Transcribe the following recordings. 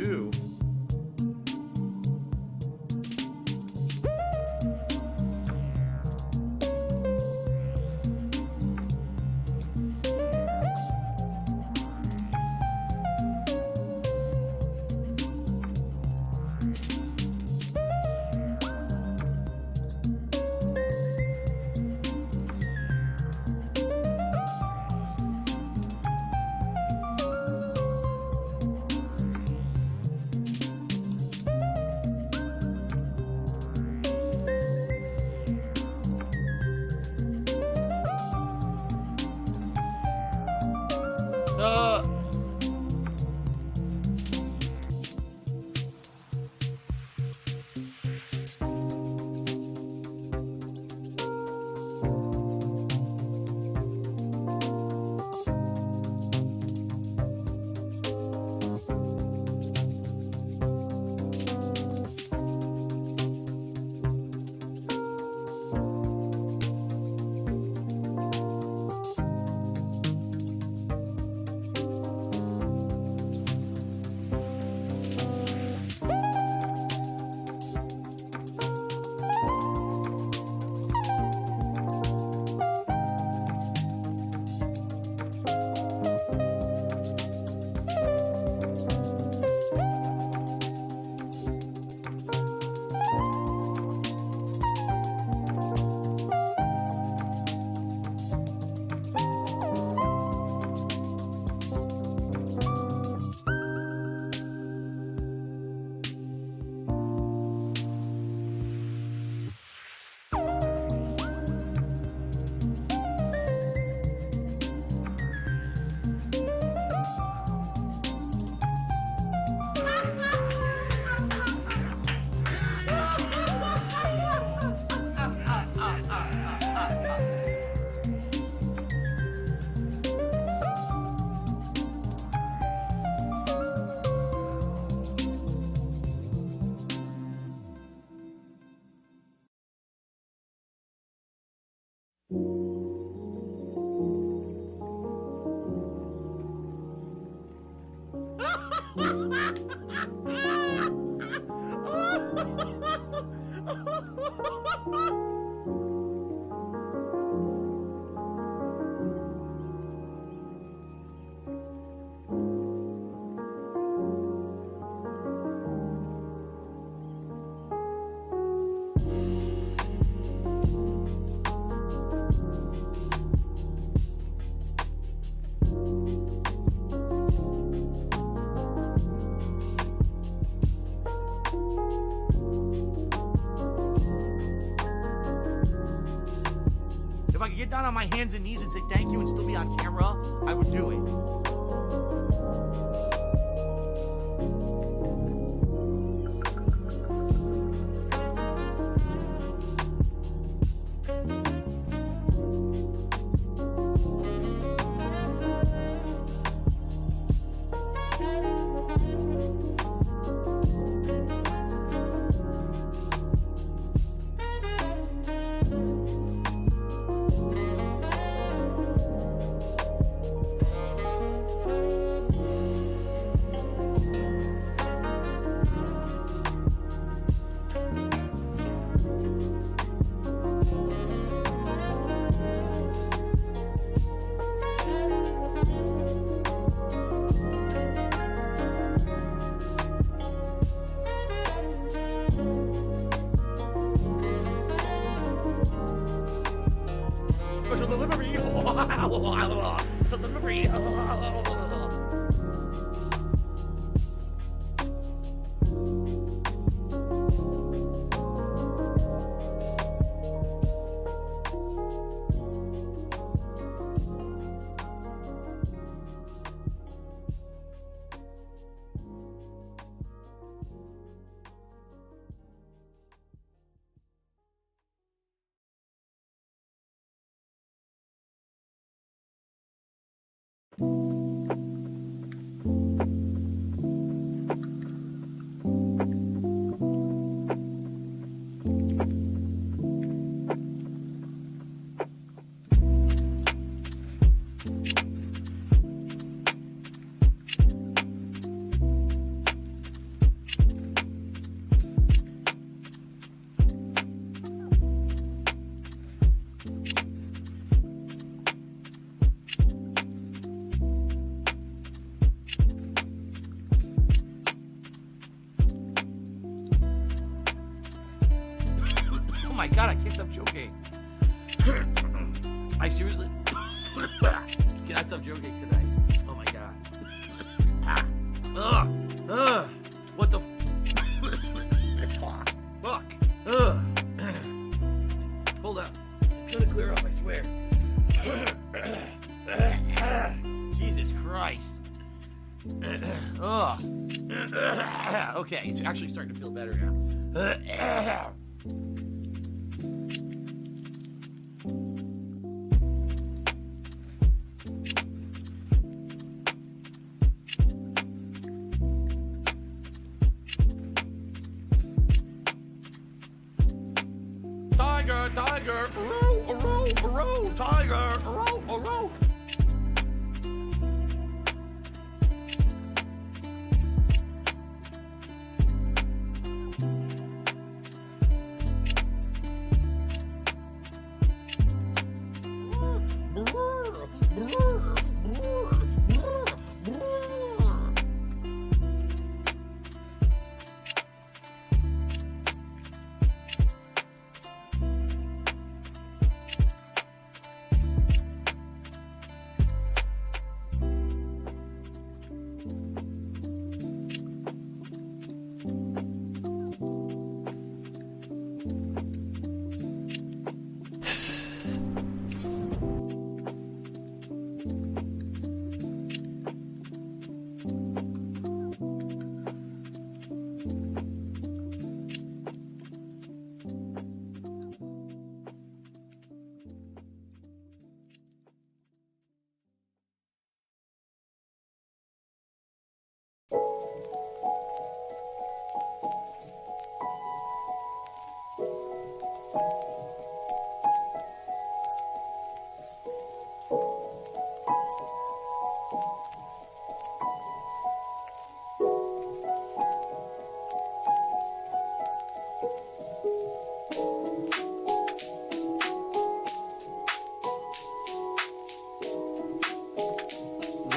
do. If I could get down on my hands and knees and say thank you and still be on camera, I would do it. Special delivery! Special delivery! Oh my god, I can't stop joking. I seriously cannot stop joking today. Oh my god. What the fuck? Hold up. It's gonna clear up, I swear. Jesus Christ. Okay, it's actually starting to feel better now. Tiger, row, tiger, row.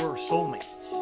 We're soulmates.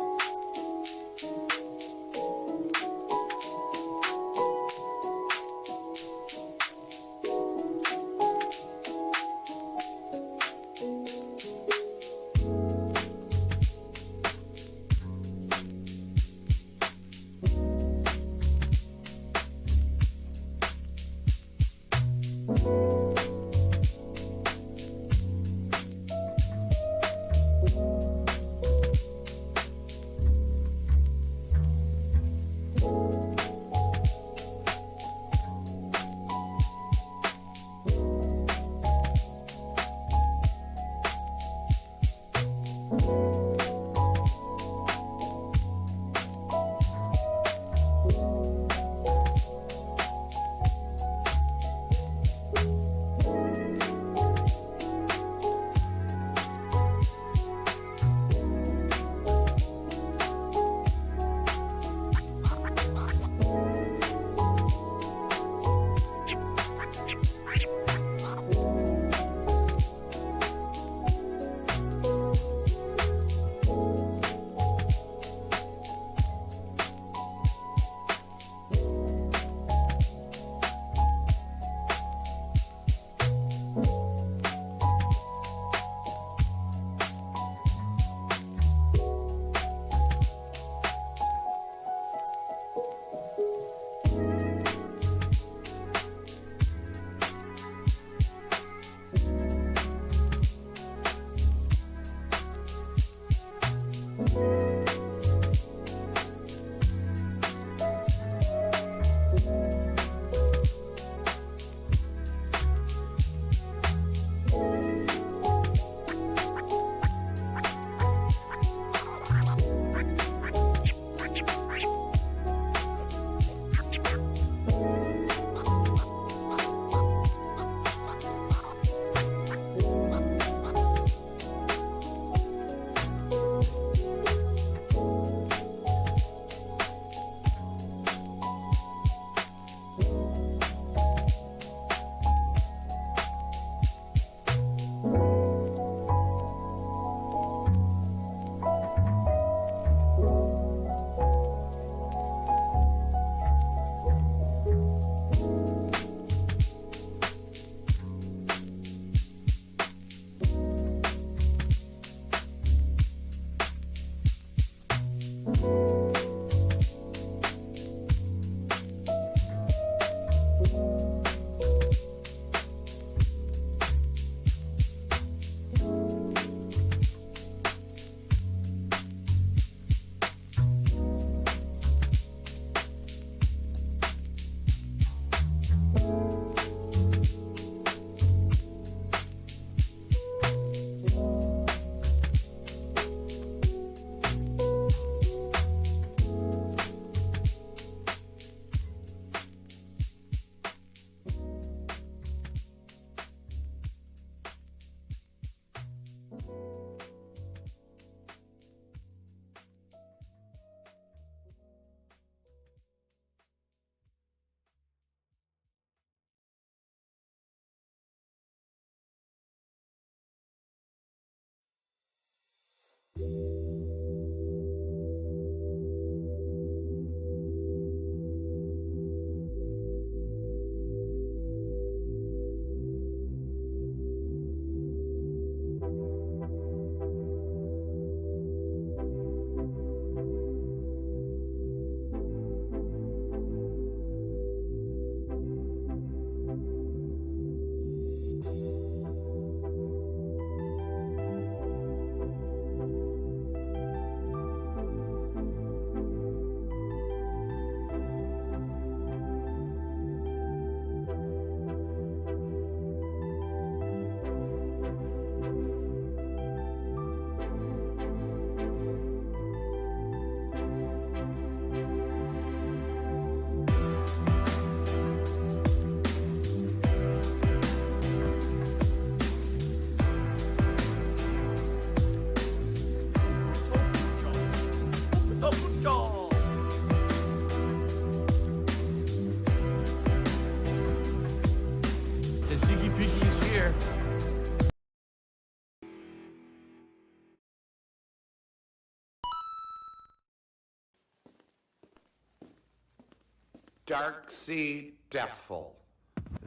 Dark Sea Devil.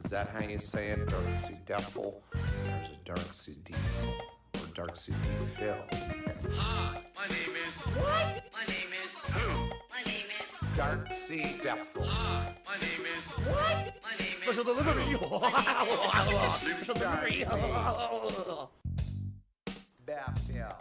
Is that how you say it? Dark Sea Devil? There's a Dark Sea Devil. Or Dark Sea Devil. Hi, my name is... What? My name is... Who? My name is... Dark Sea Devil. Hi, my name is... What? My name is... Special delivery! Special delivery! Battlefield.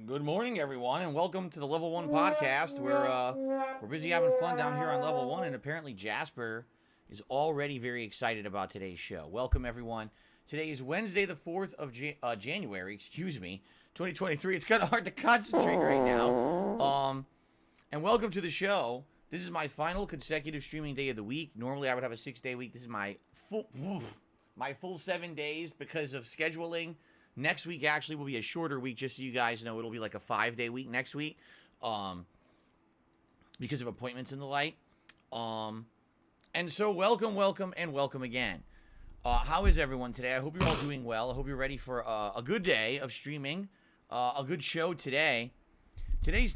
Good morning, everyone, and welcome to the Level 1 podcast, where we're busy having fun down here on Level 1, and apparently Jasper is already very excited about today's show. Welcome, everyone. Today is Wednesday, the 4th of January, 2023. It's kind of hard to concentrate right now. And welcome to the show. This is my final consecutive streaming day of the week. Normally, I would have a 6-day week. This is my full 7 days because of scheduling. Next week actually will be a shorter week, just so you guys know. It'll be like a 5-day week next week, because of appointments and the like. And so welcome again. How is everyone today? I hope you're all doing well. I hope you're ready for a good day of streaming, a good show today. Today's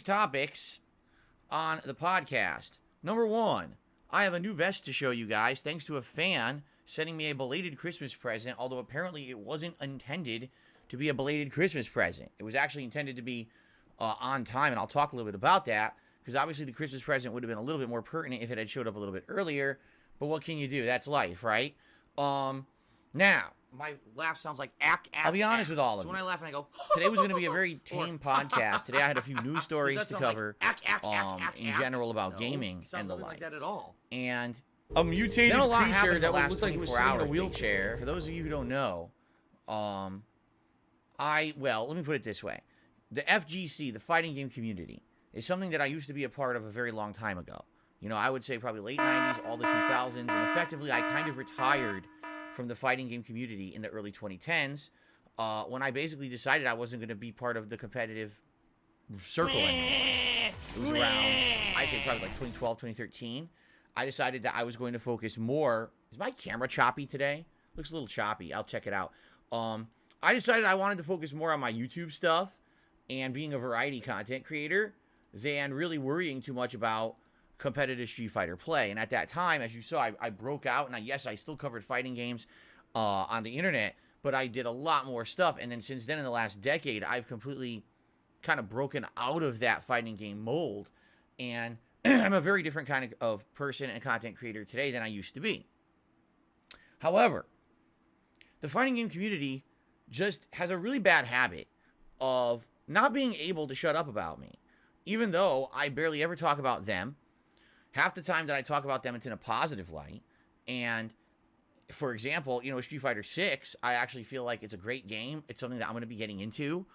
topics on the podcast. Number 1, I have a new vest to show you guys, thanks to a fan sending me a belated Christmas present, although apparently it wasn't intended to be a belated Christmas present. It was actually intended to be on time, and I'll talk a little bit about that, because obviously the Christmas present would have been a little bit more pertinent if it had showed up a little bit earlier, but what can you do? That's life, right? Now, my laugh sounds like I'll be honest with all of you. So when I laugh and I go... Today was going to be a very tame podcast. Today I had a few news stories to cover in general about gaming and the like. Like that at all. And... a mutated then a lot creature happened that the last looked like it was 24 sitting in hours. a wheelchair. For those of you who don't know, well, let me put it this way. The FGC, the fighting game community, is something that I used to be a part of a very long time ago. You know, I would say probably late 90s, all the 2000s, and effectively I kind of retired from the fighting game community in the early 2010s when I basically decided I wasn't going to be part of the competitive circle anymore. It was around, I say probably like 2012, 2013. I decided that I was going to focus more. Is my camera choppy today? Looks a little choppy. I'll check it out. I decided I wanted to focus more on my YouTube stuff and being a variety content creator than really worrying too much about competitive Street Fighter play. And at that time, as you saw, I broke out, and I still covered fighting games on the internet, but I did a lot more stuff. And then since then, in the last decade, I've completely kind of broken out of that fighting game mold, and I'm a very different kind of person and content creator today than I used to be. However, the fighting game community just has a really bad habit of not being able to shut up about me. Even though I barely ever talk about them, half the time that I talk about them, it's in a positive light. And for example, you know, Street Fighter 6, I actually feel like it's a great game. It's something that I'm going to be getting into.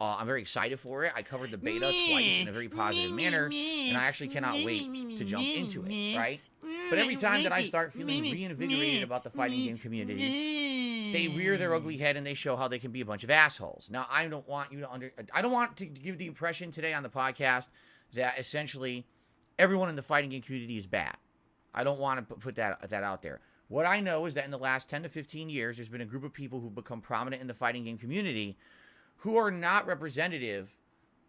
I'm very excited for it. I covered the beta twice in a very positive manner, and I actually cannot wait to jump into it, right? But every time that I start feeling reinvigorated about the fighting game community, they rear their ugly head and they show how they can be a bunch of assholes. Now, I don't want you to I don't want to give the impression today on the podcast that essentially everyone in the fighting game community is bad. I don't want to put that out there. What I know is that in the last 10 to 15 years, there's been a group of people who've become prominent in the fighting game community who are not representative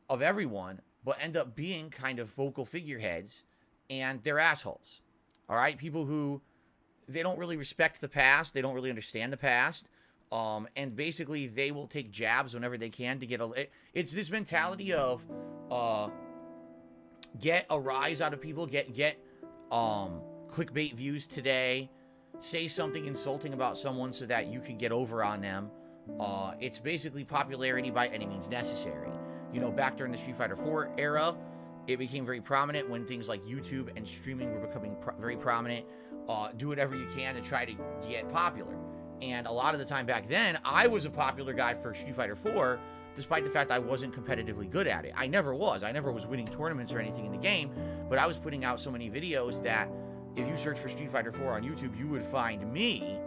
of everyone, but end up being kind of vocal figureheads, and they're assholes. All right? People who, they don't really respect the past, they don't really understand the past, and basically they will take jabs whenever they can to get it's this mentality of get a rise out of people, get clickbait views today, say something insulting about someone so that you can get over on them. It's basically popularity by any means necessary. You know, back during the Street Fighter 4 era, it became very prominent when things like YouTube and streaming were becoming very prominent. Do whatever you can to try to get popular. And a lot of the time back then, I was a popular guy for Street Fighter 4, despite the fact I wasn't competitively good at it. I never was. I never was winning tournaments or anything in the game, but I was putting out so many videos that if you search for Street Fighter 4 on YouTube, you would find me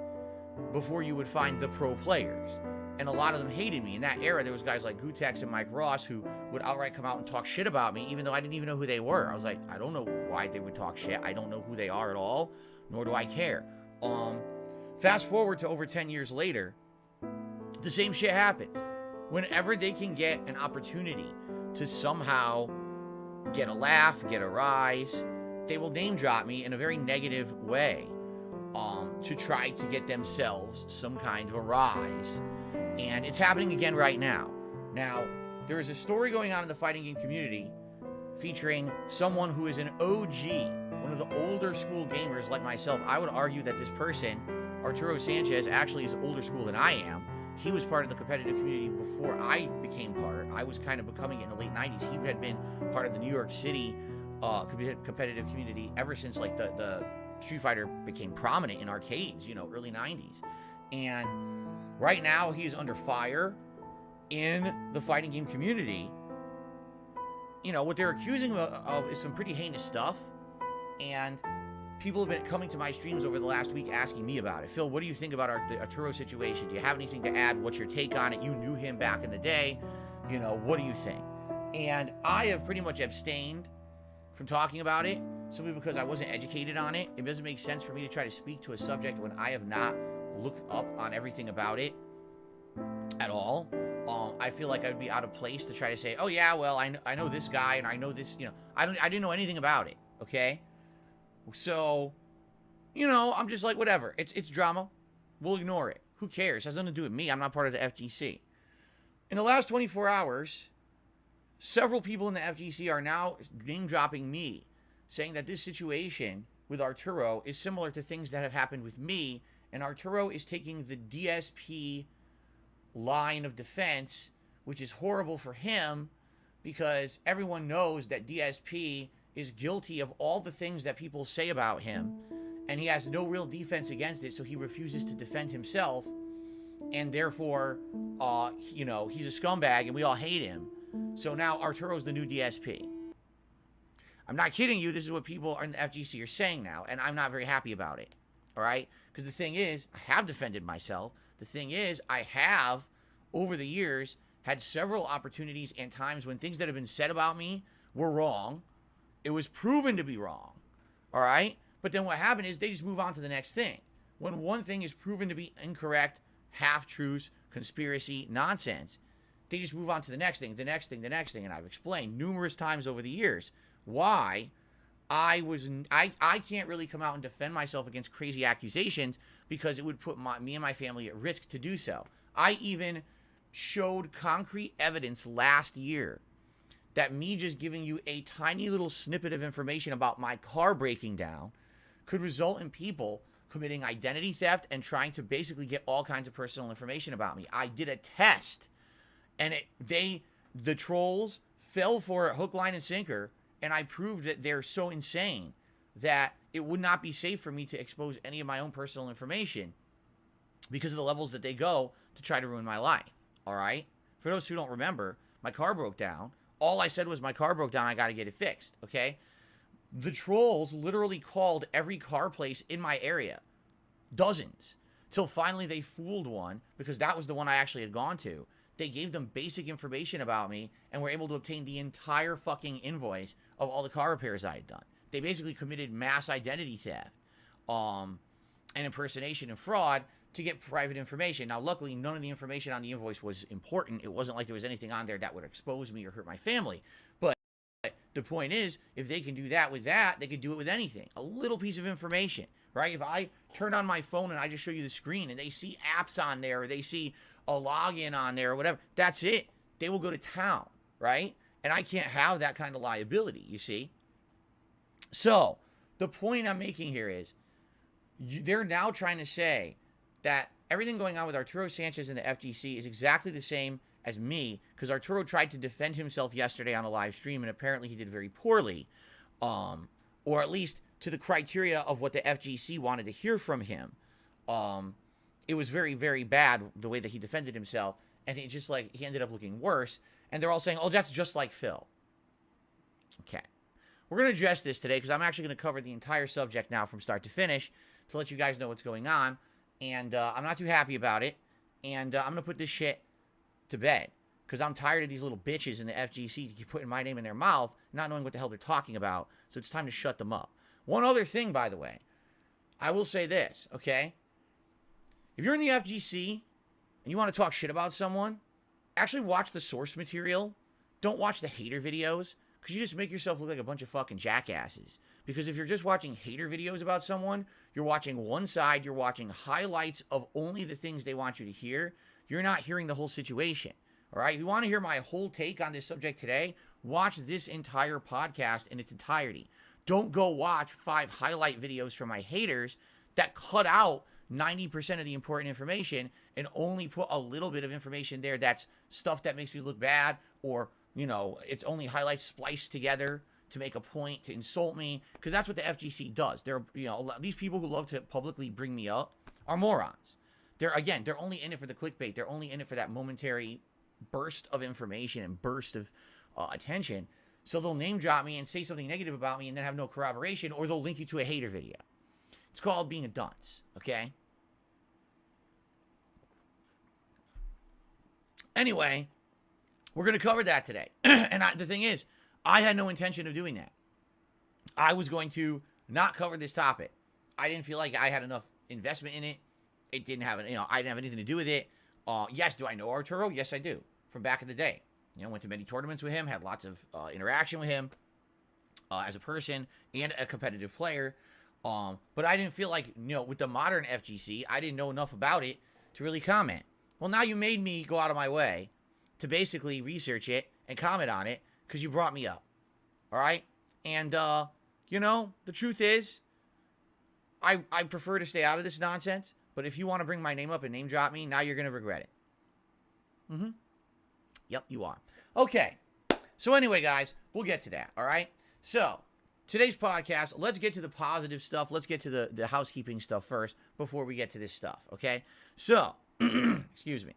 before you would find the pro players. And a lot of them hated me. In that era, there was guys like Gutex and Mike Ross who would outright come out and talk shit about me, even though I didn't even know who they were. I was like, I don't know why they would talk shit. I don't know who they are at all, nor do I care. Fast forward to over 10 years later, the same shit happens. Whenever they can get an opportunity to somehow get a laugh, get a rise, they will name drop me in a very negative way to try to get themselves some kind of a rise. And it's happening again right now. Now, there is a story going on in the fighting game community featuring someone who is an OG, one of the older school gamers like myself. I would argue that this person, Arturo Sanchez, actually is older school than I am. He was part of the competitive community before I became part. I was kind of becoming it in the late 90s. He had been part of the New York City competitive community ever since like the Street Fighter became prominent in arcades, early 90s. And right now he's under fire in the fighting game community. What they're accusing him of is some pretty heinous stuff. And people have been coming to my streams over the last week asking me about it. Phil, what do you think about the Arturo situation? Do you have anything to add? What's your take on it? You knew him back in the day. What do you think? And I have pretty much abstained from talking about it simply because I wasn't educated on it. It doesn't make sense for me to try to speak to a subject when I have not looked up on everything about it at all. I feel like I would be out of place to try to say, oh yeah, well, I know this guy and I know this, I didn't know anything about it, okay? So, I'm just like, whatever. It's drama. We'll ignore it. Who cares? It has nothing to do with me. I'm not part of the FGC. In the last 24 hours, several people in the FGC are now name-dropping me, saying that this situation with Arturo is similar to things that have happened with me, and Arturo is taking the DSP line of defense, which is horrible for him because everyone knows that DSP is guilty of all the things that people say about him, and he has no real defense against it, so he refuses to defend himself, and therefore, he's a scumbag, and we all hate him. So now Arturo's the new DSP. I'm not kidding you. This is what people in the FGC are saying now, and I'm not very happy about it, all right? Because the thing is, I have defended myself. The thing is, I have, over the years, had several opportunities and times when things that have been said about me were wrong. It was proven to be wrong, all right? But then what happened is they just move on to the next thing. When one thing is proven to be incorrect, half-truths, conspiracy, nonsense, they just move on to the next thing, the next thing, the next thing. And I've explained numerous times over the years why I can't really come out and defend myself against crazy accusations because it would put me and my family at risk to do so. I even showed concrete evidence last year that me just giving you a tiny little snippet of information about my car breaking down could result in people committing identity theft and trying to basically get all kinds of personal information about me. I did a test, and the trolls fell for it hook, line, and sinker, and I proved that they're so insane that it would not be safe for me to expose any of my own personal information because of the levels that they go to try to ruin my life, all right? For those who don't remember, my car broke down. All I said was my car broke down, I got to get it fixed, okay? The trolls literally called every car place in my area, dozens, till finally they fooled one because that was the one I actually had gone to. They gave them basic information about me and were able to obtain the entire fucking invoice of all the car repairs I had done. They basically committed mass identity theft, and impersonation and fraud to get private information. Now, luckily, none of the information on the invoice was important. It wasn't like there was anything on there that would expose me or hurt my family. But the point is, if they can do that with that, they could do it with anything. A little piece of information, right? If I turn on my phone and I just show you the screen and they see apps on there or they see a login on there or whatever, that's it. They will go to town, right? And I can't have that kind of liability, you see? So, the point I'm making here is, they're now trying to say that everything going on with Arturo Sanchez and the FGC is exactly the same as me, because Arturo tried to defend himself yesterday on a live stream, and apparently he did very poorly, or at least to the criteria of what the FGC wanted to hear from him. It was very, very bad the way that he defended himself, and it just like he ended up looking worse. And they're all saying, "Oh, that's just like Phil." Okay, we're gonna address this today because I'm actually gonna cover the entire subject now from start to finish to let you guys know what's going on. And I'm not too happy about it. And I'm going to put this shit to bed. Because I'm tired of these little bitches in the FGC to keep putting my name in their mouth, not knowing what the hell they're talking about. So it's time to shut them up. One other thing, by the way. I will say this, okay? If you're in the FGC and you want to talk shit about someone, actually watch the source material. Don't watch the hater videos, because you just make yourself look like a bunch of fucking jackasses. Because if you're just watching hater videos about someone, you're watching one side, you're watching highlights of only the things they want you to hear. You're not hearing the whole situation. All right? If you want to hear my whole take on this subject today, watch this entire podcast in its entirety. Don't go watch 5 highlight videos from my haters that cut out 90% of the important information and only put a little bit of information there that's stuff that makes me look bad, or, you know, it's only highlights spliced together to make a point, to insult me, because that's what the FGC does. They're, you know, these people who love to publicly bring me up are morons. They're only in it for the clickbait. They're only in it for that momentary burst of information and burst of attention. So they'll name drop me and say something negative about me and then have no corroboration, or they'll link you to a hater video. It's called being a dunce, okay? Anyway, we're going to cover that today. And the thing is, I had no intention of doing that. I was going to not cover this topic. I didn't feel like I had enough investment in it. It didn't have, I didn't have anything to do with it. Yes, do I know Arturo? Yes, I do. From back in the day. Went to many tournaments with him, had lots of interaction with him as a person and a competitive player. But I didn't feel like, with the modern FGC, I didn't know enough about it to really comment. Well, now you made me go out of my way to basically research it and comment on it because you brought me up. All right? And, the truth is, I prefer to stay out of this nonsense. But if you want to bring my name up and name drop me, now you're going to regret it. Mm-hmm. Yep, you are. Okay. So anyway, guys, we'll get to that, all right? So, today's podcast, let's get to the positive stuff. Let's get to the housekeeping stuff first before we get to this stuff, okay? So, excuse me.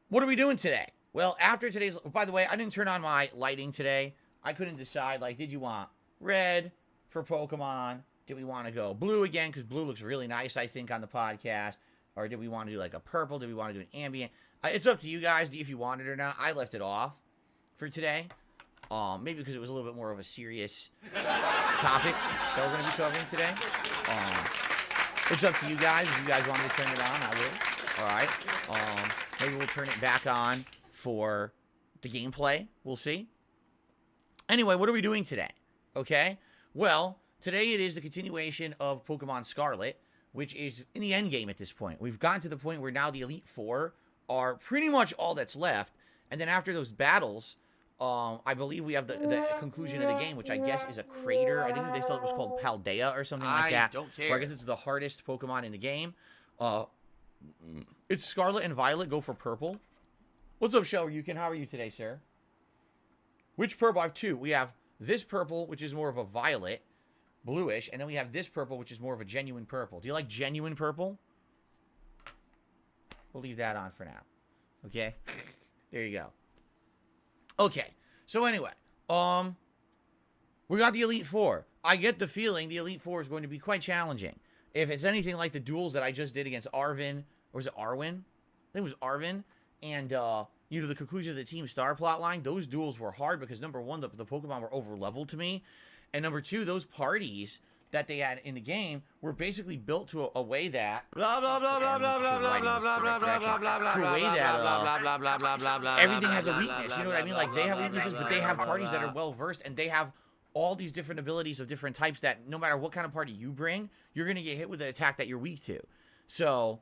What are we doing today? Well, after today's... By the way, I didn't turn on my lighting today. I couldn't decide, did you want red for Pokemon? Did we want to go blue again? Because blue looks really nice, I think, on the podcast. Or did we want to do, a purple? Did we want to do an ambient? It's up to you guys if you want it or not. I left it off for today. Maybe because it was a little bit more of a serious topic that we're going to be covering today. It's up to you guys. If you guys want me to turn it on, I will. All right. Maybe we'll turn it back on for the gameplay. We'll see. Anyway, what are we doing today? Okay. Well, today it is the continuation of Pokemon Scarlet, which is in the end game at this point. We've gotten to the point where now the Elite Four are pretty much all that's left. And then after those battles, I believe we have the conclusion of the game, which I guess is a crater. I think they said it was called Paldea or something like that. I don't care. Or I guess it's the hardest Pokemon in the game. It's Scarlet and Violet go for purple. What's up, Shell Ryukin? How are you today, sir? Which purple? I have two. We have this purple, which is more of a violet, bluish, and then we have this purple, which is more of a genuine purple. Do you like genuine purple? We'll leave that on for now. Okay? There you go. Okay. So anyway, we got the Elite Four. I get the feeling the Elite Four is going to be quite challenging. If it's anything like the duels that I just did against Arvin, or was it Arwin? I think it was Arvin. And, the conclusion of the Team Star plotline, those duels were hard because, number one, the Pokemon were over-leveled to me. And number two, those parties that they had in the game were basically built to a way that everything has a weakness. You know what I mean? Like, they have weaknesses, but they have parties that are well-versed, and they have all these different abilities of different types that no matter what kind of party you bring, you're going to get hit with an attack that you're weak to. So,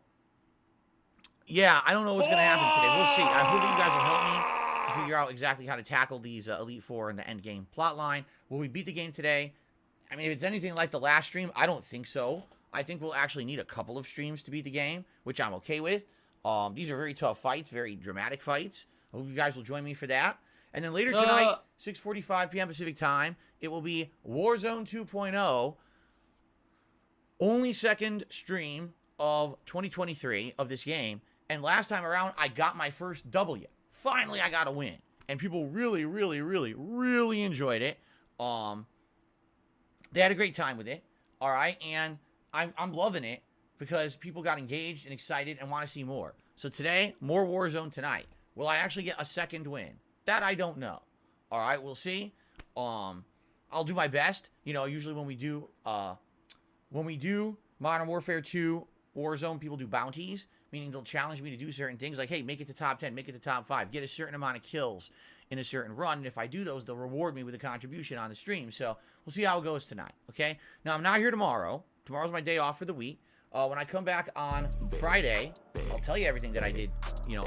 yeah, I don't know what's going to happen today. We'll see. I hope you guys will help me to figure out exactly how to tackle these Elite Four in the end game plotline. Will we beat the game today? I mean, if it's anything like the last stream, I don't think so. I think we'll actually need a couple of streams to beat the game, which I'm okay with. These are very tough fights, very dramatic fights. I hope you guys will join me for that. And then later tonight, 6:45 p.m. Pacific time, it will be Warzone 2.0. Only second stream of 2023 of this game. And last time around, I got my first W. Finally, I got a win. And people really, really, really, really enjoyed it. They had a great time with it. All right. And I'm loving it because people got engaged and excited and want to see more. So today, more Warzone tonight. Will I actually get a second win? That I don't know. All right. We'll see. I'll do my best. Usually when we do when we do Modern Warfare 2 Warzone, people do bounties, meaning they'll challenge me to do certain things like, hey, make it to top 10, make it to top 5, get a certain amount of kills in a certain run. And if I do those, they'll reward me with a contribution on the stream. So we'll see how it goes tonight, okay? Now, I'm not here tomorrow. Tomorrow's my day off for the week. When I come back on Friday, I'll tell you everything that I did,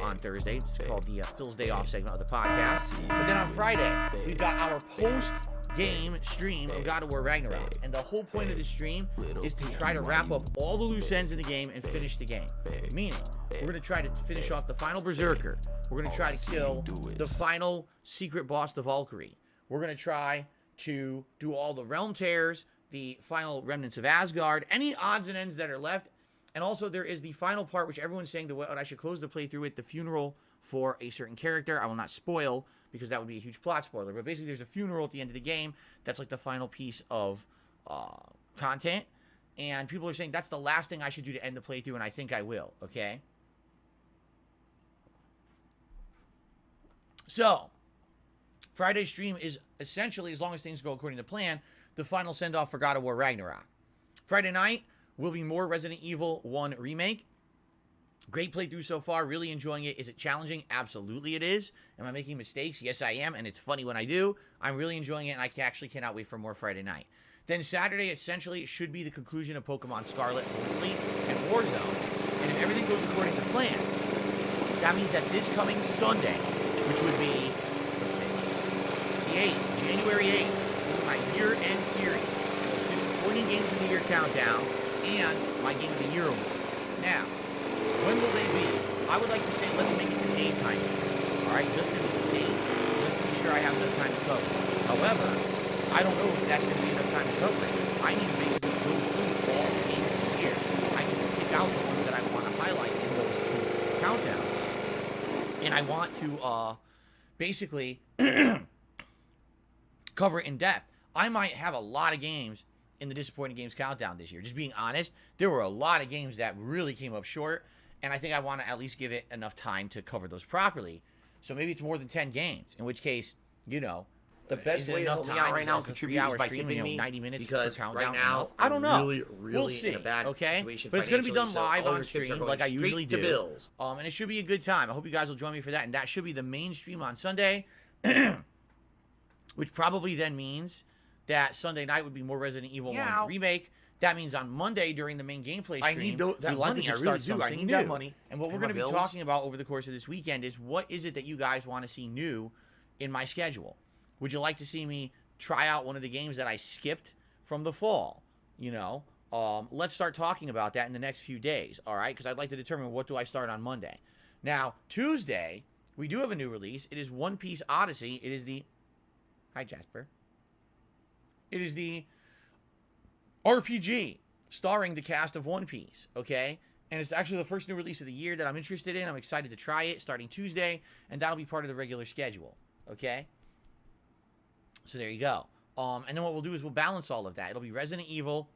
on Thursday. It's called the Phil's Day Off segment of the podcast. But then on Friday, we've got our post-game stream of God of War Ragnarok. And the whole point of the stream is to try to wrap up all the loose ends in the game and finish the game. Meaning, we're going to try to finish off the final Berserker. We're going to try to kill the final secret boss, the Valkyrie. We're going to try to do all the realm tears, the final remnants of Asgard, any odds and ends that are left. And also there is the final part, which everyone's saying what I should close the playthrough with, the funeral for a certain character. I will not spoil because that would be a huge plot spoiler. But basically there's a funeral at the end of the game. That's like the final piece of content. And people are saying that's the last thing I should do to end the playthrough, and I think I will, okay? So, Friday's stream is essentially, as long as things go according to plan, the final send-off for God of War Ragnarok. Friday night will be more Resident Evil 1 Remake. Great playthrough so far. Really enjoying it. Is it challenging? Absolutely it is. Am I making mistakes? Yes, I am, and it's funny when I do. I'm really enjoying it, and I actually cannot wait for more Friday night. Then Saturday, essentially, it should be the conclusion of Pokemon Scarlet, hopefully, and Warzone. And if everything goes according to plan, that means that this coming Sunday, which would be, let's see, the 8th, January 8th, my year-end series, most disappointing games of the year countdown, and my Game of the Year award. Now, when will they be? I would like to say let's make it the daytime stream, all right? Just to be safe, just to be sure I have enough time to cover it. However, I don't know if that's going to be enough time to cover it. I need to basically go through all the games of the year. I need to pick out the ones that I want to highlight in those two countdowns. And I want to basically cover it in depth. I might have a lot of games in the disappointing games countdown this year. Just being honest, there were a lot of games that really came up short, and I think I want to at least give it enough time to cover those properly. So maybe it's more than 10 games, in which case, the best way to help me out right now, contribute by tipping me, 90 minutes because per countdown. right now I don't know. Really We'll see. in a bad situation, but it's going to be done financially, live so all on your tips are stream going like I straight usually to do. bills. And it should be a good time. I hope you guys will join me for that, and that should be the main stream on Sunday, which probably then means that Sunday night would be more Resident Evil 1 Remake. That means on Monday during the main gameplay stream, I need that money. I really do. I need that money. And what we're going to be talking about over the course of this weekend is what is it that you guys want to see new in my schedule? Would you like to see me try out one of the games that I skipped from the fall? Let's start talking about that in the next few days, all right? Because I'd like to determine what do I start on Monday. Now, Tuesday, we do have a new release. It is One Piece Odyssey. It is the... Hi, Jasper. It is the RPG starring the cast of One Piece, okay? And it's actually the first new release of the year that I'm interested in. I'm excited to try it starting Tuesday, and that'll be part of the regular schedule, okay? So there you go. And then what we'll do is we'll balance all of that. It'll be Resident Evil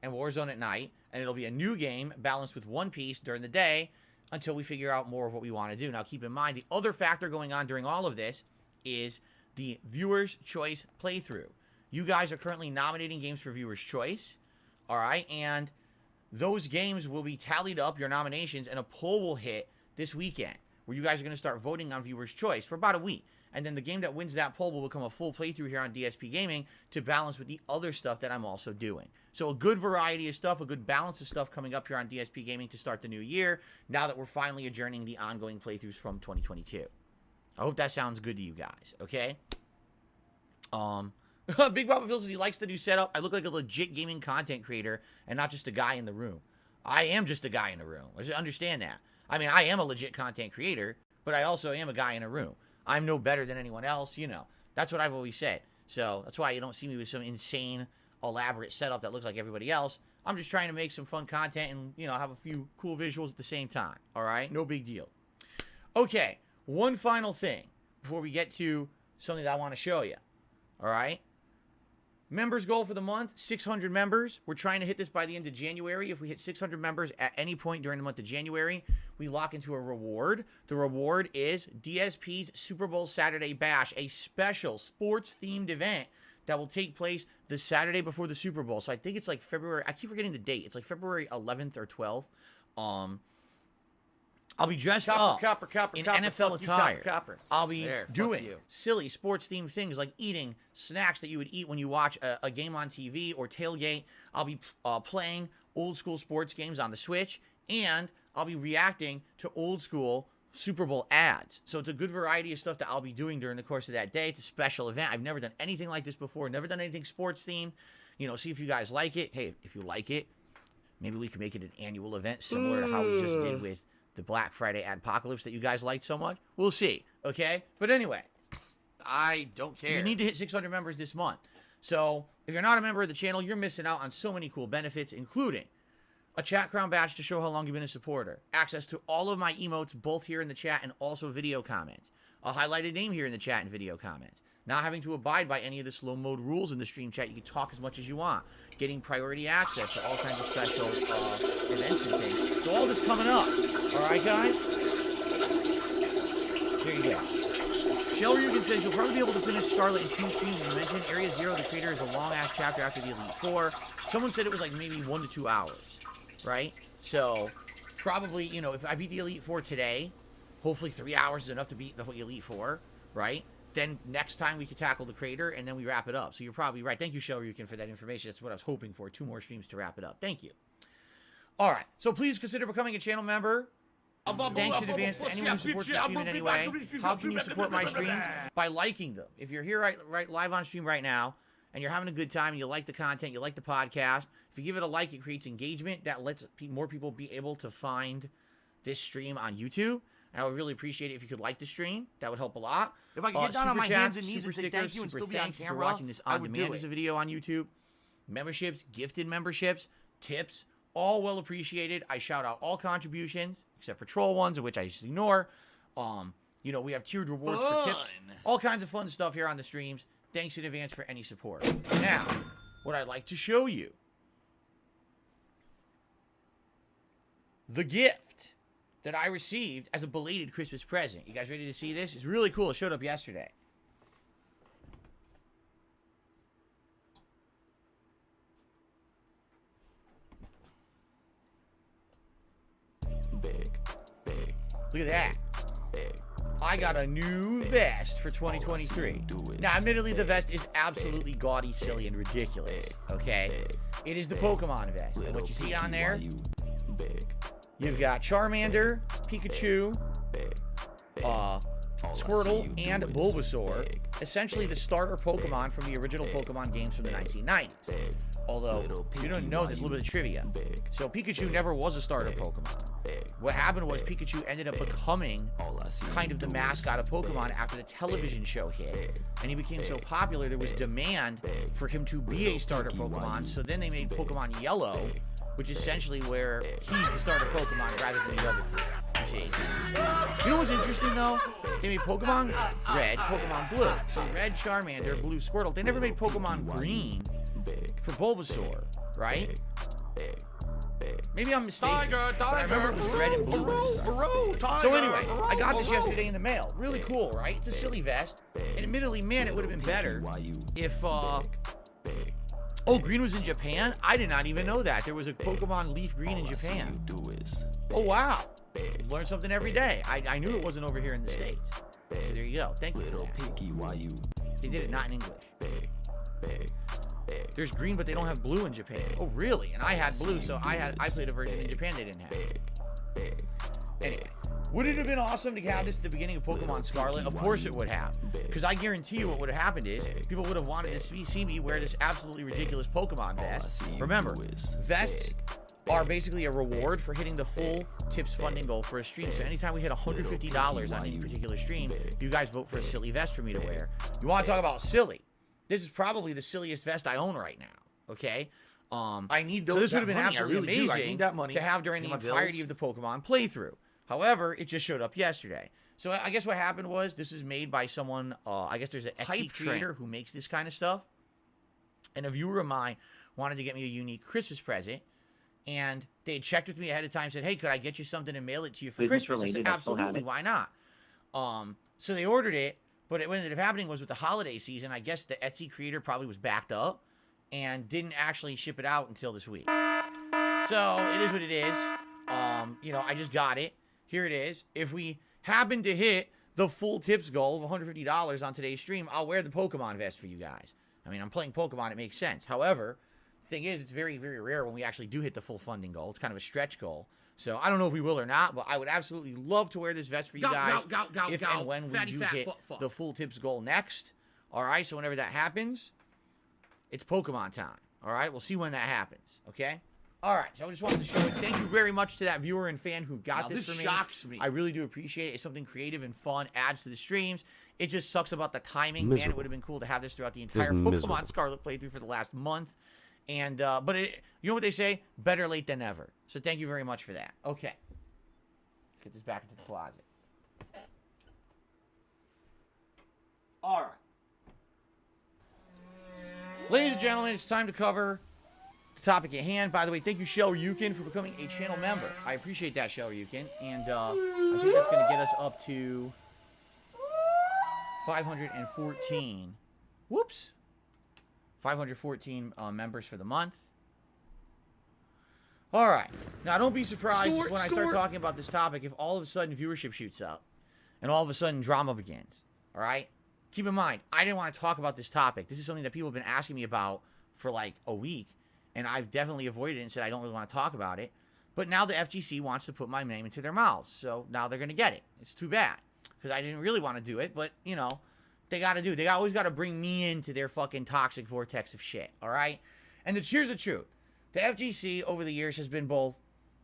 and Warzone at night, and it'll be a new game balanced with One Piece during the day until we figure out more of what we want to do. Now, keep in mind, the other factor going on during all of this is the Viewer's Choice playthrough. You guys are currently nominating games for Viewer's Choice, all right? And those games will be tallied up, your nominations, and a poll will hit this weekend where you guys are going to start voting on Viewer's Choice for about a week. And then the game that wins that poll will become a full playthrough here on DSP Gaming to balance with the other stuff that I'm also doing. So a good variety of stuff, a good balance of stuff coming up here on DSP Gaming to start the new year, now that we're finally adjourning the ongoing playthroughs from 2022. I hope that sounds good to you guys, okay? Big Papa Phil says he likes the new setup. I look like a legit gaming content creator and not just a guy in the room. I am just a guy in the room. I understand that. I mean, I am a legit content creator, but I also am a guy in a room. I'm no better than anyone else, That's what I've always said. So that's why you don't see me with some insane, elaborate setup that looks like everybody else. I'm just trying to make some fun content and, have a few cool visuals at the same time. All right? No big deal. Okay. One final thing before we get to something that I want to show you. All right? Members goal for the month, 600 members. We're trying to hit this by the end of January. If we hit 600 members at any point during the month of January, we lock into a reward. The reward is DSP's Super Bowl Saturday Bash, a special sports-themed event that will take place the Saturday before the Super Bowl. So I think it's like February. I keep forgetting the date. It's like February 11th or 12th. I'll be dressed up in NFL attire. I'll be doing silly sports-themed things like eating snacks that you would eat when you watch a game on TV or tailgate. I'll be playing old-school sports games on the Switch, and I'll be reacting to old-school Super Bowl ads. So it's a good variety of stuff that I'll be doing during the course of that day. It's a special event. I've never done anything like this before. Never done anything sports-themed. You know, see if you guys like it. Hey, if you like it, maybe we can make it an annual event similar to how we just did with the Black Friday Adpocalypse that you guys liked so much. We'll see, okay? But anyway, I don't care. you need to hit 600 members this month. So if you're not a member of the channel, you're missing out on so many cool benefits, including a chat crown badge to show how long you've been a supporter, access to all of my emotes, both here in the chat and also video comments, a highlighted name here in the chat and video comments, not having to abide by any of the slow mode rules in the stream chat. You can talk as much as you want, getting priority access to all kinds of special events and things. So all this coming up. All right, guys? There you go. Shellrugen says you'll probably be able to finish Scarlet in 2 streams. You mentioned Area 0, the creator, is a long-ass chapter after the Elite Four. Someone said it was like maybe 1 to 2 hours, right? So probably, you know, if I beat the Elite Four today, hopefully 3 hours is enough to beat the Elite Four, right? Then next time we could tackle the crater, and then we wrap it up. So you're probably right. Thank you, Shellrugen, for that information. That's what I was hoping for. 2 more streams to wrap it up. Thank you. All right. So please consider becoming a channel member. Thanks in advance to anyone who supports the stream in any way. How can you support my streams? By liking them. If you're here right live on stream right now, and you're having a good time, and you like the content, you like the podcast, if you give it a like, it creates engagement. That lets more people be able to find this stream on YouTube. And I would really appreciate it if you could like the stream. That would help a lot. If I could get down on my hands and knees and say thank you and still be on thanks for camera, watching this I on would demand do as a it. video on YouTube. Memberships, gifted memberships, tips, all well appreciated. I shout out all contributions, except for troll ones, of which I just ignore. You know, we have tiered rewards for tips. All kinds of fun stuff here on the streams. Thanks in advance for any support. Now, what I'd like to show you. The gift that I received as a belated Christmas present. You guys ready to see this? It's really cool. It showed up yesterday. Look at that. I got a new vest for 2023. Now, admittedly, the vest is absolutely gaudy, silly, and ridiculous. Okay? It is the Pokemon vest. And what you see on there, you've got Charmander, Pikachu, Squirtle, and Bulbasaur. Essentially the starter Pokemon from the original Pokemon games from the 1990s. Although, if you don't know, there's a little bit of trivia. So Pikachu never was a starter Pokemon. What happened was Pikachu ended up becoming kind of the mascot of Pokemon after the television show hit. And he became so popular, there was demand for him to be a starter Pokemon. So then they made Pokemon Yellow, which is essentially where he's the starter Pokemon rather than the other three. You see? You know what's interesting, though? They made Pokemon Red, Pokemon Blue. So Red Charmander, Blue Squirtle. They never made Pokemon Green for Bulbasaur, right? Maybe I'm mistaken, but I remember it was red and blue. So anyway, I got this yesterday in the mail. Really cool, right? It's a silly vest. And admittedly, man, it would have been better if, oh, green was in Japan? I did not even know that. There was a Pokemon Leaf Green in Japan. Oh, wow. Learn something every day. I knew it wasn't over here in the States. So there you go. Thank you for that. They did it not in English. There's green, but they don't have blue in Japan. Oh, really? And I had blue, so I played a version in Japan they didn't have. Anyway, would it have been awesome to have this at the beginning of Pokemon Scarlet? Of course it would have. Because I guarantee you what would have happened is people would have wanted to see me wear this absolutely ridiculous Pokemon vest. Remember, vests are basically a reward for hitting the full tips funding goal for a stream. So anytime we hit $150 on any particular stream, you guys vote for a silly vest for me to wear. You want to talk about silly? This is probably the silliest vest I own right now. Okay, I need those. So this would have been money. absolutely I really amazing I need that money to have during the entirety of the Pokemon playthrough. However, it just showed up yesterday. So I guess what happened was this is made by someone. I guess there's an Etsy creator who makes this kind of stuff, and a viewer of mine wanted to get me a unique Christmas present. And they had checked with me ahead of time, said, "Hey, could I get you something and mail it to you for Christmas?" I said, "Absolutely, why not?" So they ordered it. But what ended up happening was with the holiday season, I guess the Etsy creator probably was backed up and didn't actually ship it out until this week. So it is what it is. You know, I just got it. Here it is. If we happen to hit the full tips goal of $150 on today's stream, I'll wear the Pokemon vest for you guys. I mean, I'm playing Pokemon. It makes sense. However, the thing is, it's very, very rare when we actually do hit the full funding goal. It's kind of a stretch goal. So I don't know if we will or not, but I would absolutely love to wear this vest for you guys if and when we do hit the full tips goal next. All right, so whenever that happens, it's Pokemon time. All right, we'll see when that happens, okay? All right, so I just wanted to show it. Thank you very much to that viewer and fan who got this for me. This shocks me. I really do appreciate it. It's something creative and fun, adds to the streams. It just sucks about the timing. Man, it would have been cool to have this throughout the entire Pokemon Scarlet playthrough for the last month. And, but you know what they say? Better late than never. So thank you very much for that. Okay. Let's get this back into the closet. All right. Ladies and gentlemen, it's time to cover the topic at hand. By the way, thank you, Shell Ryukin, for becoming a channel member. I appreciate that, Shell Ryukin. And I think that's going to get us up to 514. Whoops. 514 members for the month. All right. Now, don't be surprised when I start talking about this topic if all of a sudden viewership shoots up and all of a sudden drama begins. All right? Keep in mind, I didn't want to talk about this topic. This is something that people have been asking me about for like a week, and I've definitely avoided it and said I don't really want to talk about it. But now the FGC wants to put my name into their mouths, so now they're going to get it. It's too bad because I didn't really want to do it, but, you know, they got to do. They always got to bring me into their fucking toxic vortex of shit, all right? And here's the truth. The FGC over the years has been both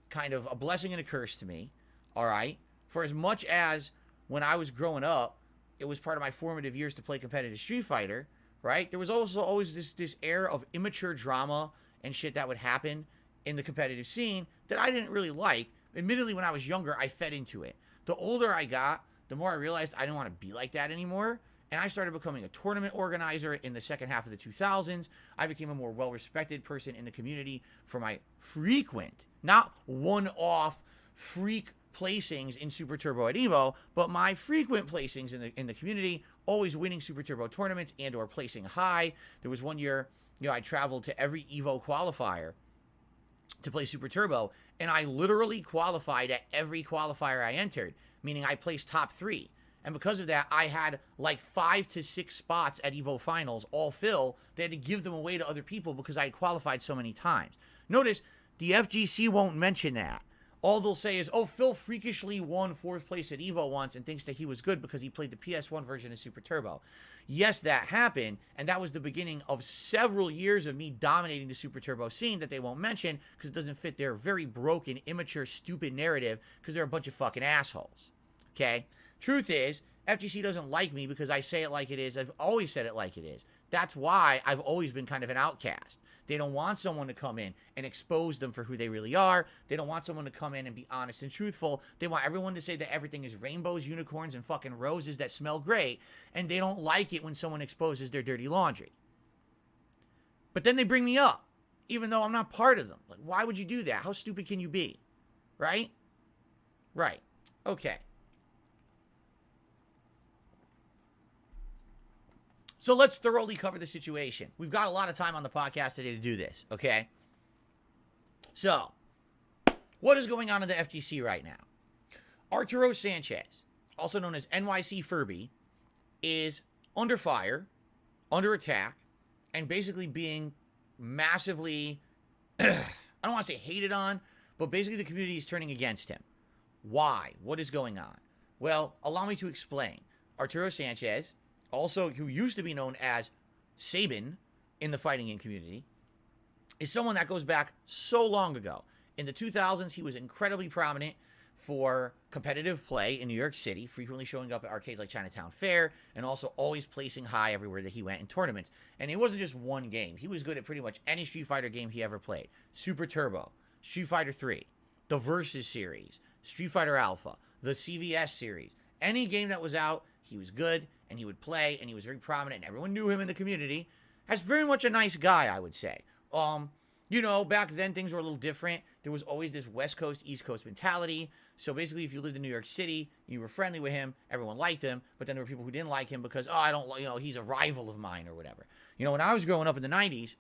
kind of a blessing and a curse to me, all right? For as much as when I was growing up, it was part of my formative years to play competitive Street Fighter, right? There was also always this air of immature drama and shit that would happen in the competitive scene that I didn't really like. Admittedly, when I was younger, I fed into it. The older I got, the more I realized I didn't want to be like that anymore. And I started becoming a tournament organizer in the second half of the 2000s. I became a more well-respected person in the community for my frequent, not one-off freak placings in Super Turbo at EVO, but my frequent placings in the community, always winning Super Turbo tournaments and or placing high. There was one year, you know, I traveled to every EVO qualifier to play Super Turbo, and I literally qualified at every qualifier I entered, meaning I placed top 3. And because of that, I had like 5 to 6 spots at EVO finals, all fill. They had to give them away to other people because I had qualified so many times. Notice, the FGC won't mention that. All they'll say is, oh, Phil freakishly won 4th place at EVO once and thinks that he was good because he played the PS1 version of Super Turbo. Yes, that happened, and that was the beginning of several years of me dominating the Super Turbo scene that they won't mention because it doesn't fit their very broken, immature, stupid narrative because they're a bunch of fucking assholes. Okay? Truth is, FGC doesn't like me because I say it like it is. I've always said it like it is. That's why I've always been kind of an outcast. They don't want someone to come in and expose them for who they really are. They don't want someone to come in and be honest and truthful. They want everyone to say that everything is rainbows, unicorns, and fucking roses that smell great. And they don't like it when someone exposes their dirty laundry. But then they bring me up, even though I'm not part of them. Like, why would you do that? How stupid can you be? Right? Right. Okay. So let's thoroughly cover the situation. We've got a lot of time on the podcast today to do this, okay? So, what is going on in the FGC right now? Arturo Sanchez, also known as NYC Furby, is under fire, under attack, and basically being massively, I don't want to say hated on, but basically the community is turning against him. Why? What is going on? Well, allow me to explain. Arturo Sanchez, also who used to be known as Sabin in the fighting game community, is someone that goes back so long ago. In the 2000s, he was incredibly prominent for competitive play in New York City, frequently showing up at arcades like Chinatown Fair, and also always placing high everywhere that he went in tournaments. And it wasn't just one game. He was good at pretty much any Street Fighter game he ever played. Super Turbo, Street Fighter 3, the Versus series, Street Fighter Alpha, the CVS series. Any game that was out, he was good, and he would play, and he was very prominent, and everyone knew him in the community. As very much a nice guy, I would say. You know, back then things were a little different. There was always this West Coast, East Coast mentality. So basically, if you lived in New York City, you were friendly with him, everyone liked him, but then there were people who didn't like him because, oh, I don't, he's a rival of mine or whatever. When I was growing up in the 90s,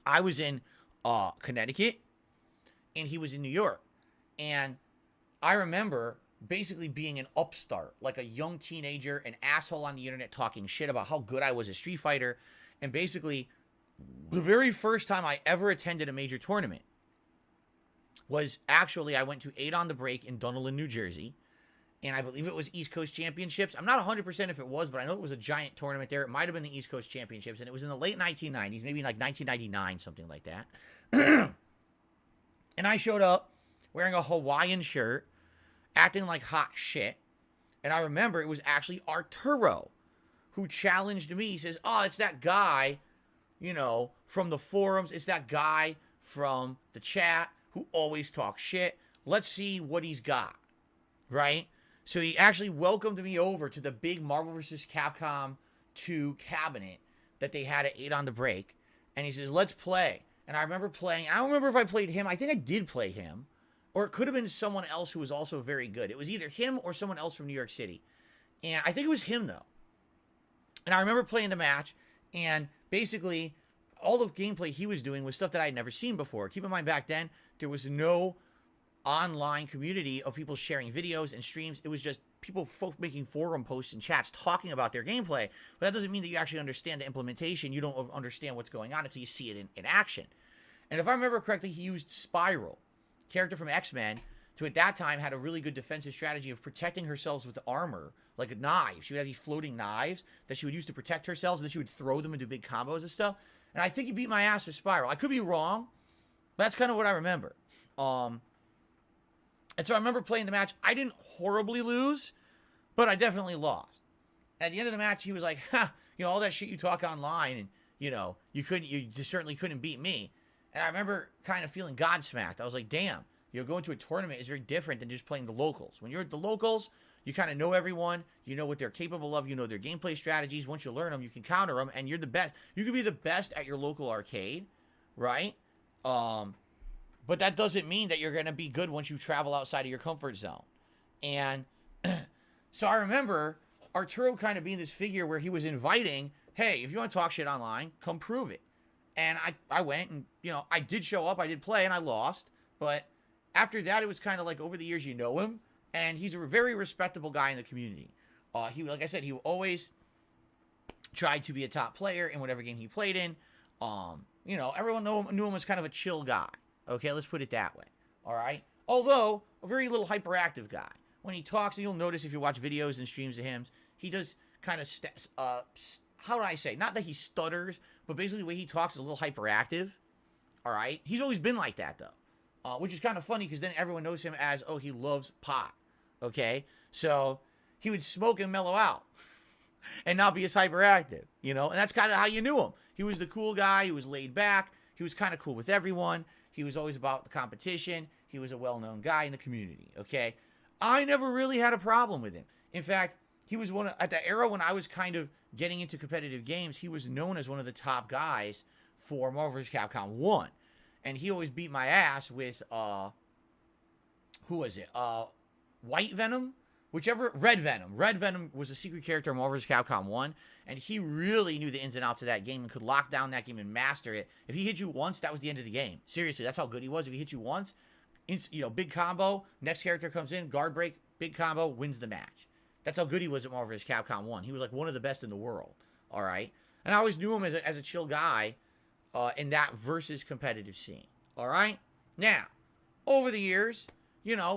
I was in Connecticut, and he was in New York. And I remember basically being an upstart, like a young teenager, an asshole on the internet talking shit about how good I was at Street Fighter. And basically, the very first time I ever attended a major tournament was actually, I went to 8 on the Break in Dunedin, New Jersey. And I believe it was East Coast Championships. I'm not 100% if it was, but I know it was a giant tournament there. It might have been the East Coast Championships. And it was in the late 1990s, maybe like 1999, something like that. And I showed up wearing a Hawaiian shirt, acting like hot shit. And I remember it was actually Arturo who challenged me. He says, oh, it's that guy, from the forums. It's that guy from the chat who always talks shit. Let's see what he's got, right? So he actually welcomed me over to the big Marvel vs. Capcom 2 cabinet that they had at 8 on the Break. And he says, let's play. And I remember playing. I don't remember if I played him. I think I did play him. Or it could have been someone else who was also very good. It was either him or someone else from New York City. And I think it was him, though. And I remember playing the match. And basically, all the gameplay he was doing was stuff that I had never seen before. Keep in mind, back then, there was no online community of people sharing videos and streams. It was just folk making forum posts and chats talking about their gameplay. But that doesn't mean that you actually understand the implementation. You don't understand what's going on until you see it in action. And if I remember correctly, he used Spiral, character from X-Men, who at that time had a really good defensive strategy of protecting herself with armor, like knives. She would have these floating knives that she would use to protect herself, and then she would throw them into big combos and stuff. And I think he beat my ass with Spiral. I could be wrong, but that's kind of what I remember. And so I remember playing the match. I didn't horribly lose, but I definitely lost. At the end of the match, he was like, all that shit you talk online, and, you just certainly couldn't beat me. And I remember kind of feeling godsmacked. I was like, damn, going to a tournament is very different than just playing the locals. When you're at the locals, you kind of know everyone. You know what they're capable of. You know their gameplay strategies. Once you learn them, you can counter them, and you're the best. You can be the best at your local arcade, right? But that doesn't mean that you're going to be good once you travel outside of your comfort zone. And so I remember Arturo kind of being this figure where he was inviting, hey, if you want to talk shit online, come prove it. And I went and, I did show up, I did play, and I lost. But after that, it was kind of like over the years you know him. And he's a very respectable guy in the community. Like I said, he always tried to be a top player in whatever game he played in. Everyone knew him as kind of a chill guy. Okay, let's put it that way. All right? Although, a very little hyperactive guy. When he talks, and you'll notice if you watch videos and streams of him, he does kind of, how do I say? Not that he stutters, but basically the way he talks is a little hyperactive. All right? He's always been like that, though. Which is kind of funny because then everyone knows him as, oh, he loves pot. Okay? So, he would smoke and mellow out. And not be as hyperactive, And that's kind of how you knew him. He was the cool guy. He was laid back. He was kind of cool with everyone. He was always about the competition. He was a well-known guy in the community, okay? I never really had a problem with him. In fact, he was at the era when I was kind of getting into competitive games, he was known as one of the top guys for Marvel vs. Capcom 1. And he always beat my ass with, who was it? White Venom? Red Venom. Red Venom was a secret character in Marvel vs. Capcom 1, and he really knew the ins and outs of that game and could lock down that game and master it. If he hit you once, that was the end of the game. Seriously, that's how good he was. If he hit you once, big combo, next character comes in, guard break, big combo, wins the match. That's how good he was at Marvel vs. Capcom 1. He was like one of the best in the world, all right? And I always knew him as a chill guy in that versus competitive scene, all right? Now, over the years,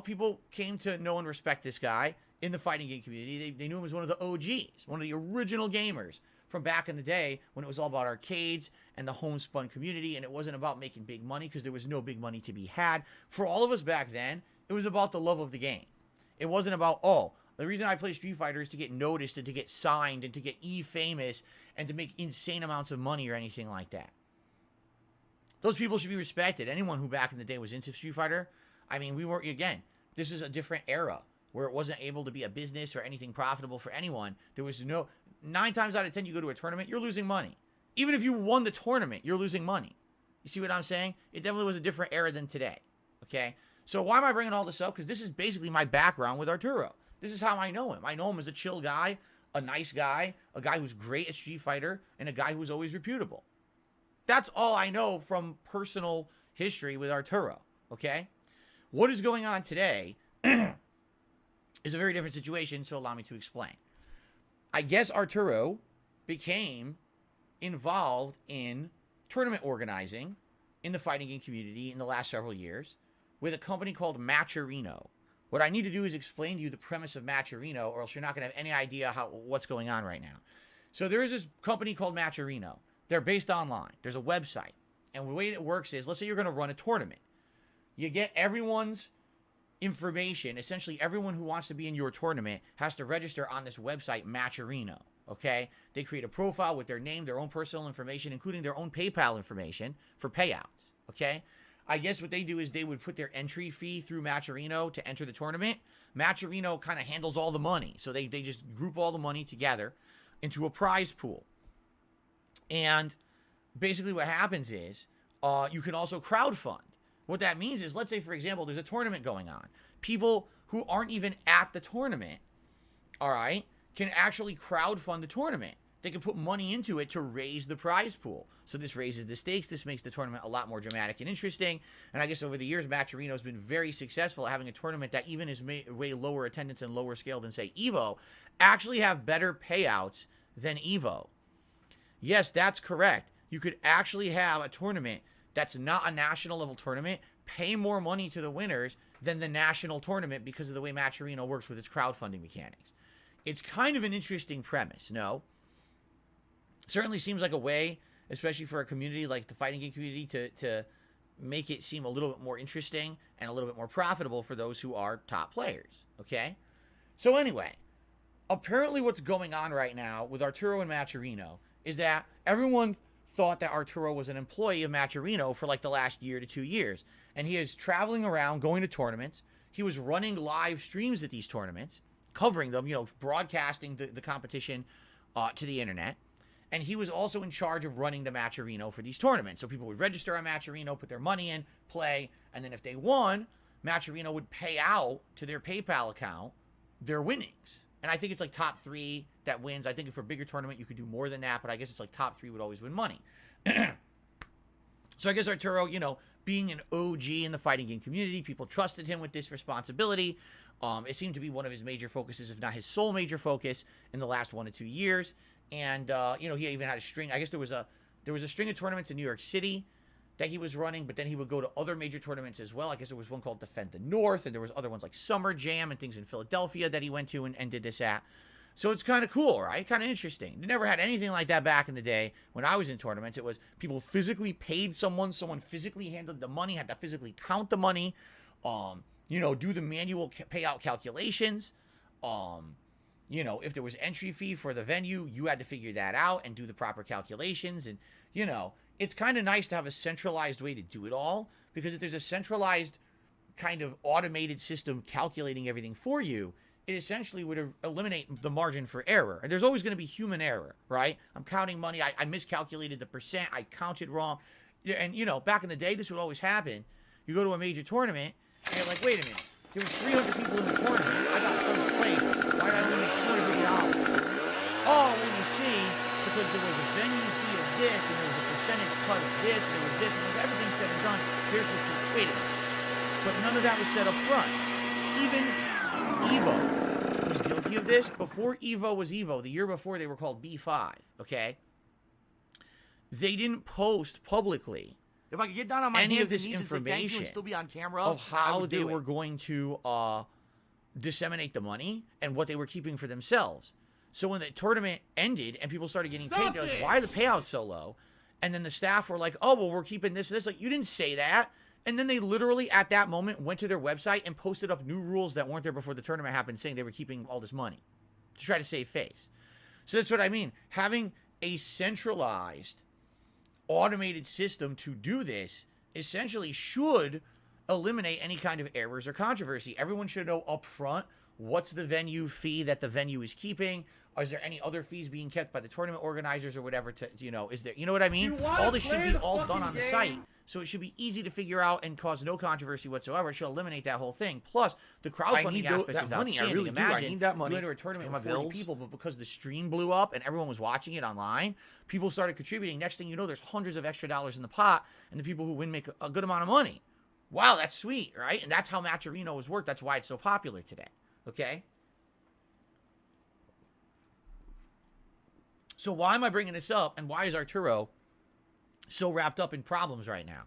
people came to know and respect this guy in the fighting game community. They knew him as one of the OGs, one of the original gamers from back in the day when it was all about arcades and the homespun community, and it wasn't about making big money because there was no big money to be had. For all of us back then, it was about the love of the game. It wasn't about, the reason I play Street Fighter is to get noticed and to get signed and to get famous and to make insane amounts of money or anything like that. Those people should be respected. Anyone who back in the day was into Street Fighter, this was a different era where it wasn't able to be a business or anything profitable for anyone. There was 9 times out of 10 you go to a tournament, you're losing money. Even if you won the tournament, you're losing money. You see what I'm saying? It definitely was a different era than today, okay? So why am I bringing all this up? Because this is basically my background with Arturo. This is how I know him. I know him as a chill guy, a nice guy, a guy who's great at Street Fighter, and a guy who's always reputable. That's all I know from personal history with Arturo, okay? What is going on today is a very different situation, so allow me to explain. I guess Arturo became involved in tournament organizing in the fighting game community in the last several years with a company called Matcherino. What I need to do is explain to you the premise of Matcherino, or else you're not going to have any idea what's going on right now. So there is this company called Matcherino. They're based online. There's a website. And the way it works is, let's say you're going to run a tournament. You get everyone's information. Essentially, everyone who wants to be in your tournament has to register on this website, Matcherino. Okay? They create a profile with their name, their own personal information, including their own PayPal information for payouts. Okay? I guess what they do is they would put their entry fee through Matcherino to enter the tournament. Matcherino kind of handles all the money. So they just group all the money together into a prize pool. And basically what happens is you can also crowdfund. What that means is, let's say, for example, there's a tournament going on. People who aren't even at the tournament, all right, can actually crowdfund the tournament. They can put money into it to raise the prize pool. So this raises the stakes. This makes the tournament a lot more dramatic and interesting. And I guess over the years, Matcherino has been very successful at having a tournament that even is way lower attendance and lower scale than, say, EVO, actually have better payouts than EVO. Yes, that's correct. You could actually have a tournament that's not a national level tournament pay more money to the winners than the national tournament because of the way Matcherino works with its crowdfunding mechanics. It's kind of an interesting premise, no? Certainly seems like a way, especially for a community like the fighting game community, to make it seem a little bit more interesting and a little bit more profitable for those who are top players, okay? So anyway, apparently what's going on right now with Arturo and Matcherino is that everyone thought that Arturo was an employee of Matcherino for like the last year to 2 years. And he is traveling around, going to tournaments. He was running live streams at these tournaments, covering them, broadcasting the competition to the internet. And he was also in charge of running the Matcherino for these tournaments. So people would register on Matcherino, put their money in, play, and then if they won, Matcherino would pay out to their PayPal account their winnings. And I think it's like top 3 that wins. I think for a bigger tournament, you could do more than that, but I guess it's like top 3 would always win money. So I guess Arturo, being an OG in the fighting game community, people trusted him with this responsibility. It seemed to be one of his major focuses, if not his sole major focus, in the last 1 to 2 years. And, he even had a string. I guess there was a string of tournaments in New York City that he was running, but then he would go to other major tournaments as well. I guess there was one called Defend the North, and there was other ones like Summer Jam and things in Philadelphia that he went to and did this at. So it's kind of cool, right? Kind of interesting. They never had anything like that back in the day when I was in tournaments. It was people physically paid someone physically handled the money, had to physically count the money, do the manual payout calculations. If there was entry fee for the venue, you had to figure that out and do the proper calculations. And, it's kind of nice to have a centralized way to do it all, because if there's a centralized kind of automated system calculating everything for you, it essentially would eliminate the margin for error. And there's always going to be human error, right? I'm counting money. I miscalculated the percent. I counted wrong. And, back in the day, this would always happen. You go to a major tournament, and you're like, wait a minute. There were 300 people in the tournament. I got first place. Why did I only make $250? Oh, when you see, because there was a venue fee of this, and there was a percentage cut of this, and there was this, and when everything's said and done, here's what you... Wait a minute. But none of that was set up front. Even EVO was guilty of this. Before EVO was EVO, the year before they were called B5, okay? They didn't post publicly if I could get down on my any hands of this and knees and say thank you information and still be on camera, of how they do were it. going to disseminate the money and what they were keeping for themselves. So when the tournament ended and people started getting paid, they're like, why are the payouts so low? And then the staff were like, oh, well, we're keeping this and this. Like, you didn't say that. And then they literally, at that moment, went to their website and posted up new rules that weren't there before the tournament happened, saying they were keeping all this money to try to save face. So that's what I mean. Having a centralized, automated system to do this essentially should eliminate any kind of errors or controversy. Everyone should know up front What's the venue fee that the venue is keeping? Is there any other fees being kept by the tournament organizers or whatever? Is there, you know what I mean? All this should be all done on the site. So it should be easy to figure out and cause no controversy whatsoever. It should eliminate that whole thing. Plus, the crowdfunding aspect is outstanding. I really do. I need that money. You enter a tournament with 40 people, but because the stream blew up and everyone was watching it online, people started contributing. Next thing you know, there's hundreds of extra dollars in the pot, and the people who win make a good amount of money. Wow, that's sweet, right? And that's how Matcherino has worked. That's why it's so popular today. Okay? So why am I bringing this up, and why is Arturo so wrapped up in problems right now?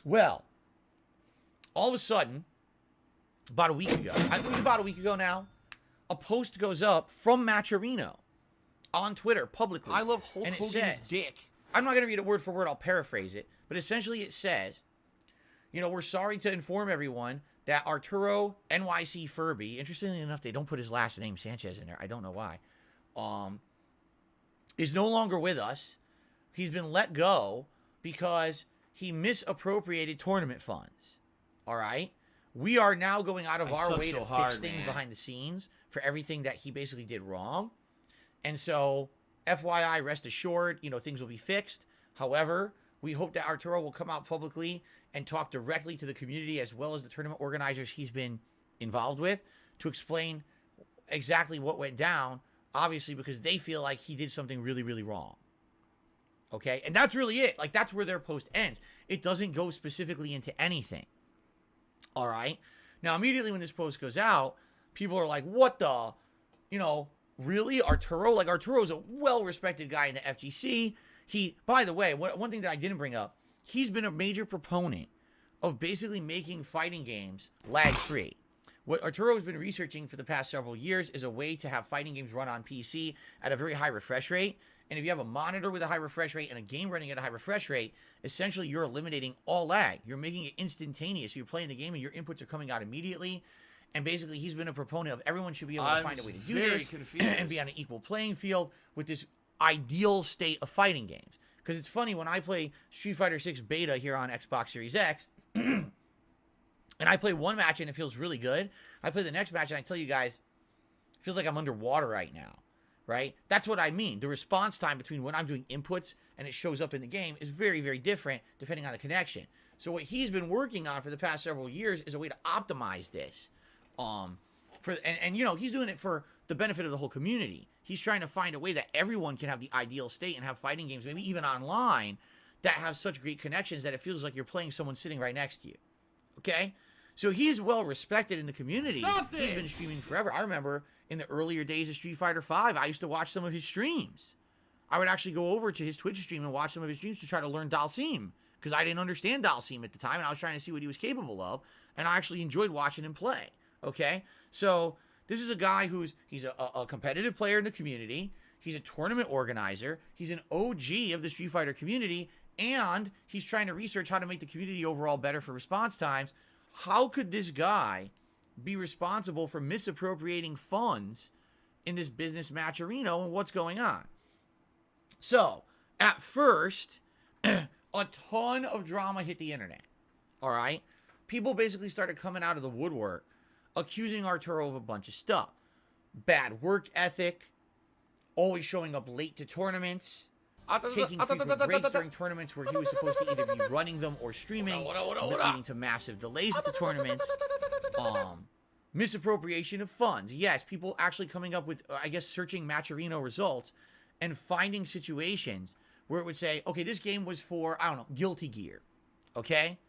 Well, all of a sudden, about a week ago, it was about a week ago now, a post goes up from Matcherino on Twitter publicly. I love Hulk and it Hogan's says, dick. I'm not going to read it word for word. I'll paraphrase it. But essentially it says, we're sorry to inform everyone that Arturo NYC Furby, interestingly enough, they don't put his last name, Sanchez, in there. I don't know why. Is no longer with us. He's been let go because he misappropriated tournament funds. All right? We are now going out of our way to fix things behind the scenes for everything that he basically did wrong. And so, FYI, rest assured, things will be fixed. However, we hope that Arturo will come out publicly and talk directly to the community as well as the tournament organizers he's been involved with to explain exactly what went down, obviously because they feel like he did something really, really wrong. Okay? And that's really it. Like, that's where their post ends. It doesn't go specifically into anything. All right? Now, immediately when this post goes out, people are like, what the? Really? Arturo? Like, Arturo's a well-respected guy in the FGC. By the way, one thing that I didn't bring up, he's been a major proponent of basically making fighting games lag-free. What Arturo has been researching for the past several years is a way to have fighting games run on PC at a very high refresh rate. And if you have a monitor with a high refresh rate and a game running at a high refresh rate, essentially you're eliminating all lag. You're making it instantaneous. You're playing the game and your inputs are coming out immediately. And basically he's been a proponent of everyone should be able to find a way to do this and be on an equal playing field with this ideal state of fighting games. Because it's funny, when I play Street Fighter 6 beta here on Xbox Series X, and I play one match and it feels really good. I play the next match and I tell you guys, it feels like I'm underwater right now, right? That's what I mean. The response time between when I'm doing inputs and it shows up in the game is very, very different depending on the connection. So what he's been working on for the past several years is a way to optimize this. He's doing it for the benefit of the whole community. He's trying to find a way that everyone can have the ideal state and have fighting games, maybe even online, that have such great connections that it feels like you're playing someone sitting right next to you. Okay? So he's well respected in the community. He's been streaming forever. I remember in the earlier days of Street Fighter V, I used to watch some of his streams. I would actually go over to his Twitch stream and watch some of his streams to try to learn Dalsim, because I didn't understand Dalsim at the time, and I was trying to see what he was capable of, and I actually enjoyed watching him play. Okay? So this is a guy he's a competitive player in the community. He's a tournament organizer. He's an OG of the Street Fighter community, and he's trying to research how to make the community overall better for response times. How could this guy be responsible for misappropriating funds in this business Matcherino, and what's going on? So, at first, a ton of drama hit the internet. All right? People basically started coming out of the woodwork accusing Arturo of a bunch of stuff. Bad work ethic, always showing up late to tournaments, taking frequent breaks during tournaments where he was supposed to either be running them or streaming, leading to massive delays at the tournaments, misappropriation of funds. Yes, people actually coming up with, searching Matcherino results and finding situations where it would say, okay, this game was for, Guilty Gear, okay?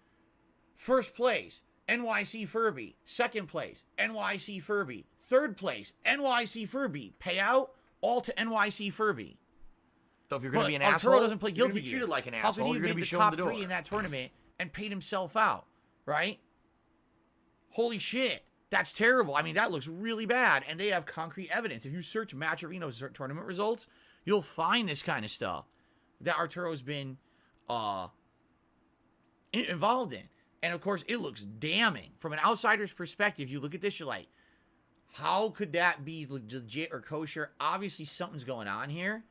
First place, NYC Furby. Second place, NYC Furby. Third place, NYC Furby. Payout, all to NYC Furby. So if you're going to be an Arturo asshole, doesn't play Guilty Gear. treated like an How asshole. could he You're have going to made be the shown top the door. 3 in that tournament and paid himself out, right? Holy shit. That's terrible. I mean, that looks really bad. And they have concrete evidence. If you search Matcherino's tournament results, you'll find this kind of stuff that Arturo's been involved in. And, of course, it looks damning. From an outsider's perspective, you look at this, you're like, how could that be legit or kosher? Obviously, something's going on here.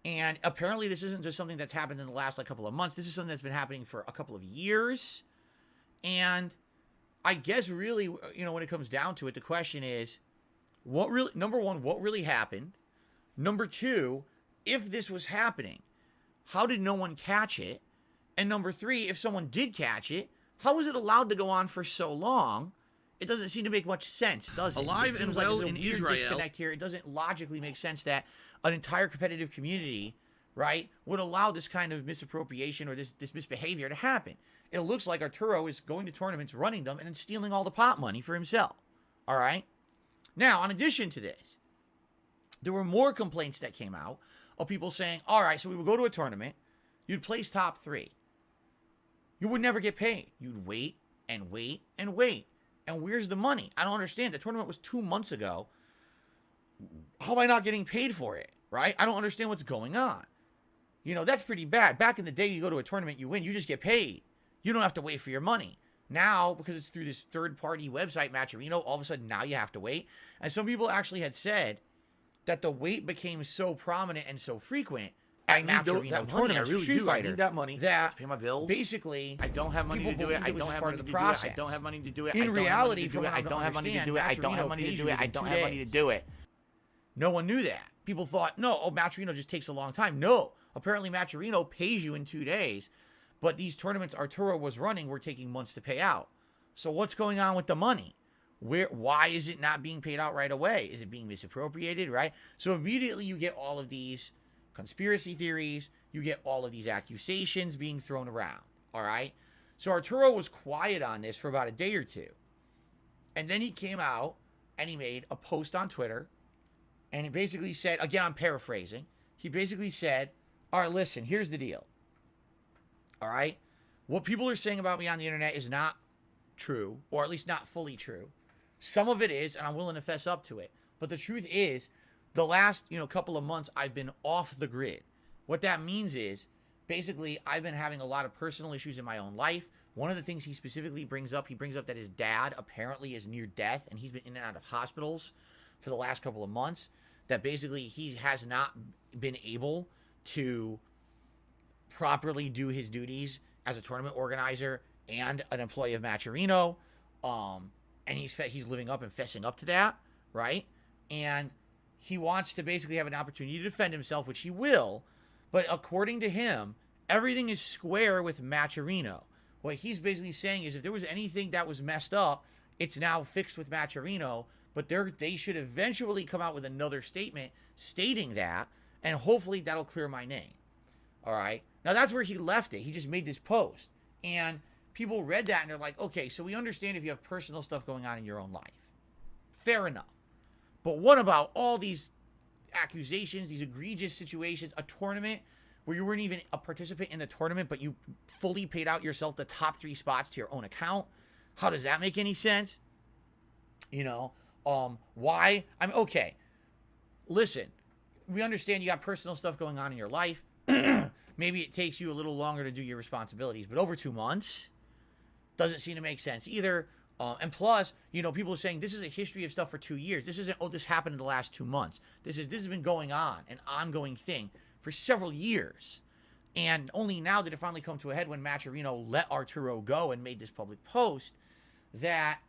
And apparently, this isn't just something that's happened in the last couple of months. This is something that's been happening for a couple of years. And I guess really, when it comes down to it, the question is, number one, what really happened? Number two, if this was happening, how did no one catch it? And number three, if someone did catch it, how was it allowed to go on for so long? It doesn't seem to make much sense, does it? Alive and well in Israel. Disconnect here. It doesn't logically make sense that an entire competitive community, right, would allow this kind of misappropriation or this misbehavior to happen. It looks like Arturo is going to tournaments, running them, and then stealing all the pot money for himself. All right? Now, in addition to this, there were more complaints that came out of people saying, all right, so we would go to a tournament, you'd place top 3. You would never get paid. You'd wait and wait and wait. And where's the money? I don't understand. The tournament was 2 months ago. How am I not getting paid for it, right? I don't understand what's going on. That's pretty bad. Back in the day, you go to a tournament, you win, you just get paid. You don't have to wait for your money. Now, because it's through this third-party website, Matcherino, all of a sudden now you have to wait. And some people actually had said that the wait became so prominent and so frequent at Matcherino tournaments, I really Street do. Fighter, I need that money that to pay my bills. Basically, I don't have money to do it. I don't have money to do it. I don't have money to do it. In reality, I don't have money to do it. I don't have money to do it. I don't have money to do it. No one knew that. People thought, Matcherino just takes a long time. No, apparently Matcherino pays you in 2 days, but these tournaments Arturo was running were taking months to pay out. So what's going on with the money? Why is it not being paid out right away? Is it being misappropriated, right? So immediately you get all of these conspiracy theories, you get all of these accusations being thrown around, all right? So Arturo was quiet on this for about a day or two. And then he came out and he made a post on Twitter, and he basically said, again, I'm paraphrasing, he basically said, all right, listen, here's the deal, all right? What people are saying about me on the internet is not true, or at least not fully true. Some of it is, and I'm willing to fess up to it. But the truth is, the last, couple of months, I've been off the grid. What that means is, basically, I've been having a lot of personal issues in my own life. One of the things he specifically brings up that his dad apparently is near death, and he's been in and out of hospitals for the last couple of months, that basically he has not been able to properly do his duties as a tournament organizer and an employee of Matcherino. And he's living up and fessing up to that, right? And he wants to basically have an opportunity to defend himself, which he will. But according to him, everything is square with Matcherino. What he's basically saying is if there was anything that was messed up, it's now fixed with Matcherino. But they should eventually come out with another statement stating that, and hopefully that'll clear my name. All right? Now, that's where he left it. He just made this post. And people read that, and they're like, okay, so we understand if you have personal stuff going on in your own life. Fair enough. But what about all these accusations, these egregious situations, a tournament where you weren't even a participant in the tournament, but you fully paid out yourself the top 3 spots to your own account? How does that make any sense? Why? Okay. Listen, we understand you got personal stuff going on in your life. Maybe it takes you a little longer to do your responsibilities, but over 2 months doesn't seem to make sense either. And plus, people are saying this is a history of stuff for 2 years. This isn't, this happened in the last 2 months. This has been going on, an ongoing thing for several years. And only now did it finally come to a head when Matcherino let Arturo go and made this public post, that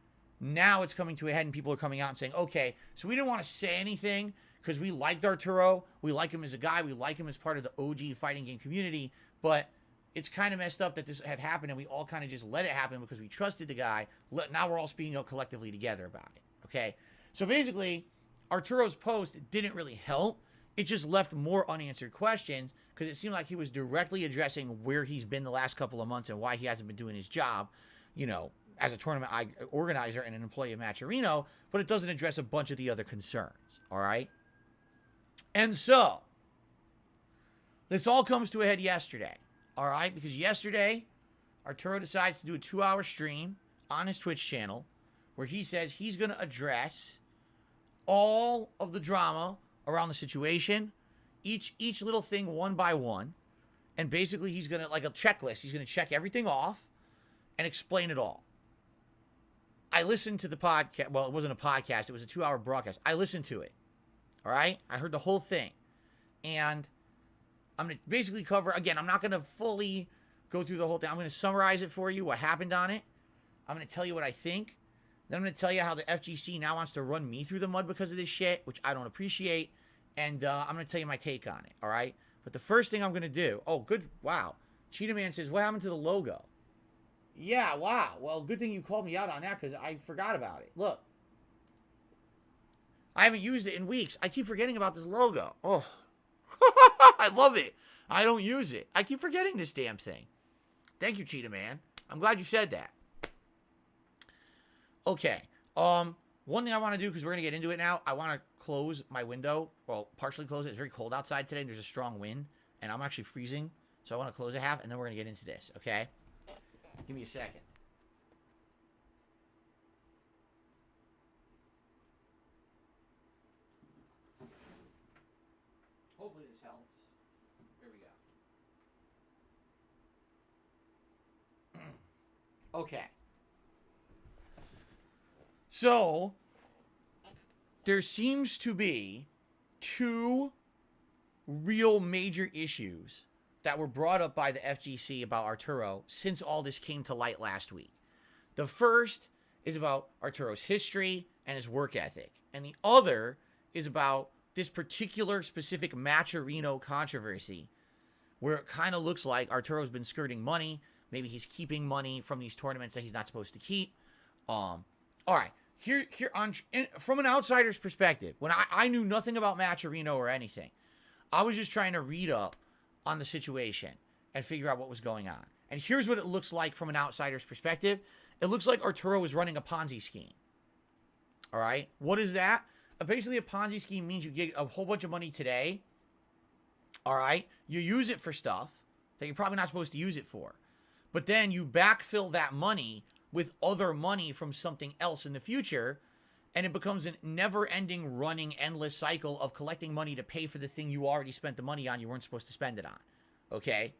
now it's coming to a head and people are coming out and saying, okay, so we didn't want to say anything because we liked Arturo. We like him as a guy. We like him as part of the OG fighting game community. But it's kind of messed up that this had happened and we all kind of just let it happen because we trusted the guy. Now we're all speaking out collectively together about it. Okay? So basically, Arturo's post didn't really help. It just left more unanswered questions because it seemed like he was directly addressing where he's been the last couple of months and why he hasn't been doing his job, as a tournament organizer and an employee of Matcherino, but it doesn't address a bunch of the other concerns. All right? And so, this all comes to a head yesterday. All right? Because yesterday, Arturo decides to do a 2-hour stream on his Twitch channel where he says he's going to address all of the drama around the situation, each little thing one by one, and basically he's going to, like a checklist, he's going to check everything off and explain it all. I listened to the podcast. Well, it wasn't a podcast. It was a 2-hour broadcast. I listened to it. All right? I heard the whole thing. And I'm going to basically cover, again, I'm not going to fully go through the whole thing. I'm going to summarize it for you, what happened on it. I'm going to tell you what I think. Then I'm going to tell you how the FGC now wants to run me through the mud because of this shit, which I don't appreciate. And I'm going to tell you my take on it, all right? But the first thing I'm going to do... Oh, good. Wow. Cheetah Man says, what happened to the logo? Yeah, wow. Well, good thing you called me out on that because I forgot about it. Look. I haven't used it in weeks. I keep forgetting about this logo. Oh. I love it. I don't use it. I keep forgetting this damn thing. Thank you, Cheetah Man. I'm glad you said that. Okay. One thing I want to do, because we're going to get into it now, I want to close my window. Well, partially close it. It's very cold outside today. There's a strong wind, and I'm actually freezing. So I want to close it half, and then we're going to get into this, okay? Give me a second. Hopefully this helps. There we go. Okay. So, there seems to be two real major issues that were brought up by the FGC about Arturo since all this came to light last week. The first is about Arturo's history and his work ethic. And the other is about this particular specific Matcherino controversy, where it kind of looks like Arturo's been skirting money. Maybe he's keeping money from these tournaments that he's not supposed to keep. All right. From an outsider's perspective, when I knew nothing about Matcherino or anything, I was just trying to read up on the situation and figure out what was going on. And here's what it looks like from an outsider's perspective. It looks like Arturo was running a Ponzi scheme. All right? What is that? Basically, a Ponzi scheme means you get a whole bunch of money today. All right? You use it for stuff that you're probably not supposed to use it for. But then you backfill that money with other money from something else in the future, and it becomes a never-ending, running, endless cycle of collecting money to pay for the thing you already spent the money on you weren't supposed to spend it on. Okay?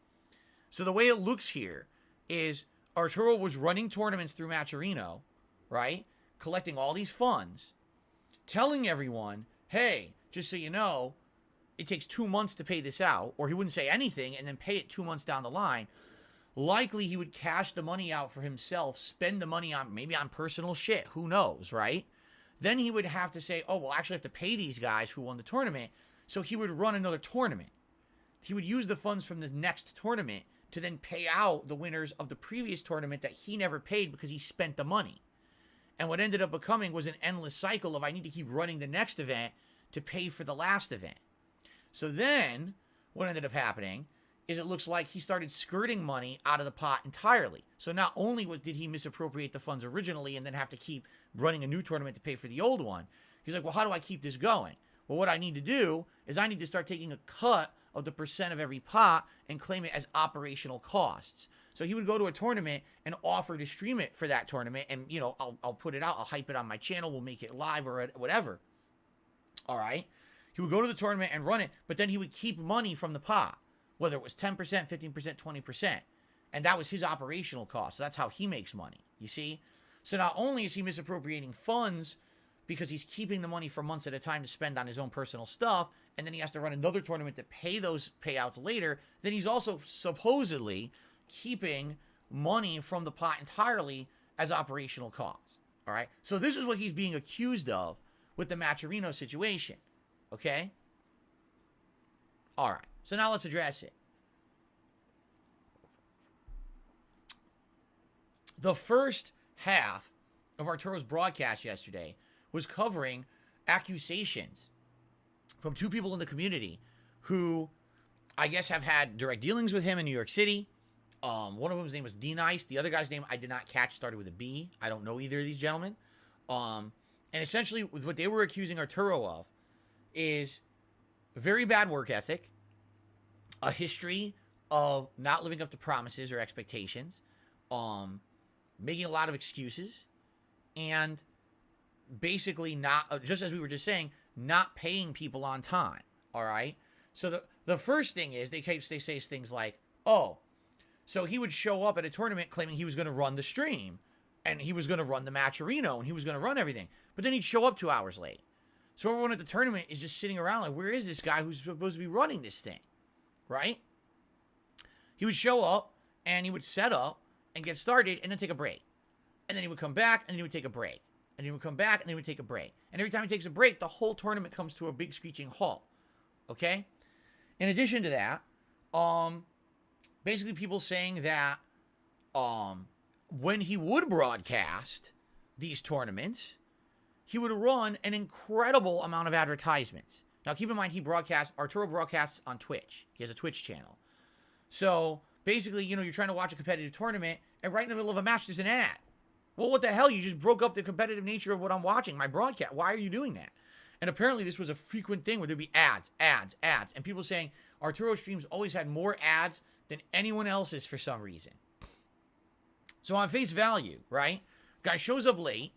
So the way it looks here is Arturo was running tournaments through Matcherino, right? Collecting all these funds, telling everyone, hey, just so you know, it takes 2 months to pay this out, or he wouldn't say anything and then pay it 2 months down the line. Likely he would cash the money out for himself, spend the money on maybe on personal shit. Who knows, right? Then he would have to say, oh, well, actually I have to pay these guys who won the tournament. So he would run another tournament. He would use the funds from the next tournament to then pay out the winners of the previous tournament that he never paid because he spent the money. And what ended up becoming was an endless cycle of I need to keep running the next event to pay for the last event. So then what ended up happening is it looks like he started skirting money out of the pot entirely. So not only did he misappropriate the funds originally and then have to keep running a new tournament to pay for the old one, he's like, well, how do I keep this going? Well, what I need to do is I need to start taking a cut of the percent of every pot and claim it as operational costs. So he would go to a tournament and offer to stream it for that tournament, and, you know, I'll put it out, I'll hype it on my channel, we'll make it live or whatever. All right? He would go to the tournament and run it, but then he would keep money from the pot, whether it was 10%, 15%, 20%. And that was his operational cost. So that's how he makes money, you see? So not only is he misappropriating funds because he's keeping the money for months at a time to spend on his own personal stuff, and then he has to run another tournament to pay those payouts later, then he's also supposedly keeping money from the pot entirely as operational costs. All right? So this is what he's being accused of with the Matcherino situation. Okay? All right. So now let's address it. The first half of Arturo's broadcast yesterday was covering accusations from two people in the community who I guess have had direct dealings with him in New York City. One of them's name was D-Nice. The other guy's name I did not catch, started with a B. I don't know either of these gentlemen. And essentially what they were accusing Arturo of is very bad work ethic, a history of not living up to promises or expectations, making a lot of excuses, and basically not, just as we were just saying, not paying people on time. All right. So the first thing is they say things like, oh, so he would show up at a tournament claiming he was going to run the stream and he was going to run the Matcherino and he was going to run everything. But then he'd show up 2 hours late. So everyone at the tournament is just sitting around like, where is this guy who's supposed to be running this thing? Right? He would show up and he would set up and get started and then take a break. and then he would come back, and then he would take a break. And he would come back, and then he would take a break. And every time he takes a break, the whole tournament comes to a big screeching halt. Okay? In addition to that, basically people saying that when he would broadcast these tournaments, he would run an incredible amount of advertisements. Now, keep in mind, Arturo broadcasts on Twitch. He has a Twitch channel. So, basically, you're trying to watch a competitive tournament, and right in the middle of a match, there's an ad. Well, what the hell? You just broke up the competitive nature of what I'm watching, my broadcast. Why are you doing that? And apparently, this was a frequent thing where there'd be ads. And people saying Arturo streams always had more ads than anyone else's for some reason. So, on face value, right? Guy shows up late,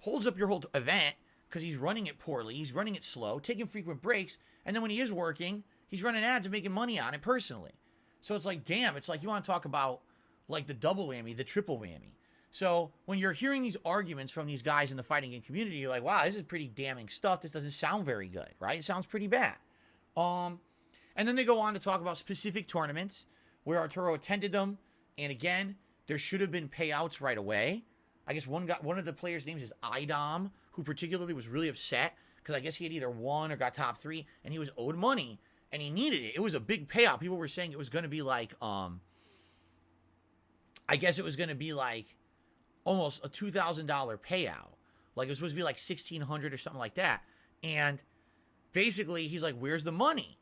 holds up your whole event, because he's running it poorly, he's running it slow, taking frequent breaks, and then when he is working, he's running ads and making money on it personally. So it's like, damn, it's like you want to talk about like the double whammy, the triple whammy. So when you're hearing these arguments from these guys in the fighting game community, you're like, wow, this is pretty damning stuff. This doesn't sound very good, right? It sounds pretty bad. And then they go on to talk about specific tournaments where Arturo attended them, and again, there should have been payouts right away. I guess one of the players' names is IDOM, who particularly was really upset because I guess he had either won or got top 3, and he was owed money, and he needed it. It was a big payout. People were saying it was going to be like, I guess it was going to be like almost a $2,000 payout. Like it was supposed to be like $1,600 or something like that. And basically, he's like, "Where's the money?"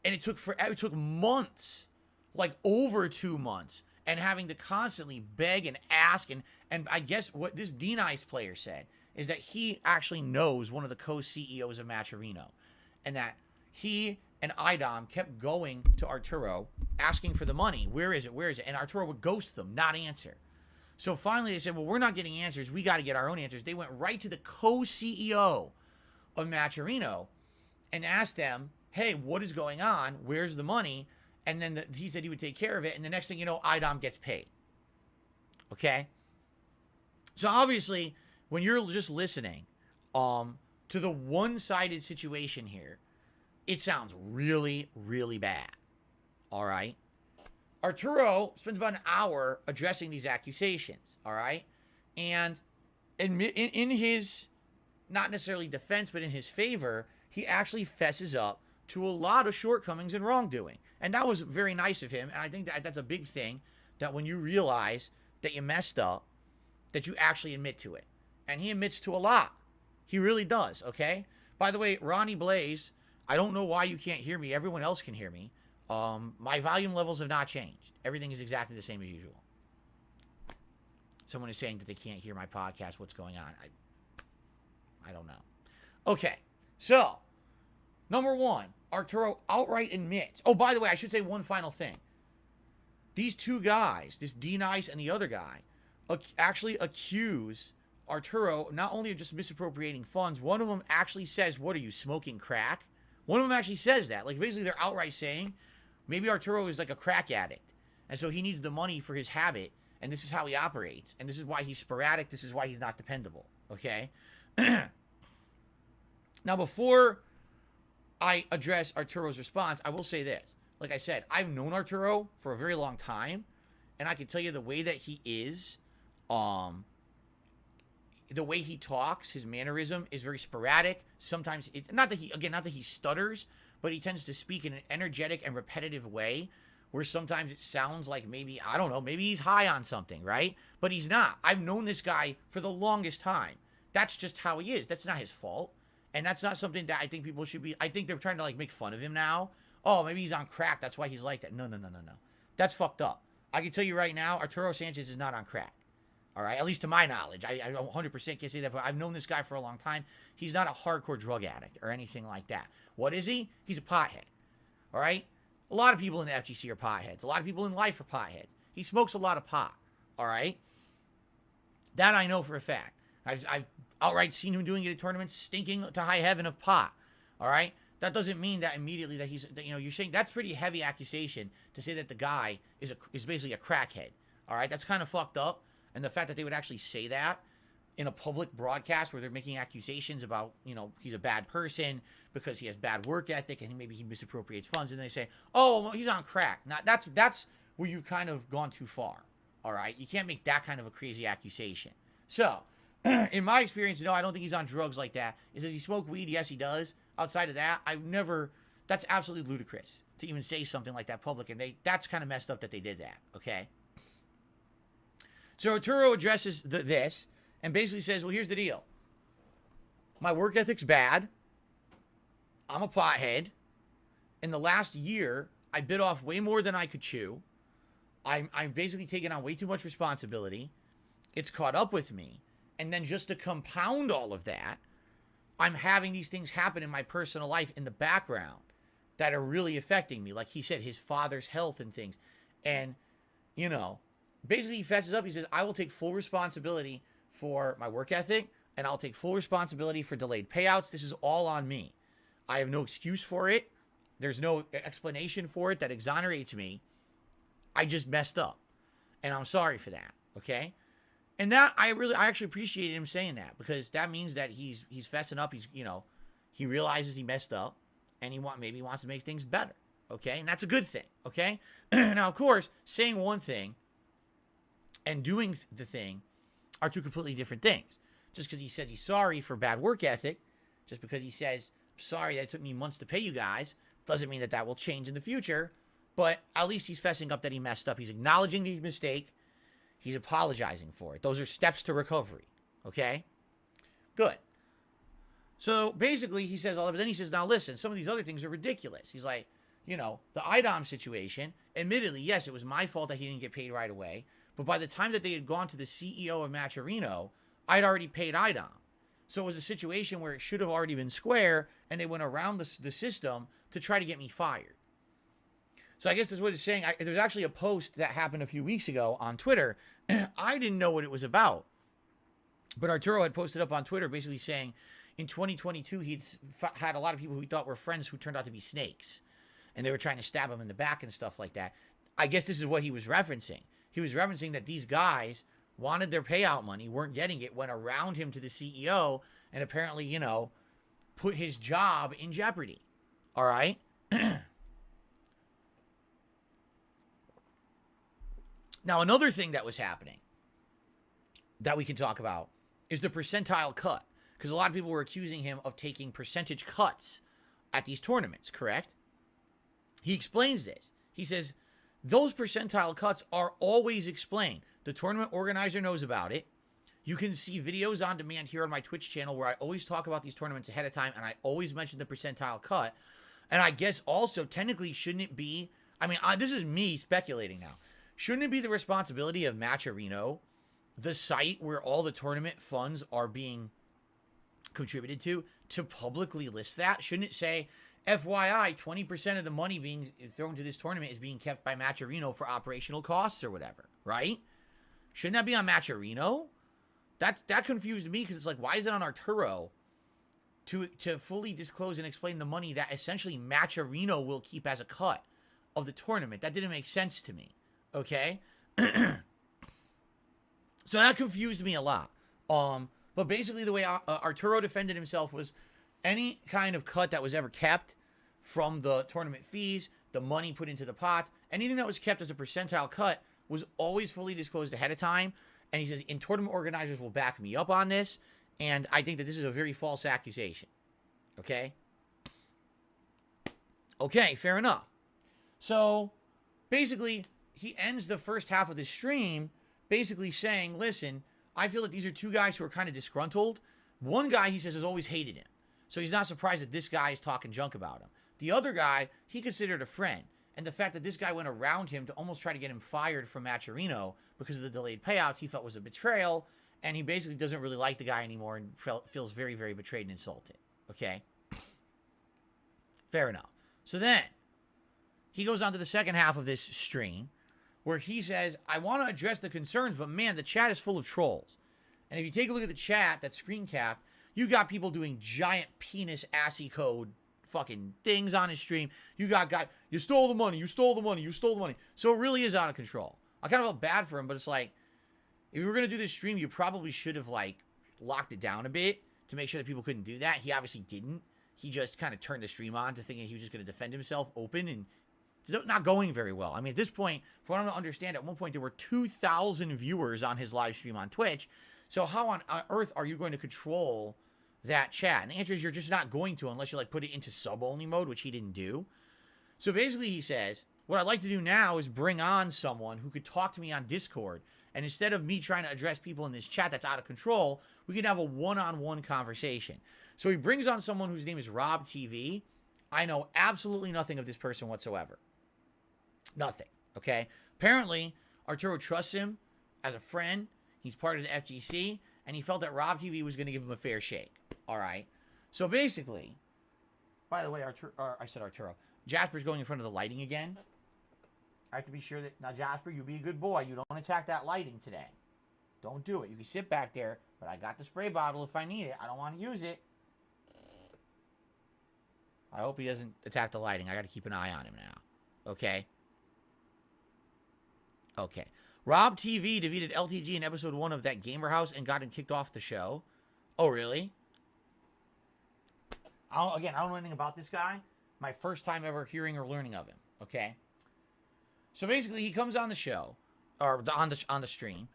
And it took months, like over 2 months, and having to constantly beg and ask. And I guess what this D-Nice player said is that he actually knows one of the co-CEOs of Matcherino, and that he and IDOM kept going to Arturo asking for the money. Where is it? Where is it? And Arturo would ghost them, not answer. So finally they said, well, we're not getting answers. We got to get our own answers. They went right to the co-CEO of Matcherino and asked them, hey, what is going on? Where's the money? And then he said he would take care of it. And the next thing you know, IDOM gets paid. Okay? So obviously, when you're just listening to the one-sided situation here, it sounds really, really bad. All right? Arturo spends about an hour addressing these accusations. All right? And in his, not necessarily defense, but in his favor, he actually fesses up to a lot of shortcomings and wrongdoing. And that was very nice of him. And I think that that's a big thing, that when you realize that you messed up, that you actually admit to it. And he admits to a lot. He really does, okay? By the way, Ronnie Blaze, I don't know why you can't hear me. Everyone else can hear me. My volume levels have not changed. Everything is exactly the same as usual. Someone is saying that they can't hear my podcast. What's going on? I don't know. Okay, so number one, Arturo outright admits. Oh, by the way, I should say one final thing. These two guys, this D-Nice and the other guy, actually accuse Arturo not only of just misappropriating funds. One of them actually says, what are you, smoking crack? One of them actually says that. Like, basically, they're outright saying, maybe Arturo is like a crack addict, and so he needs the money for his habit, and this is how he operates, and this is why he's sporadic, this is why he's not dependable, okay? Now, before I address Arturo's response, I will say this. Like I said, I've known Arturo for a very long time, and I can tell you the way that he is, the way he talks, his mannerism is very sporadic. Sometimes, not that he stutters, but he tends to speak in an energetic and repetitive way, where sometimes it sounds like maybe, I don't know, maybe he's high on something, right? But he's not. I've known this guy for the longest time. That's just how he is. That's not his fault. And that's not something that I think people should be, I think they're trying to like make fun of him now. Oh, maybe he's on crack. That's why he's like that. No. That's fucked up. I can tell you right now, Arturo Sanchez is not on crack. All right, at least to my knowledge. I 100% can't say that, but I've known this guy for a long time. He's not a hardcore drug addict or anything like that. What is he? He's a pothead. All right? A lot of people in the FGC are potheads. A lot of people in life are potheads. He smokes a lot of pot. All right? That I know for a fact. I've outright seen him doing it at tournaments, stinking to high heaven of pot. All right? That doesn't mean that immediately that he's, you know, you're saying that's pretty heavy accusation to say that the guy is basically a crackhead. All right? That's kind of fucked up. And the fact that they would actually say that in a public broadcast where they're making accusations about, you know, he's a bad person because he has bad work ethic and maybe he misappropriates funds, and they say, oh, well, he's on crack. Now, that's where you've kind of gone too far. All right? You can't make that kind of a crazy accusation. So, in my experience, no, I don't think he's on drugs like that. Does he smoke weed? Yes, he does. Outside of that, that's absolutely ludicrous to even say something like that public, and that's kind of messed up that they did that, okay? So Arturo addresses this and basically says, well, here's the deal. My work ethic's bad. I'm a pothead. In the last year, I bit off way more than I could chew. I'm basically taking on way too much responsibility. It's caught up with me. And then just to compound all of that, I'm having these things happen in my personal life in the background that are really affecting me. Like he said, his father's health and things. And, you know, basically he fesses up. He says, I will take full responsibility for my work ethic, and I'll take full responsibility for delayed payouts. This is all on me. I have no excuse for it. There's no explanation for it that exonerates me. I just messed up. And I'm sorry for that. Okay? And that I actually appreciated him saying that, because that means that he's fessing up. He's, you know, he realizes he messed up, and maybe he wants to make things better. Okay? And that's a good thing. Okay? Now, of course, saying one thing and doing the thing are two completely different things. Just because he says he's sorry for bad work ethic, just because he says, sorry that it took me months to pay you guys, doesn't mean that will change in the future. But at least he's fessing up that he messed up. He's acknowledging the mistake. He's apologizing for it. Those are steps to recovery. Okay? Good. So basically he says all that, but then he says, now listen, some of these other things are ridiculous. He's like, you know, the IDOM situation, admittedly, yes, it was my fault that he didn't get paid right away. But by the time that they had gone to the CEO of Matcherino, I'd already paid IDOM. So it was a situation where it should have already been square, and they went around the system to try to get me fired. So I guess that's what it's saying. There's actually a post that happened a few weeks ago on Twitter. I didn't know what it was about. But Arturo had posted up on Twitter basically saying in 2022 he'd had a lot of people who he thought were friends who turned out to be snakes. And they were trying to stab him in the back and stuff like that. I guess this is what he was referencing. He was referencing that these guys wanted their payout money, weren't getting it, went around him to the CEO, and apparently, you know, put his job in jeopardy. All right? Now, another thing that was happening that we can talk about is the percentile cut. Because a lot of people were accusing him of taking percentage cuts at these tournaments, correct? He explains this. He says, those percentile cuts are always explained. The tournament organizer knows about it. You can see videos on demand here on my Twitch channel where I always talk about these tournaments ahead of time, and I always mention the percentile cut. And I guess also, technically, shouldn't it be... I mean, this is me speculating now. Shouldn't it be the responsibility of Matcherino, the site where all the tournament funds are being contributed to publicly list that? Shouldn't it say, FYI, 20% of the money being thrown to this tournament is being kept by Matcherino for operational costs or whatever, right? Shouldn't that be on Matcherino? That confused me, because it's like, why is it on Arturo to fully disclose and explain the money that essentially Matcherino will keep as a cut of the tournament? That didn't make sense to me. Okay? So that confused me a lot. But basically the way Arturo defended himself was any kind of cut that was ever kept from the tournament fees, the money put into the pot, anything that was kept as a percentile cut was always fully disclosed ahead of time. And he says, and tournament organizers will back me up on this. And I think that this is a very false accusation. Okay? Okay, fair enough. So, basically, he ends the first half of the stream basically saying, listen, I feel that these are two guys who are kind of disgruntled. One guy, he says, has always hated him. So he's not surprised that this guy is talking junk about him. The other guy, he considered a friend. And the fact that this guy went around him to almost try to get him fired from Matcherino because of the delayed payouts, he felt was a betrayal. And he basically doesn't really like the guy anymore and feels very, very betrayed and insulted. Okay? Fair enough. So then, he goes on to the second half of this stream, where he says, I want to address the concerns, but man, the chat is full of trolls. And if you take a look at the chat, that screen cap, you got people doing giant penis assy code fucking things on his stream. You got guys, you stole the money, you stole the money, you stole the money. So it really is out of control. I kind of felt bad for him, but it's like, if you were going to do this stream, you probably should have, like, locked it down a bit to make sure that people couldn't do that. He obviously didn't. He just kind of turned the stream on to thinking he was just going to defend himself open and It's not going very well. I mean, at this point, from what I understand, at one point there were 2,000 viewers on his live stream on Twitch. So how on earth are you going to control that chat? And the answer is you're just not going to unless you like put it into sub-only mode, which he didn't do. So basically he says, what I'd like to do now is bring on someone who could talk to me on Discord. And instead of me trying to address people in this chat that's out of control, we can have a one-on-one conversation. So he brings on someone whose name is Rob TV. I know absolutely nothing of this person whatsoever. Nothing, okay? Apparently, Arturo trusts him as a friend. He's part of the FGC, and he felt that Rob TV was going to give him a fair shake. All right? So basically, by the way, I said Arturo. Jasper's going in front of the lighting again. I have to be sure that... Now, Jasper, you be a good boy. You don't attack that lighting today. Don't do it. You can sit back there, but I got the spray bottle if I need it. I don't want to use it. I hope he doesn't attack the lighting. I got to keep an eye on him now. Okay? Okay. Rob TV defeated LTG in episode 1 of That Gamer House and got him kicked off the show. Oh, really? I don't know anything about this guy. My first time ever hearing or learning of him. Okay? So basically, he comes on the show, or on the stream,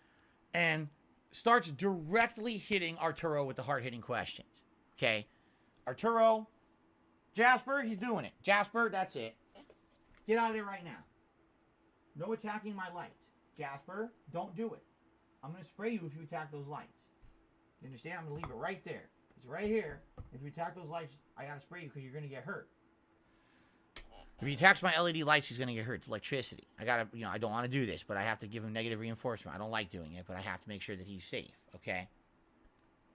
and starts directly hitting Arturo with the hard-hitting questions. Okay? Arturo, Jasper, he's doing it. Jasper, that's it. Get out of there right now. No attacking my lights. Jasper, don't do it. I'm going to spray you if you attack those lights. You understand? I'm going to leave it right there. It's right here. If you attack those lights, I got to spray you because you're going to get hurt. If he attacks my LED lights, he's going to get hurt. It's electricity. I don't want to do this, but I have to give him negative reinforcement. I don't like doing it, but I have to make sure that he's safe, okay?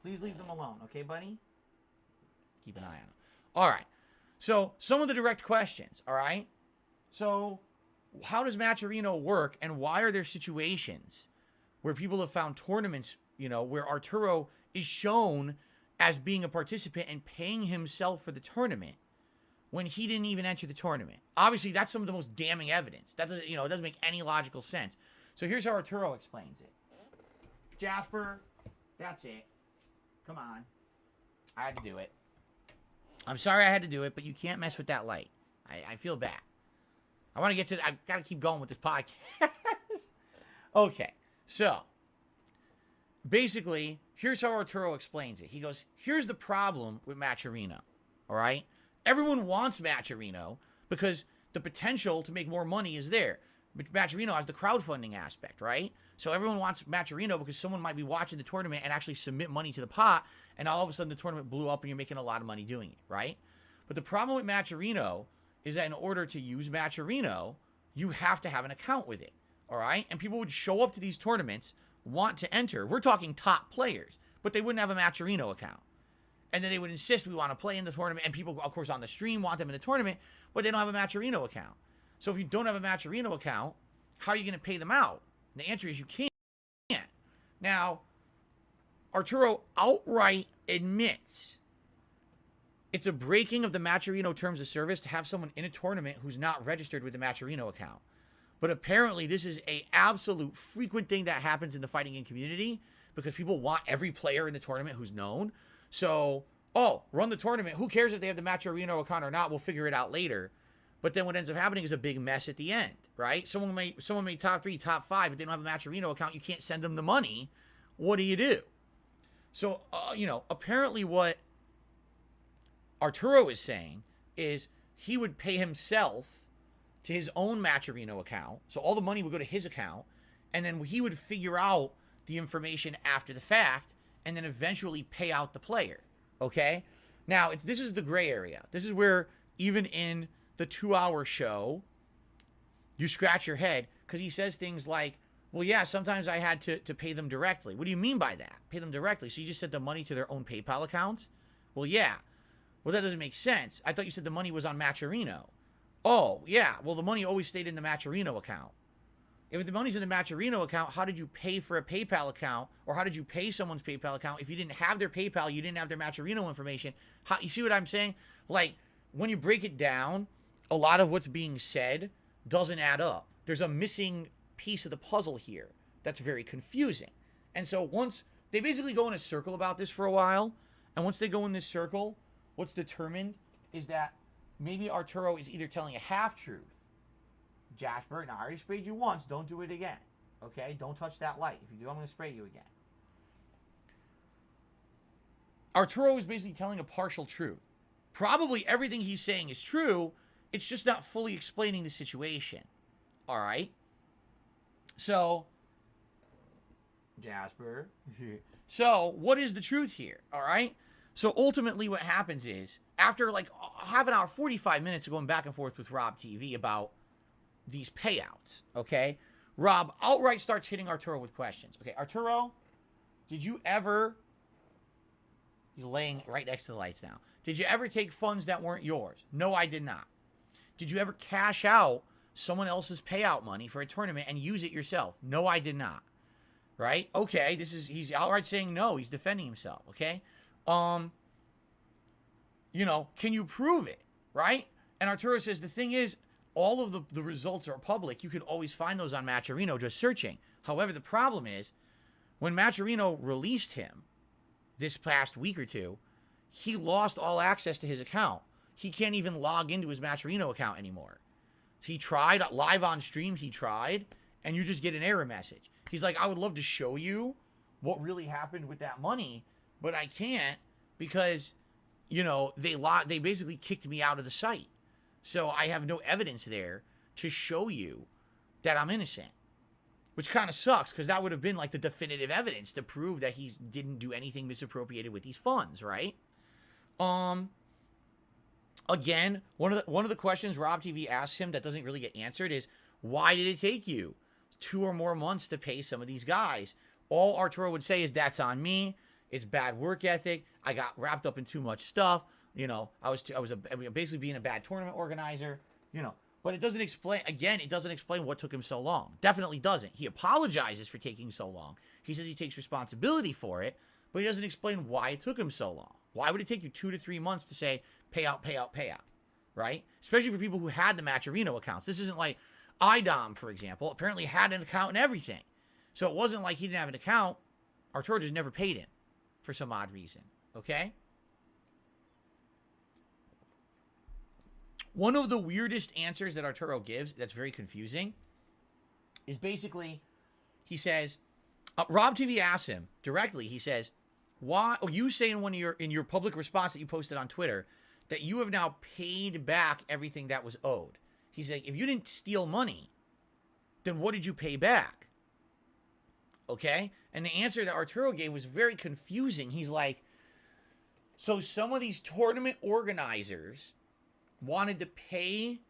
Please leave them alone, okay, buddy? Keep an eye on him. All right. So, some of the direct questions, all right? So, how does Matcherino work, and why are there situations where people have found tournaments, where Arturo is shown as being a participant and paying himself for the tournament when he didn't even enter the tournament? Obviously, that's some of the most damning evidence. That doesn't, it doesn't make any logical sense. So here's how Arturo explains it. Jasper, that's it. Come on. I had to do it. I'm sorry I had to do it, but you can't mess with that light. I feel bad. I want to get to... I got to keep going with this podcast. Okay. So, basically, here's how Arturo explains it. He goes, here's the problem with Matcherino. All right? Everyone wants Matcherino because the potential to make more money is there. But Matcherino has the crowdfunding aspect, right? So everyone wants Matcherino because someone might be watching the tournament and actually submit money to the pot, and all of a sudden the tournament blew up and you're making a lot of money doing it, right? But the problem with Matcherino is that in order to use Matcherino, you have to have an account with it, all right? And people would show up to these tournaments, want to enter. We're talking top players, but they wouldn't have a Matcherino account. And then they would insist we want to play in the tournament, and people, of course, on the stream want them in the tournament, but they don't have a Matcherino account. So if you don't have a Matcherino account, how are you going to pay them out? And the answer is you can't. Now, Arturo outright admits it's a breaking of the Matcherino terms of service to have someone in a tournament who's not registered with the Matcherino account. But apparently this is a absolute frequent thing that happens in the fighting game community because people want every player in the tournament who's known. So, run the tournament. Who cares if they have the Matcherino account or not? We'll figure it out later. But then what ends up happening is a big mess at the end, right? Someone may top 3, top 5, but they don't have a Matcherino account. You can't send them the money. What do you do? So, apparently what Arturo is saying is he would pay himself to his own Matcherino account. So all the money would go to his account. And then he would figure out the information after the fact and then eventually pay out the player. Okay? Now, this is the gray area. This is where even in the 2-hour show, you scratch your head because he says things like, well, yeah, sometimes I had to pay them directly. What do you mean by that? Pay them directly? So you just sent the money to their own PayPal accounts? Well, yeah. Well, that doesn't make sense. I thought you said the money was on Matcherino. Oh, yeah. Well, the money always stayed in the Matcherino account. If the money's in the Matcherino account, how did you pay for a PayPal account? Or how did you pay someone's PayPal account? If you didn't have their PayPal, you didn't have their Matcherino information. You see what I'm saying? Like, when you break it down, a lot of what's being said doesn't add up. There's a missing piece of the puzzle here that's very confusing. And so once they basically go in a circle about this for a while, and once they go in this circle, what's determined is that maybe Arturo is either telling a half-truth Jasper, now I already sprayed you once. Don't do it again. Okay? Don't touch that light. If you do, I'm going to spray you again. Arturo is basically telling a partial truth. Probably everything he's saying is true. It's just not fully explaining the situation. All right? So, Jasper. so what is the truth here? All right? So ultimately what happens is, after like half an hour, 45 minutes of going back and forth with Rob TV about these payouts, okay? Rob outright starts hitting Arturo with questions. Okay, Arturo, did you ever... He's laying right next to the lights now. Did you ever take funds that weren't yours? No, I did not. Did you ever cash out someone else's payout money for a tournament and use it yourself? No, I did not. Right? Okay, he's outright saying no. He's defending himself, okay? You know, can you prove it? Right? And Arturo says, the thing is, all of the results are public. You can always find those on Matcherino just searching. However, the problem is, when Matcherino released him this past week or two, he lost all access to his account. He can't even log into his Matcherino account anymore. He tried, live on stream, he tried, and you just get an error message. He's like, I would love to show you what really happened with that money, but I can't because, you know, they basically kicked me out of the site. So I have no evidence there to show you that I'm innocent. Which kind of sucks, because that would have been like the definitive evidence to prove that he didn't do anything misappropriated with these funds, right? Again, one of the questions Rob TV asks him that doesn't really get answered is, why did it take you 2 or more months to pay some of these guys? All Arturo would say is, that's on me. It's bad work ethic. I got wrapped up in too much stuff. You know, I was basically being a bad tournament organizer. You know. But it doesn't explain, again, it doesn't explain what took him so long. Definitely doesn't. He apologizes for taking so long. He says he takes responsibility for it, but he doesn't explain why it took him so long. Why would it take you 2 to 3 months to say, payout, payout, payout, right? Especially for people who had the Matcherino accounts. This isn't like IDOM, for example, apparently had an account and everything. So it wasn't like he didn't have an account. Arturo just never paid him for some odd reason, okay? One of the weirdest answers that Arturo gives that's very confusing is basically, he says, Rob TV asks him directly, he says, why, you say in your public response that you posted on Twitter that you have now paid back everything that was owed. He's like, if you didn't steal money, then what did you pay back? Okay? And the answer that Arturo gave was very confusing. He's like, so some of these tournament organizers wanted to pay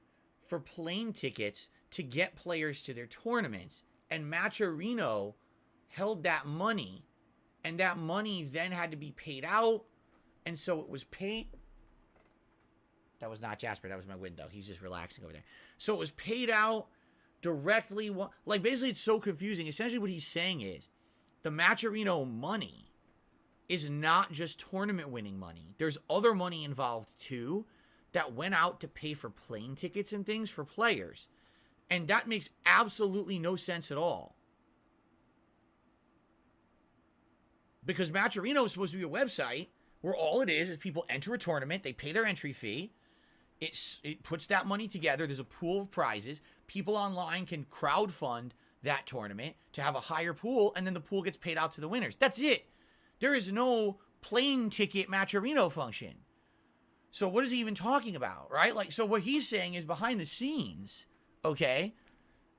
for plane tickets to get players to their tournaments, and Matcherino held that money, and that money then had to be paid out, and so it was paid. That was not Jasper, that was my window. He's just relaxing over there. So it was paid out directly, like basically it's so confusing. Essentially what he's saying is, the Matcherino money is not just tournament winning money. There's other money involved too, that went out to pay for plane tickets and things for players. And that makes absolutely no sense at all. Because Matcherino is supposed to be a website where all it is people enter a tournament, they pay their entry fee, it puts that money together, there's a pool of prizes, people online can crowdfund that tournament to have a higher pool, and then the pool gets paid out to the winners. That's it. There is no plane ticket Matcherino function. So what is he even talking about, right? Like, so what he's saying is behind the scenes, okay,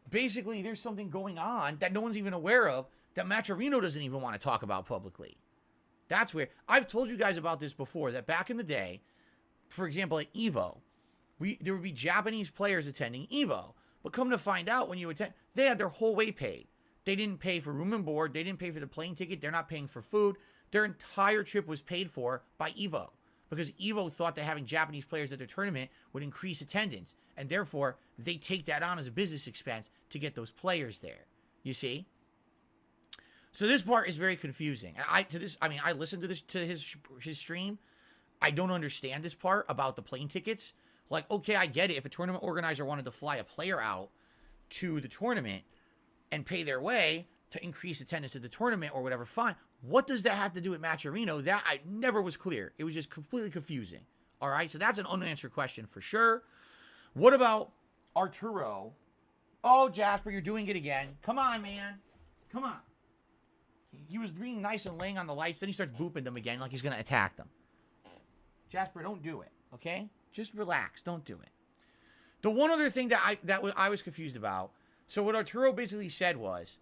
basically there's something going on that no one's even aware of that Matcherino doesn't even want to talk about publicly. That's where, I've told you guys about this before, that back in the day, for example, at EVO, there would be Japanese players attending EVO, but come to find out when you attend, they had their whole way paid. They didn't pay for room and board, they didn't pay for the plane ticket, they're not paying for food, their entire trip was paid for by EVO. Because EVO thought that having Japanese players at their tournament would increase attendance. And therefore, they take that on as a business expense to get those players there. You see? So this part is very confusing. And I listened to his stream. I don't understand this part about the plane tickets. Like, okay, I get it. If a tournament organizer wanted to fly a player out to the tournament and pay their way to increase attendance at the tournament or whatever, fine. What does that have to do with Matcherino? That I never was clear. It was just completely confusing. All right, so that's an unanswered question for sure. What about Arturo Oh, Jasper, you're doing it again. Come on, man. Come on. He was being nice and laying on the lights. Then he starts booping them again like he's going to attack them. Jasper, don't do it, okay? Just relax. Don't do it. The one other thing that I was confused about, so what Arturo basically said was,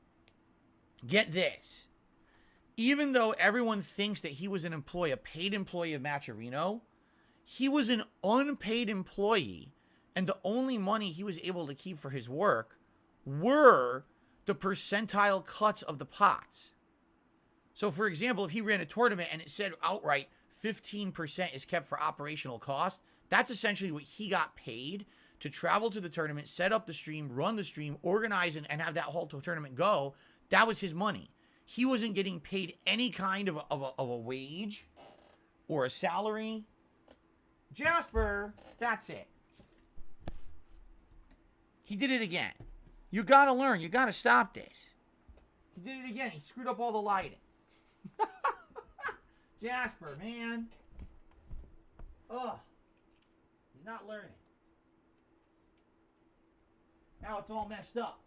get this. Even though everyone thinks that he was an employee, a paid employee of Matcherino, he was an unpaid employee, and the only money he was able to keep for his work were the percentile cuts of the pots. So, for example, if he ran a tournament and it said outright 15% is kept for operational cost, that's essentially what he got paid to travel to the tournament, set up the stream, run the stream, organize and have that whole tournament go. That was his money. He wasn't getting paid any kind of a wage or a salary. Jasper, that's it. He did it again. You gotta learn. You gotta stop this. He did it again. He screwed up all the lighting. Jasper, man. Ugh. He's not learning. Now it's all messed up.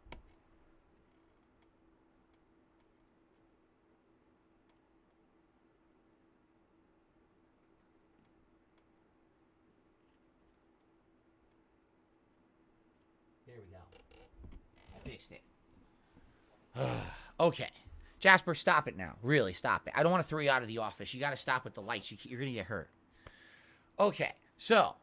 There we go. I fixed it. Okay. Jasper, stop it now. Really, stop it. I don't want to throw you out of the office. You got to stop with the lights. You're going to get hurt. Okay, so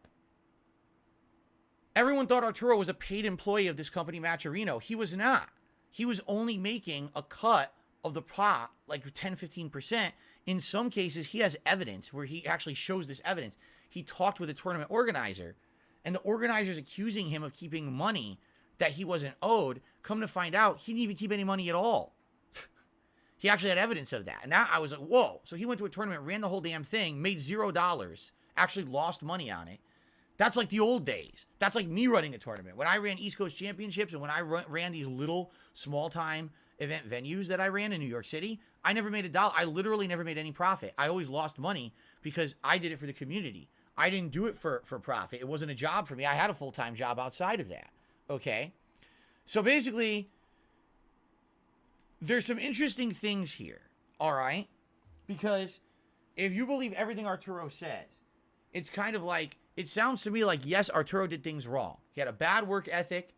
everyone thought Arturo was a paid employee of this company, Matcherino. He was not. He was only making a cut of the pot, like 10, 15%. In some cases, he has evidence where he actually shows this evidence. He talked with a tournament organizer, and the organizer's accusing him of keeping money that he wasn't owed. Come to find out, he didn't even keep any money at all. He actually had evidence of that. And now I was like, whoa. So he went to a tournament, ran the whole damn thing, made $0, actually lost money on it. That's like the old days. That's like me running a tournament. When I ran East Coast Championships and when I ran these little small-time event venues that I ran in New York City, I never made $1. I literally never made any profit. I always lost money because I did it for the community. I didn't do it for profit. It wasn't a job for me. I had a full-time job outside of that. Okay? So basically, there's some interesting things here. All right? Because if you believe everything Arturo says, it's kind of like, it sounds to me like, yes, Arturo did things wrong. He had a bad work ethic.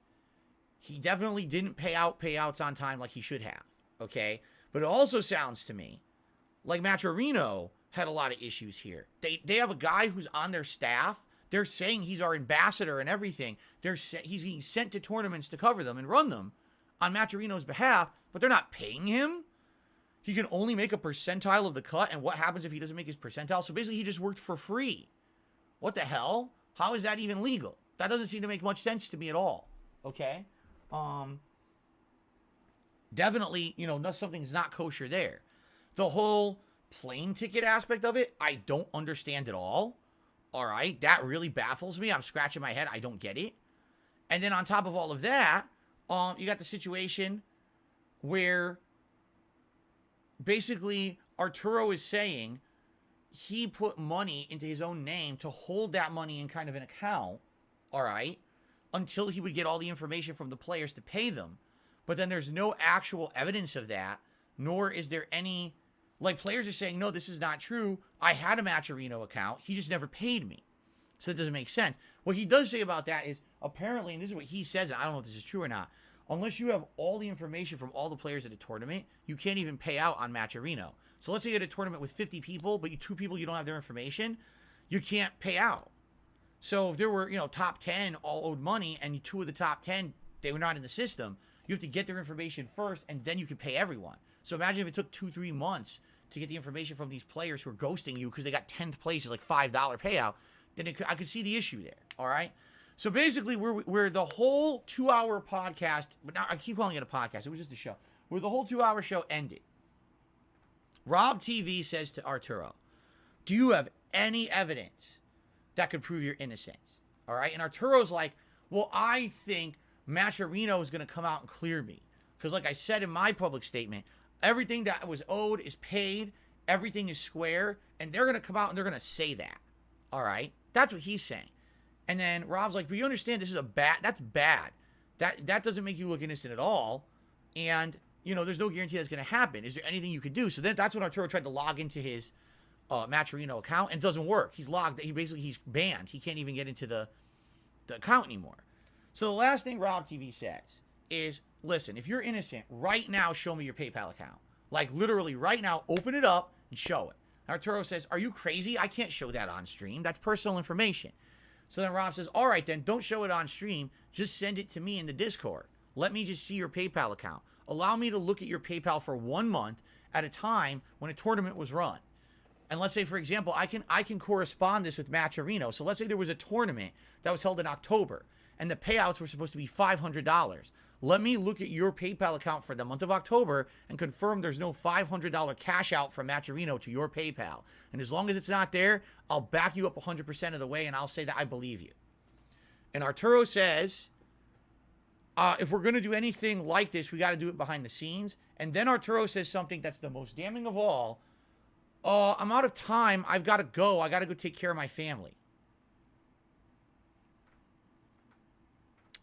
He definitely didn't pay out payouts on time like he should have. Okay? But it also sounds to me like Matcherino had a lot of issues here. They have a guy who's on their staff. They're saying he's our ambassador and everything. He's being sent to tournaments to cover them and run them on Matcherino's behalf, but they're not paying him. He can only make a percentile of the cut, and what happens if he doesn't make his percentile? So basically, he just worked for free. What the hell? How is that even legal? That doesn't seem to make much sense to me at all. Okay? Definitely, something's not kosher there. The whole plane ticket aspect of it, I don't understand at all. All right? That really baffles me. I'm scratching my head. I don't get it. And then on top of all of that, you got the situation where basically Arturo is saying he put money into his own name to hold that money in kind of an account, all right, until he would get all the information from the players to pay them. But then there's no actual evidence of that, nor is there any, like, players are saying, no, this is not true. I had a Matcherino account. He just never paid me. So it doesn't make sense. What he does say about that is, apparently, and this is what he says, and I don't know if this is true or not, unless you have all the information from all the players at a tournament, you can't even pay out on Matcherino. So let's say you had a tournament with 50 people, but two people, you don't have their information, you can't pay out. So if there were, top 10 all owed money, and 2 of the top 10, they were not in the system, you have to get their information first, and then you can pay everyone. So imagine if it took 2-3 months to get the information from these players who are ghosting you because they got 10th place is like $5 payout, then I could see the issue there, all right? So basically, we're the whole 2-hour podcast, but now I keep calling it a podcast. It was just a show. Where the whole 2-hour show ended. Rob TV says to Arturo, do you have any evidence that could prove your innocence? All right? And Arturo's like, well, I think Matcherino is going to come out and clear me. Because like I said in my public statement, everything that was owed is paid. Everything is square. And they're going to come out and they're going to say that. All right? That's what he's saying. And then Rob's like, but you understand this is that's bad. That doesn't make you look innocent at all. And, you know, there's no guarantee that's going to happen. Is there anything you could do? So then that's when Arturo tried to log into his Matcherino account, and it doesn't work. He's logged. He's banned. He can't even get into the account anymore. So the last thing Rob TV says is, listen, if you're innocent, right now, show me your PayPal account. Like, literally, right now, open it up and show it. Arturo says, are you crazy? I can't show that on stream. That's personal information. So then Rob says, all right, then, don't show it on stream. Just send it to me in the Discord. Let me just see your PayPal account. Allow me to look at your PayPal for 1 month at a time when a tournament was run. And let's say, for example, I can correspond this with Matcherino. So let's say there was a tournament that was held in October, and the payouts were supposed to be $500. Let me look at your PayPal account for the month of October and confirm there's no $500 cash out from Matcherino to your PayPal. And as long as it's not there, I'll back you up 100% of the way, and I'll say that I believe you. And Arturo says, if we're going to do anything like this, we got to do it behind the scenes. And then Arturo says something that's the most damning of all. I'm out of time. I've got to go. I got to go take care of my family.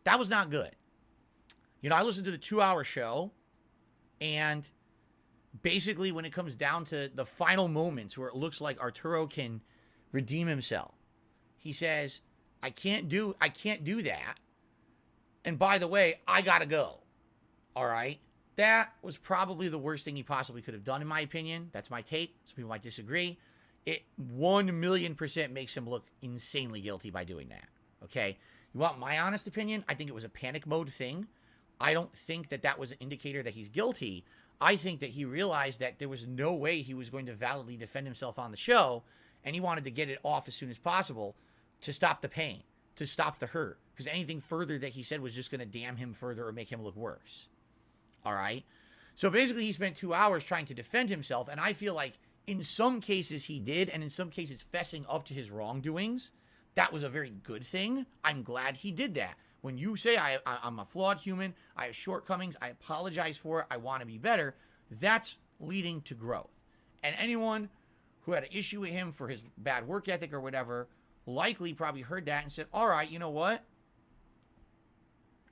That was not good. You know, I listened to the 2-hour show, and basically when it comes down to the final moments where it looks like Arturo can redeem himself, he says, I can't do that. And by the way, I got to go. All right. That was probably the worst thing he possibly could have done, in my opinion. That's my take. Some people might disagree. It 1,000,000% makes him look insanely guilty by doing that. Okay. You want my honest opinion? I think it was a panic mode thing. I don't think that that was an indicator that he's guilty. I think that he realized that there was no way he was going to validly defend himself on the show, and he wanted to get it off as soon as possible to stop the pain, to stop the hurt, because anything further that he said was just going to damn him further or make him look worse. All right? So basically, he spent 2 hours trying to defend himself, and I feel like in some cases he did, and in some cases fessing up to his wrongdoings. That was a very good thing. I'm glad he did that. When you say, I'm a flawed human, I have shortcomings, I apologize for it, I want to be better, that's leading to growth. And anyone who had an issue with him for his bad work ethic or whatever, likely probably heard that and said, all right, you know what?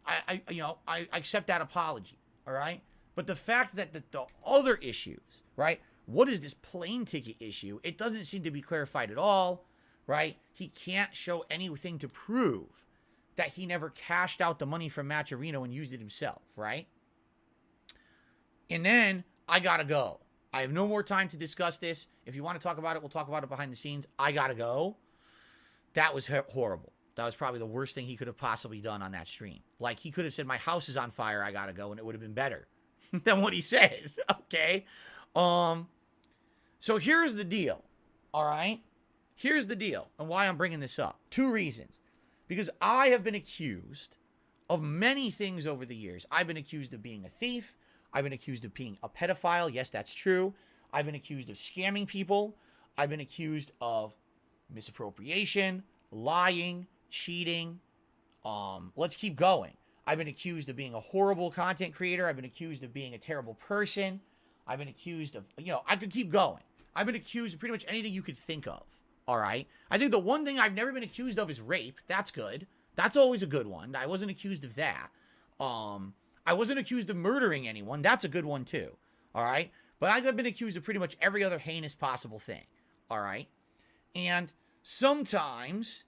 I accept that apology, all right? But the fact that the other issues, right? What is this plane ticket issue? It doesn't seem to be clarified at all, right? He can't show anything to prove that he never cashed out the money from Matcherino and used it himself, right? And then, I gotta go. I have no more time to discuss this. If you want to talk about it, we'll talk about it behind the scenes. I gotta go. That was horrible. That was probably the worst thing he could have possibly done on that stream. Like, he could have said, my house is on fire, I gotta go, and it would have been better than what he said, okay? So here's the deal, all right? Here's the deal, and why I'm bringing this up. 2 reasons. Because I have been accused of many things over the years. I've been accused of being a thief. I've been accused of being a pedophile. Yes, that's true. I've been accused of scamming people. I've been accused of misappropriation, lying, cheating. Let's keep going. I've been accused of being a horrible content creator. I've been accused of being a terrible person. I've been accused of, I could keep going. I've been accused of pretty much anything you could think of. All right. I think the one thing I've never been accused of is rape. That's good. That's always a good one. I wasn't accused of that. I wasn't accused of murdering anyone. That's a good one too. All right. But I've been accused of pretty much every other heinous possible thing. All right. And sometimes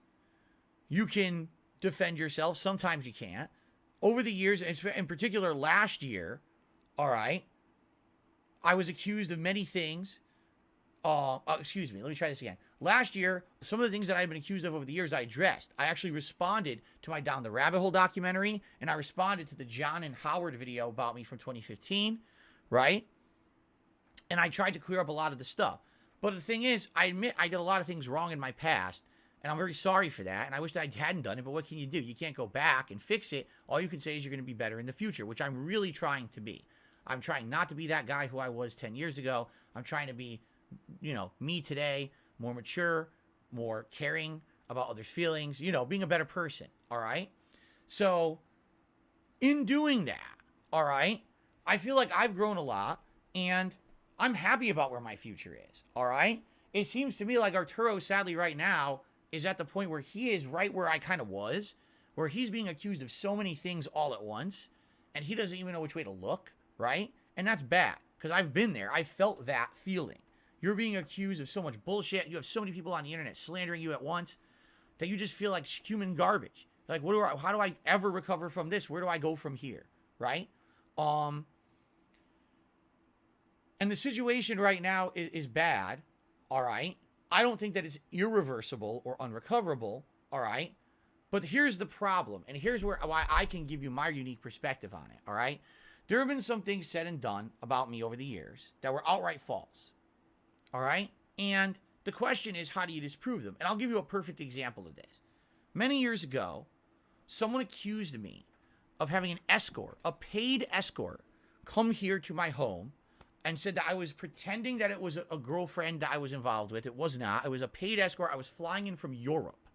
you can defend yourself. Sometimes you can't. Over the years, in particular last year, all right, I was accused of many things. Excuse me. Let me try this again. Last year, some of the things that I've been accused of over the years, I addressed. I actually responded to my Down the Rabbit Hole documentary, and I responded to the John and Howard video about me from 2015, right? And I tried to clear up a lot of the stuff. But the thing is, I admit I did a lot of things wrong in my past, and I'm very sorry for that, and I wish that I hadn't done it, but what can you do? You can't go back and fix it. All you can say is you're going to be better in the future, which I'm really trying to be. I'm trying not to be that guy who I was 10 years ago. I'm trying to be, me today, more mature, more caring about others' feelings, being a better person, all right? So, in doing that, all right, I feel like I've grown a lot, and I'm happy about where my future is, all right? It seems to me like Arturo, sadly, right now, is at the point where he is right where I kind of was, where he's being accused of so many things all at once, and he doesn't even know which way to look, right? And that's bad, because I've been there. I felt that feeling. You're being accused of so much bullshit. You have so many people on the internet slandering you at once that you just feel like human garbage. Like, how do I ever recover from this? Where do I go from here, right? And the situation right now is bad, all right? I don't think that it's irreversible or unrecoverable, all right? But here's the problem, and here's why I can give you my unique perspective on it, all right? There have been some things said and done about me over the years that were outright false, all right? And the question is, how do you disprove them? And I'll give you a perfect example of this. Many years ago, someone accused me of having an escort, a paid escort, come here to my home and said that I was pretending that it was a girlfriend that I was involved with. It was not. It was a paid escort. I was flying in from Europe.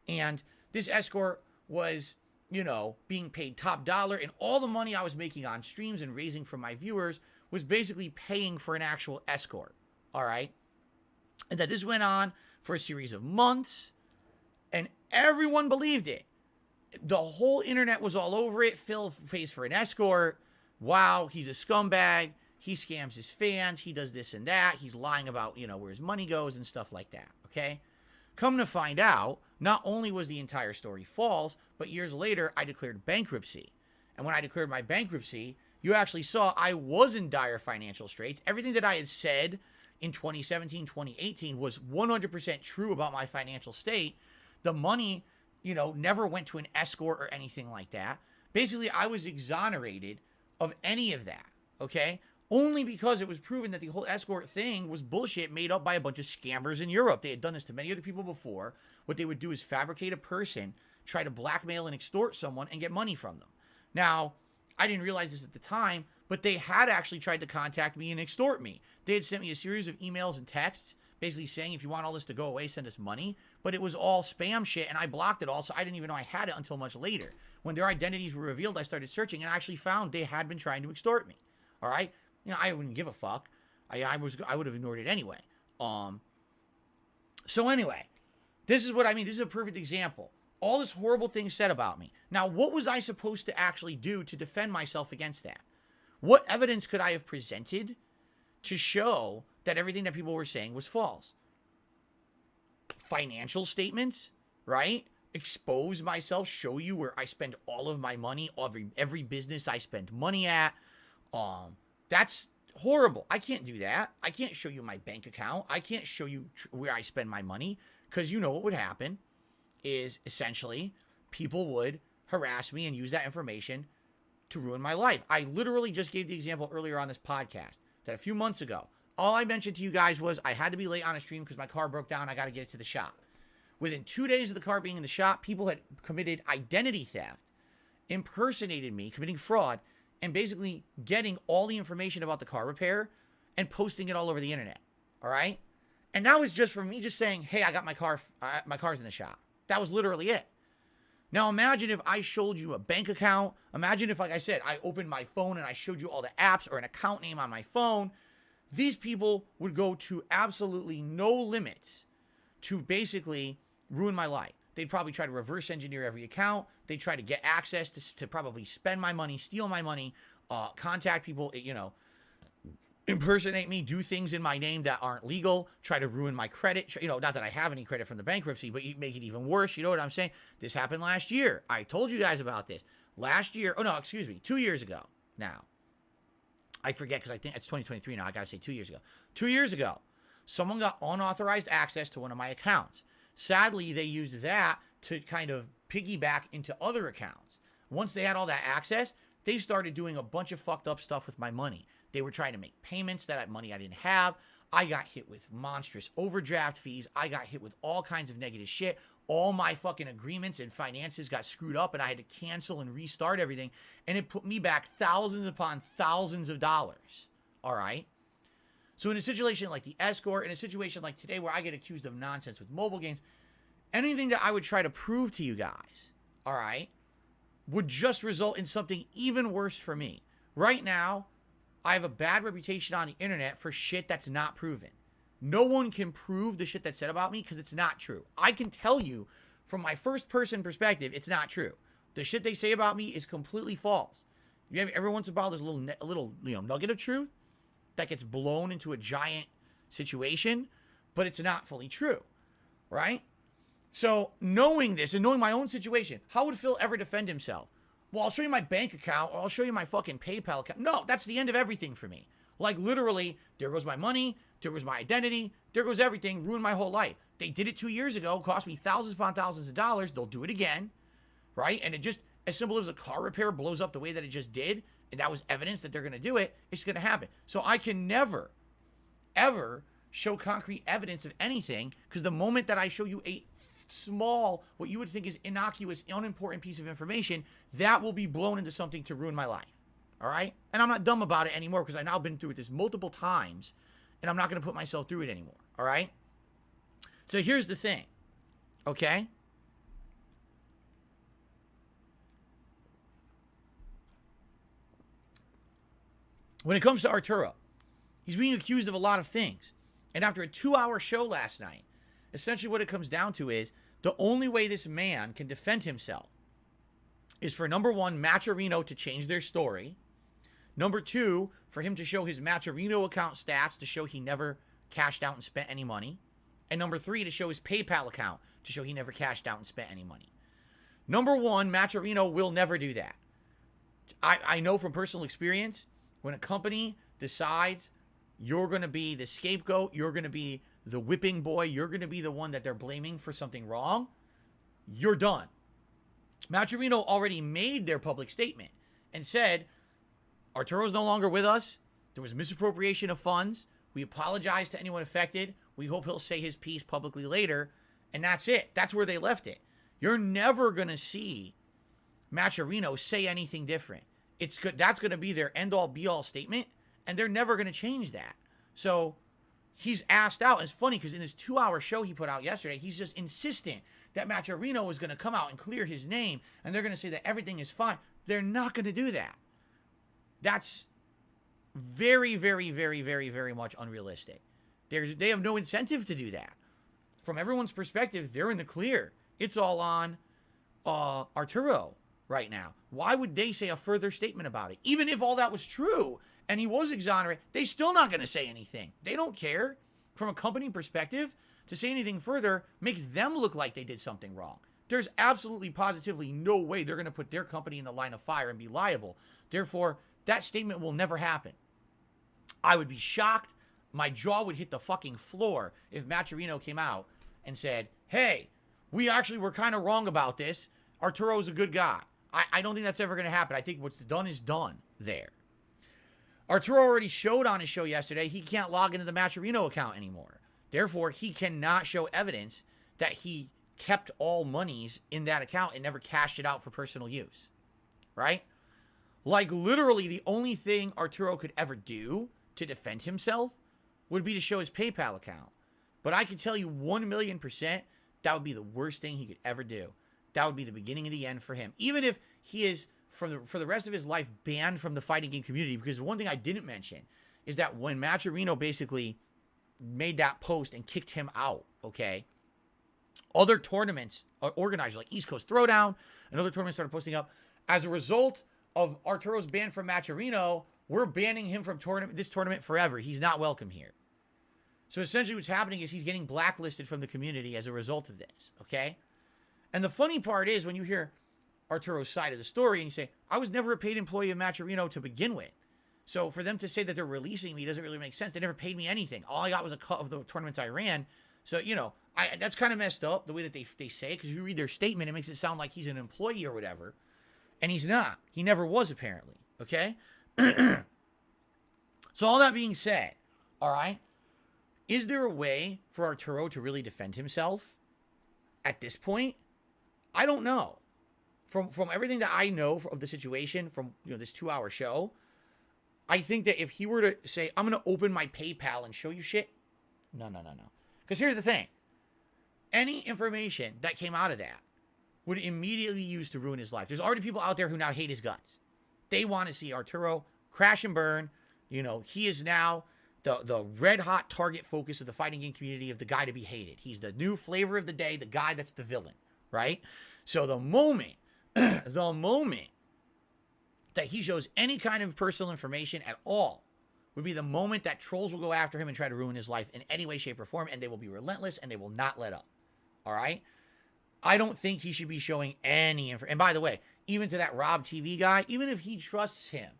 And this escort was, you know, being paid top dollar, and all the money I was making on streams and raising from my viewers was basically paying for an actual escort. All right? And that this went on for a series of months, and everyone believed it. The whole internet was all over it. Phil pays for an escort. Wow, he's a scumbag. He scams his fans. He does this and that. He's lying about, you know, where his money goes and stuff like that, okay? Come to find out, not only was the entire story false, but years later, I declared bankruptcy. And when I declared my bankruptcy, you actually saw I was in dire financial straits. Everything that I had said in 2017, 2018 was 100% true about my financial state. The money, you know, never went to an escort or anything like that. Basically, I was exonerated of any of that, okay? Only because it was proven that the whole escort thing was bullshit made up by a bunch of scammers in Europe. They had done this to many other people before. What they would do is fabricate a person, try to blackmail and extort someone, and get money from them. Now, I didn't realize this at the time, but they had actually tried to contact me and extort me. They had sent me a series of emails and texts basically saying, if you want all this to go away, send us money. But it was all spam shit, and I blocked it all, so I didn't even know I had it until much later. When their identities were revealed, I started searching, and I actually found they had been trying to extort me. All right? You know, I wouldn't give a fuck. I would have ignored it anyway. So anyway, this is what I mean. This is a perfect example. All this horrible thing said about me. Now, what was I supposed to actually do to defend myself against that? What evidence could I have presented to show that everything that people were saying was false? Financial statements, right? Expose myself, show you where I spend all of my money, every business I spend money at. That's horrible. I can't do that. I can't show you my bank account. I can't show you where I spend my money, because you know what would happen is essentially people would harass me and use that information to ruin my life. I literally just gave the example earlier on this podcast that a few months ago, all I mentioned to you guys was I had to be late on a stream because my car broke down. I got to get it to the shop. Within 2 days of the car being in the shop, people had committed identity theft, impersonated me, committing fraud, and basically getting all the information about the car repair and posting it all over the internet. All right? And that was just from me just saying, hey, I got my car's in the shop. That was literally it. Now imagine if I showed you a bank account. Imagine if, like I said, I opened my phone and I showed you all the apps or an account name on my phone. These people would go to absolutely no limits to basically ruin my life. They'd probably try to reverse engineer every account. They'd try to get access to probably spend my money, steal my money, contact people, you know, impersonate me, do things in my name that aren't legal, try to ruin my credit. You know, not that I have any credit from the bankruptcy, but you make it even worse. You know what I'm saying? This happened last year. I told you guys about this. Last year, 2 years ago now. I forget because I think it's 2023 now. I got to say 2 years ago. 2 years ago, someone got unauthorized access to one of my accounts. Sadly, they used that to kind of piggyback into other accounts. Once they had all that access, they started doing a bunch of fucked up stuff with my money. They were trying to make payments that money I didn't have. I got hit with monstrous overdraft fees. I got hit with all kinds of negative shit. All my fucking agreements and finances got screwed up, and I had to cancel and restart everything. And it put me back thousands upon thousands of dollars. All right? So in a situation like the escort, in a situation like today where I get accused of nonsense with mobile games, anything that I would try to prove to you guys, all right, would just result in something even worse for me. Right now, I have a bad reputation on the internet for shit that's not proven. No one can prove the shit that's said about me because it's not true. I can tell you from my first person perspective, it's not true. The shit they say about me is completely false. You have every once in a while there's a little nugget of truth that gets blown into a giant situation, but it's not fully true, right? So knowing this and knowing my own situation, how would Phil ever defend himself? Well, I'll show you my bank account or I'll show you my fucking PayPal account. No, that's the end of everything for me. Like literally, there goes my money, there goes my identity, there goes everything, ruined my whole life. They did it 2 years ago, cost me thousands upon thousands of dollars. They'll do it again, right? And it just, as simple as a car repair blows up the way that it just did, and that was evidence that they're going to do it, it's going to happen. So I can never, ever show concrete evidence of anything, because the moment that I show you a small, what you would think is innocuous, unimportant piece of information, that will be blown into something to ruin my life. All right? And I'm not dumb about it anymore, because I've now been through this multiple times, and I'm not going to put myself through it anymore. All right? So here's the thing. Okay? When it comes to Arturo, he's being accused of a lot of things. And after a 2-hour show last night, essentially what it comes down to is the only way this man can defend himself is for, number one, Matcherino to change their story. Number two, for him to show his Matcherino account stats to show he never cashed out and spent any money. And number three, to show his PayPal account to show he never cashed out and spent any money. Number one, Matcherino will never do that. I know from personal experience, when a company decides you're going to be the scapegoat, you're going to be the whipping boy, you're going to be the one that they're blaming for something wrong, you're done. Matcherino already made their public statement and said, Arturo's no longer with us. There was misappropriation of funds. We apologize to anyone affected. We hope he'll say his piece publicly later. And that's it. That's where they left it. You're never going to see Matcherino say anything different. It's good. That's going to be their end-all, be-all statement, and they're never going to change that. So he's asked out. And it's funny because in this 2-hour show he put out yesterday, he's just insistent that Matcherino is going to come out and clear his name, and they're going to say that everything is fine. They're not going to do that. That's very, very, very, very, very much unrealistic. They have no incentive to do that. From everyone's perspective, they're in the clear. It's all on Arturo right now. Why would they say a further statement about it? Even if all that was true and he was exonerated, they're still not going to say anything. They don't care. From a company perspective, to say anything further makes them look like they did something wrong. There's absolutely positively no way they're going to put their company in the line of fire and be liable. Therefore, that statement will never happen. I would be shocked. My jaw would hit the fucking floor if Matcherino came out and said, hey, we actually were kind of wrong about this. Arturo's a good guy. I don't think that's ever going to happen. I think what's done is done there. Arturo already showed on his show yesterday he can't log into the Matcherino account anymore. Therefore, he cannot show evidence that he kept all monies in that account and never cashed it out for personal use. Right? Like, literally, the only thing Arturo could ever do to defend himself would be to show his PayPal account. But I can tell you 1,000,000% that would be the worst thing he could ever do. That would be the beginning of the end for him. Even if he is, for the rest of his life, banned from the fighting game community. Because one thing I didn't mention is that when Matcherino basically made that post and kicked him out, okay, other tournaments, organizers like East Coast Throwdown and other tournaments started posting up. As a result of Arturo's ban from Matcherino, we're banning him from this tournament forever. He's not welcome here. So essentially what's happening is he's getting blacklisted from the community as a result of this, okay? And the funny part is when you hear Arturo's side of the story and you say, I was never a paid employee of Matcherino to begin with. So for them to say that they're releasing me doesn't really make sense. They never paid me anything. All I got was a cut of the tournaments I ran. So, you know, that's kind of messed up the way that they say it, because if you read their statement, it makes it sound like he's an employee or whatever. And he's not. He never was, apparently. Okay? So all that being said, all right, is there a way for Arturo to really defend himself at this point? I don't know. From everything that I know of the situation from this 2-hour show, I think that if he were to say, I'm going to open my PayPal and show you shit, no. Because here's the thing. Any information that came out of that would immediately be used to ruin his life. There's already people out there who now hate his guts. They want to see Arturo crash and burn. He is now the red-hot target focus of the fighting game community, of the guy to be hated. He's the new flavor of the day, the guy that's the villain, right? So the moment that he shows any kind of personal information at all would be the moment that trolls will go after him and try to ruin his life in any way, shape, or form, and they will be relentless and they will not let up. All right? I don't think he should be showing any information. And by the way, even to that Rob TV guy, even if he trusts him,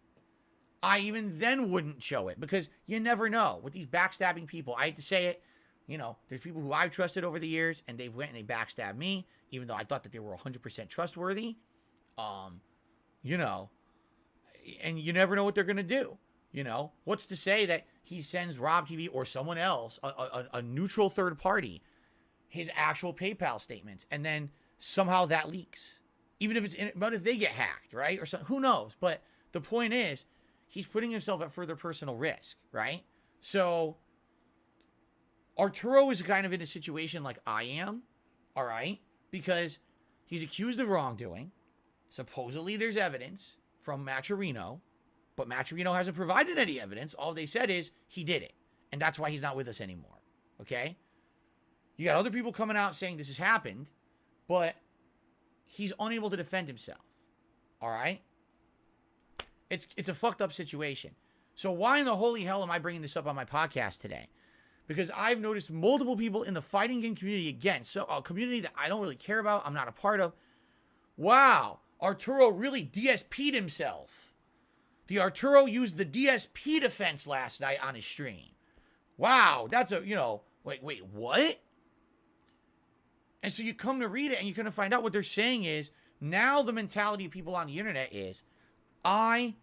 I even then wouldn't show it, because you never know with these backstabbing people. I hate to say it, you know, there's people who I've trusted over the years and they've went and they backstabbed me, even though I thought that they were 100% trustworthy. You know, and you never know what they're going to do. You know, what's to say that he sends Rob TV or someone else, a neutral third party, his actual PayPal statements, and then somehow that leaks, even if but if they get hacked, right? Or something, who knows? But the point is, he's putting himself at further personal risk, right? So Arturo is kind of in a situation like I am, all right? Because he's accused of wrongdoing. Supposedly there's evidence from Matcherino, but Matcherino hasn't provided any evidence. All they said is he did it, and that's why he's not with us anymore, okay? You got other people coming out saying this has happened, but he's unable to defend himself, all right? It's a fucked up situation. So why in the holy hell am I bringing this up on my podcast today? Because I've noticed multiple people in the fighting game community, again, so a community that I don't really care about, I'm not a part of. Wow, Arturo really DSP'd himself. The Arturo used the DSP defense last night on his stream. Wow, that's a, you know, wait, what? And so you come to read it and you're going to find out what they're saying is, now the mentality of people on the internet is, I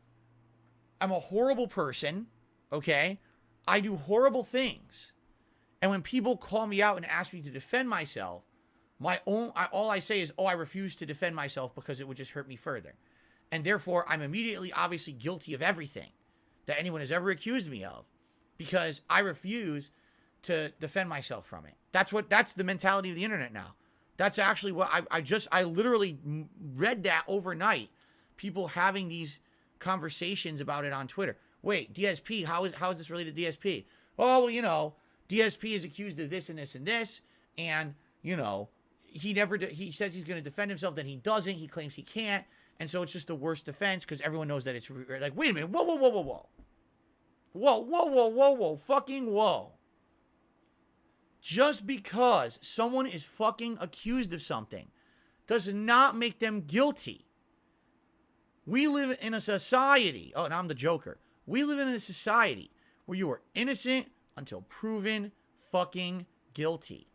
am a horrible person, okay? I do horrible things. And when people call me out and ask me to defend myself, all I say is, I refuse to defend myself because it would just hurt me further. And therefore, I'm immediately obviously guilty of everything that anyone has ever accused me of, because I refuse to defend myself from it. That's the mentality of the internet now. That's actually what I literally read that overnight. People having these conversations about it on Twitter. Wait, DSP, how is this related to DSP? Oh, well, you know, DSP is accused of this and this and this, and, you know, he says he's going to defend himself, then he doesn't. He claims he can't, and so it's just the worst defense because everyone knows that it's like, wait a minute, whoa, fucking whoa. Just because someone is fucking accused of something does not make them guilty. We live in a society, and I'm the Joker. We live in a society where you are innocent until proven fucking guilty.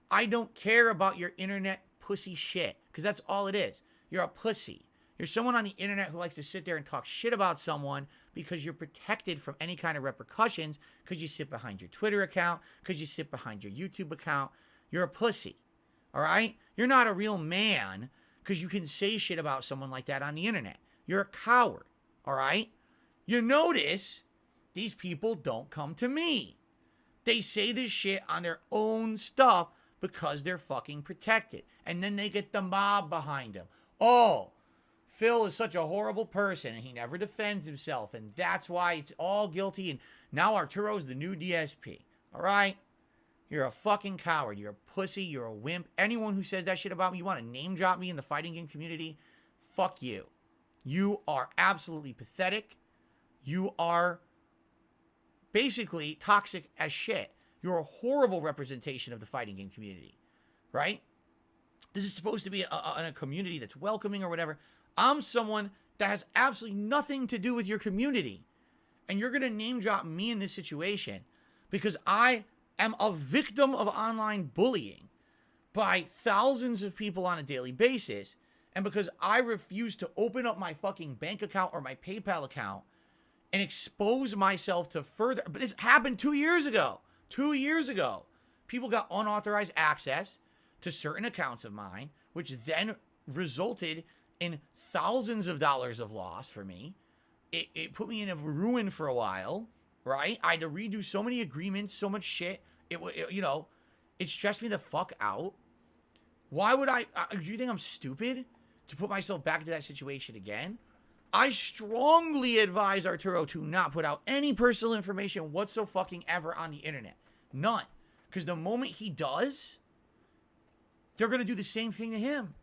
I don't care about your internet pussy shit, because that's all it is. You're a pussy. You're someone on the internet who likes to sit there and talk shit about someone because you're protected from any kind of repercussions, because you sit behind your Twitter account, because you sit behind your YouTube account. You're a pussy, all right? You're not a real man because you can say shit about someone like that on the internet. You're a coward, all right? You notice these people don't come to me. They say this shit on their own stuff because they're fucking protected. And then they get the mob behind them. Oh, Phil is such a horrible person and he never defends himself, and that's why it's all guilty, and now Arturo's the new DSP. All right? You're a fucking coward. You're a pussy. You're a wimp. Anyone who says that shit about me, you want to name drop me in the fighting game community, fuck you. You are absolutely pathetic. You are basically toxic as shit. You're a horrible representation of the fighting game community, right? This is supposed to be a community that's welcoming or whatever. I'm someone that has absolutely nothing to do with your community. And you're going to name drop me in this situation because I am a victim of online bullying by thousands of people on a daily basis. And because I refuse to open up my fucking bank account or my PayPal account and expose myself to further... But this happened 2 years ago. 2 years ago. People got unauthorized access to certain accounts of mine, which then resulted in thousands of dollars of loss for me. It put me in a ruin for a while, right? I had to redo so many agreements, so much shit. It stressed me the fuck out. Why would I... do you think I'm stupid to put myself back into that situation again? I strongly advise Arturo to not put out any personal information whatsoever on the internet. None. Because the moment he does, they're going to do the same thing to him.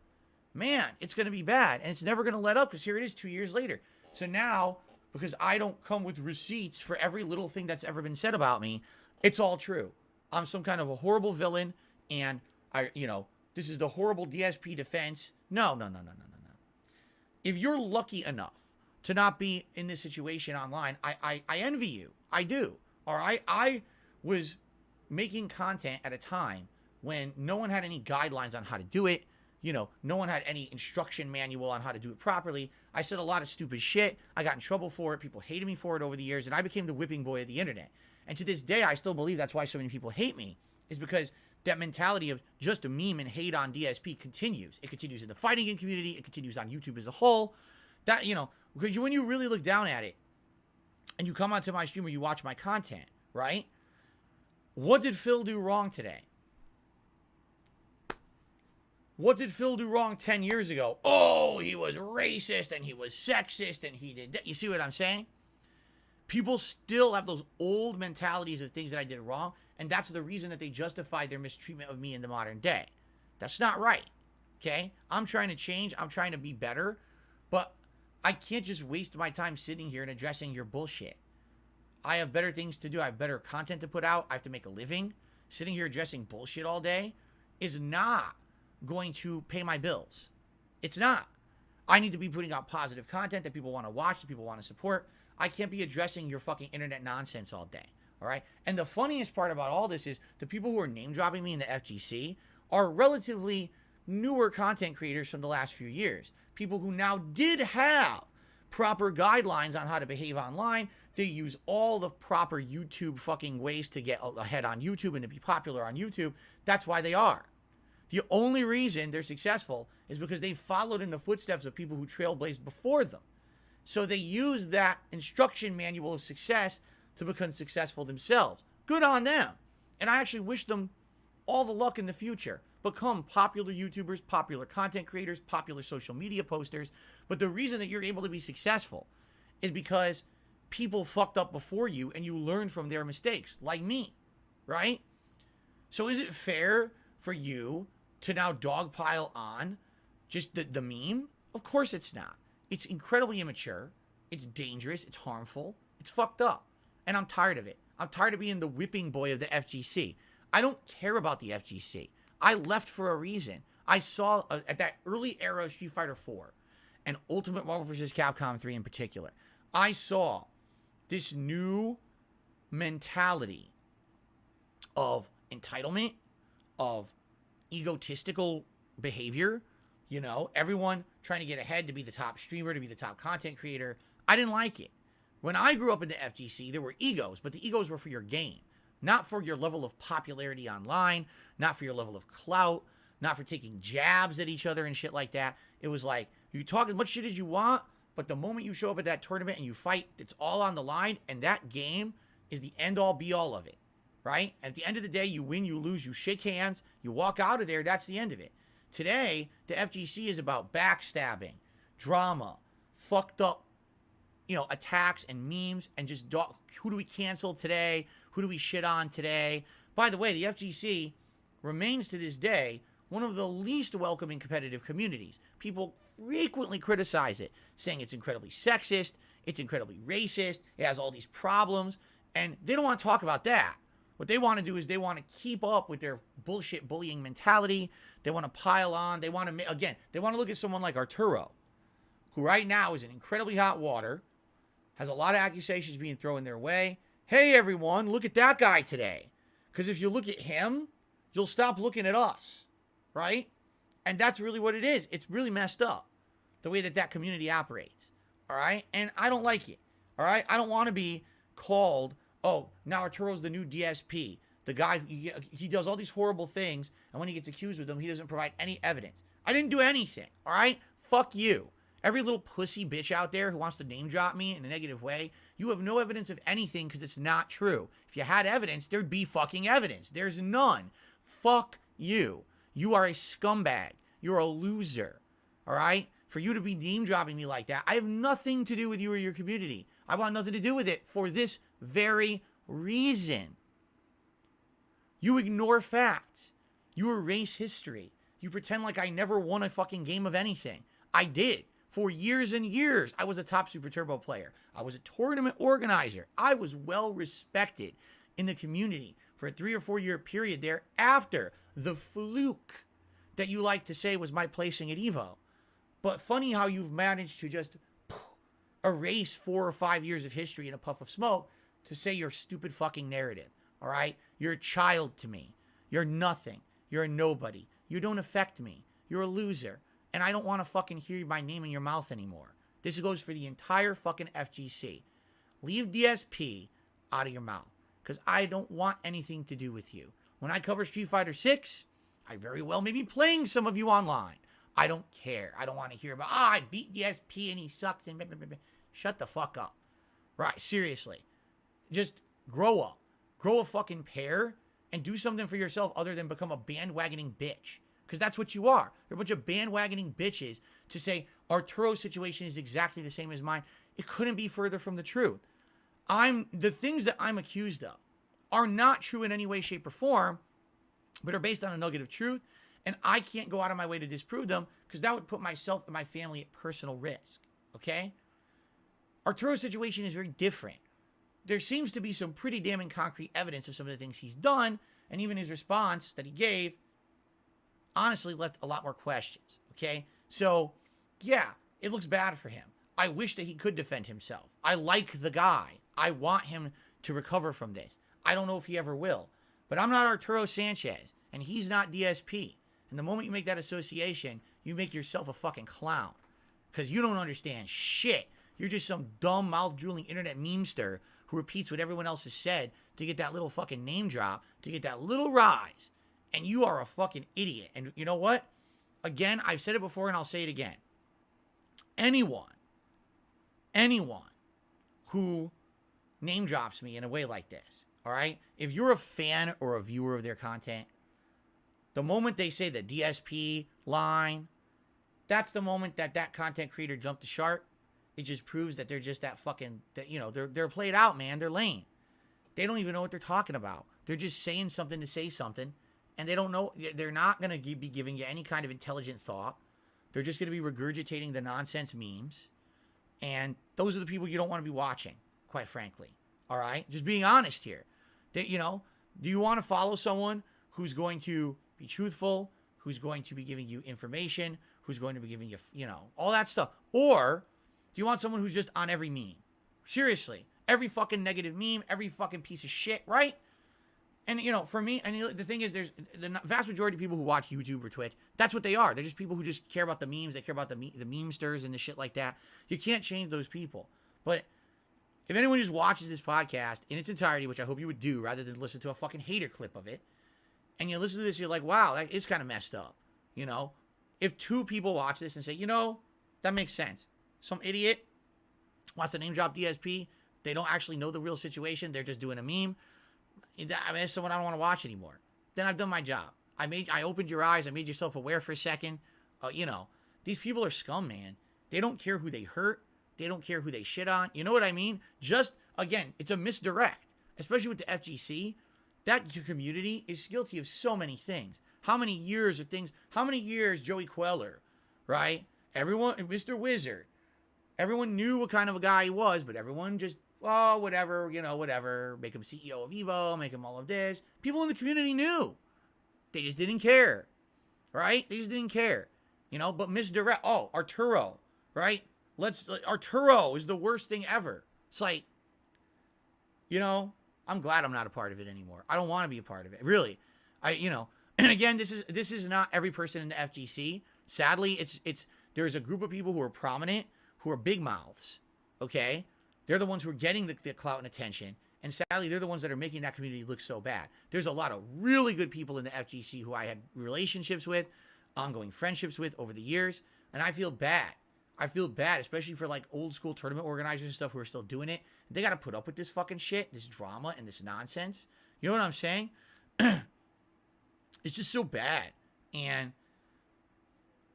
Man, it's going to be bad. And it's never going to let up because here it is 2 years later. So now, because I don't come with receipts for every little thing that's ever been said about me, it's all true. I'm some kind of a horrible villain, and this is the horrible DSP defense. No. If you're lucky enough to not be in this situation online, I envy you. I do. All right? I was making content at a time when no one had any guidelines on how to do it. No one had any instruction manual on how to do it properly. I said a lot of stupid shit. I got in trouble for it. People hated me for it over the years, and I became the whipping boy of the internet. And to this day, I still believe that's why so many people hate me, is because that mentality of just a meme and hate on DSP continues. It continues in the fighting game community. It continues on YouTube as a whole. That, because when you really look down at it, and you come onto my stream or you watch my content, right? What did Phil do wrong today? What did Phil do wrong 10 years ago? Oh, he was racist and he was sexist and he did that. You see what I'm saying? People still have those old mentalities of things that I did wrong, and that's the reason that they justify their mistreatment of me in the modern day. That's not right, okay? I'm trying to change. I'm trying to be better, but I can't just waste my time sitting here and addressing your bullshit. I have better things to do. I have better content to put out. I have to make a living. Sitting here addressing bullshit all day is not going to pay my bills. It's not. I need to be putting out positive content that people want to watch, that people want to support. I can't be addressing your fucking internet nonsense all day. All right? And the funniest part about all this is the people who are name dropping me in the FGC are relatively newer content creators from the last few years. People who now did have proper guidelines on how to behave online. They use all the proper YouTube fucking ways to get ahead on YouTube and to be popular on YouTube. That's why they are. The only reason they're successful is because they followed in the footsteps of people who trailblazed before them. So they use that instruction manual of success to become successful themselves. Good on them. And I actually wish them all the luck in the future. Become popular YouTubers, popular content creators, popular social media posters. But the reason that you're able to be successful is because people fucked up before you and you learn from their mistakes, like me, right? So is it fair for you to now dogpile on just the meme? Of course it's not. It's incredibly immature. It's dangerous. It's harmful. It's fucked up. And I'm tired of it. I'm tired of being the whipping boy of the FGC. I don't care about the FGC. I left for a reason. I saw at that early era of Street Fighter 4 and Ultimate Marvel vs. Capcom 3 in particular, I saw this new mentality of entitlement, of egotistical behavior, everyone trying to get ahead to be the top streamer, to be the top content creator. I didn't like it. When I grew up in the FGC, there were egos, but the egos were for your game, not for your level of popularity online, not for your level of clout, not for taking jabs at each other and shit like that. It was like, you talk as much shit as you want, but the moment you show up at that tournament and you fight, it's all on the line, and that game is the end-all, be-all of it, right? And at the end of the day, you win, you lose, you shake hands, you walk out of there, that's the end of it. Today, the FGC is about backstabbing, drama, fucked up, attacks and memes, and just who do we cancel today? Who do we shit on today? By the way, the FGC remains to this day one of the least welcoming competitive communities. People frequently criticize it, saying it's incredibly sexist, it's incredibly racist, it has all these problems, and they don't want to talk about that. What they want to do is they want to keep up with their bullshit bullying mentality. They want to pile on. They want to look at someone like Arturo, who right now is in incredibly hot water, has a lot of accusations being thrown their way. Hey, everyone, look at that guy today. Because if you look at him, you'll stop looking at us, right? And that's really what it is. It's really messed up, the way that community operates, all right? And I don't like it, all right? I don't want to be called, oh, now Arturo's the new DSP. The guy, he does all these horrible things, and when he gets accused with them, he doesn't provide any evidence. I didn't do anything, all right? Fuck you. Every little pussy bitch out there who wants to name drop me in a negative way, you have no evidence of anything because it's not true. If you had evidence, there'd be fucking evidence. There's none. Fuck you. You are a scumbag. You're a loser, all right? For you to be name dropping me like that, I have nothing to do with you or your community. I want nothing to do with it for this very reason. You ignore facts. You erase history. You pretend like I never won a fucking game of anything. I did. For years and years, I was a top Super Turbo player. I was a tournament organizer. I was well respected in the community for a 3 or 4 year period there after the fluke that you like to say was my placing at Evo. But funny how you've managed to just erase 4 or 5 years of history in a puff of smoke to say your stupid fucking narrative. All right? You're a child to me. You're nothing. You're a nobody. You don't affect me. You're a loser. And I don't want to fucking hear my name in your mouth anymore. This goes for the entire fucking FGC. Leave DSP out of your mouth. Because I don't want anything to do with you. When I cover Street Fighter 6, I very well may be playing some of you online. I don't care. I don't want to hear about, I beat DSP and he sucks and blah, blah, blah, blah. Shut the fuck up. Right, seriously. Just grow up. Grow a fucking pair and do something for yourself other than become a bandwagoning bitch. Because that's what you are. You're a bunch of bandwagoning bitches to say Arturo's situation is exactly the same as mine. It couldn't be further from the truth. The things that I'm accused of are not true in any way, shape, or form, but are based on a nugget of truth, and I can't go out of my way to disprove them because that would put myself and my family at personal risk, okay? Arturo's situation is very different. There seems to be some pretty damning concrete evidence of some of the things he's done, and even his response that he gave honestly left a lot more questions, okay? So, yeah, it looks bad for him. I wish that he could defend himself. I like the guy. I want him to recover from this. I don't know if he ever will. But I'm not Arturo Sanchez, and he's not DSP. And the moment you make that association, you make yourself a fucking clown. Because you don't understand shit. You're just some dumb, mouth-drooling internet memester who repeats what everyone else has said to get that little fucking name drop, to get that little rise. And you are a fucking idiot. And you know what? Again, I've said it before and I'll say it again. Anyone who name drops me in a way like this, all right? If you're a fan or a viewer of their content, the moment they say the DSP line, that's the moment that content creator jumped the shark. It just proves that they're just that fucking, they're played out, man. They're lame. They don't even know what they're talking about. They're just saying something to say something, and they don't know, they're not going to be giving you any kind of intelligent thought. They're just going to be regurgitating the nonsense memes, and those are the people you don't want to be watching, quite frankly. All right? Just being honest here. Do you want to follow someone who's going to be truthful, who's going to be giving you information, who's going to be giving you, all that stuff? Or do you want someone who's just on every meme? Seriously. Every fucking negative meme, every fucking piece of shit, right? And, for me, and the thing is, there's the vast majority of people who watch YouTube or Twitch, that's what they are. They're just people who just care about the memes. They care about the memesters and the shit like that. You can't change those people. But if anyone just watches this podcast in its entirety, which I hope you would do, rather than listen to a fucking hater clip of it, and you listen to this, you're like, wow, that is kind of messed up. If 2 people watch this and say, that makes sense. Some idiot wants to name drop DSP. They don't actually know the real situation. They're just doing a meme. That's someone I don't want to watch anymore. Then I've done my job. I opened your eyes. I made yourself aware for a second. These people are scum, man. They don't care who they hurt. They don't care who they shit on. You know what I mean? Just, again, it's a misdirect. Especially with the FGC. That community is guilty of so many things. How many years Joey Queller, right? Everyone, Mr. Wizard. Everyone knew what kind of a guy he was, but everyone just, whatever, whatever. Make him CEO of Evo, make him all of this. People in the community knew. They just didn't care, right? They just didn't care, but misdirect. Oh, Arturo, right? Arturo is the worst thing ever. It's like, I'm glad I'm not a part of it anymore. I don't want to be a part of it. Really. And again, this is not every person in the FGC. Sadly, there's a group of people who are prominent, who are big mouths, okay? They're the ones who are getting the clout and attention, and sadly, they're the ones that are making that community look so bad. There's a lot of really good people in the FGC who I had relationships with, ongoing friendships with over the years, and I feel bad. I feel bad, especially for like old school tournament organizers and stuff who are still doing it. They got to put up with this fucking shit, this drama, and this nonsense. You know what I'm saying? It's just so bad, and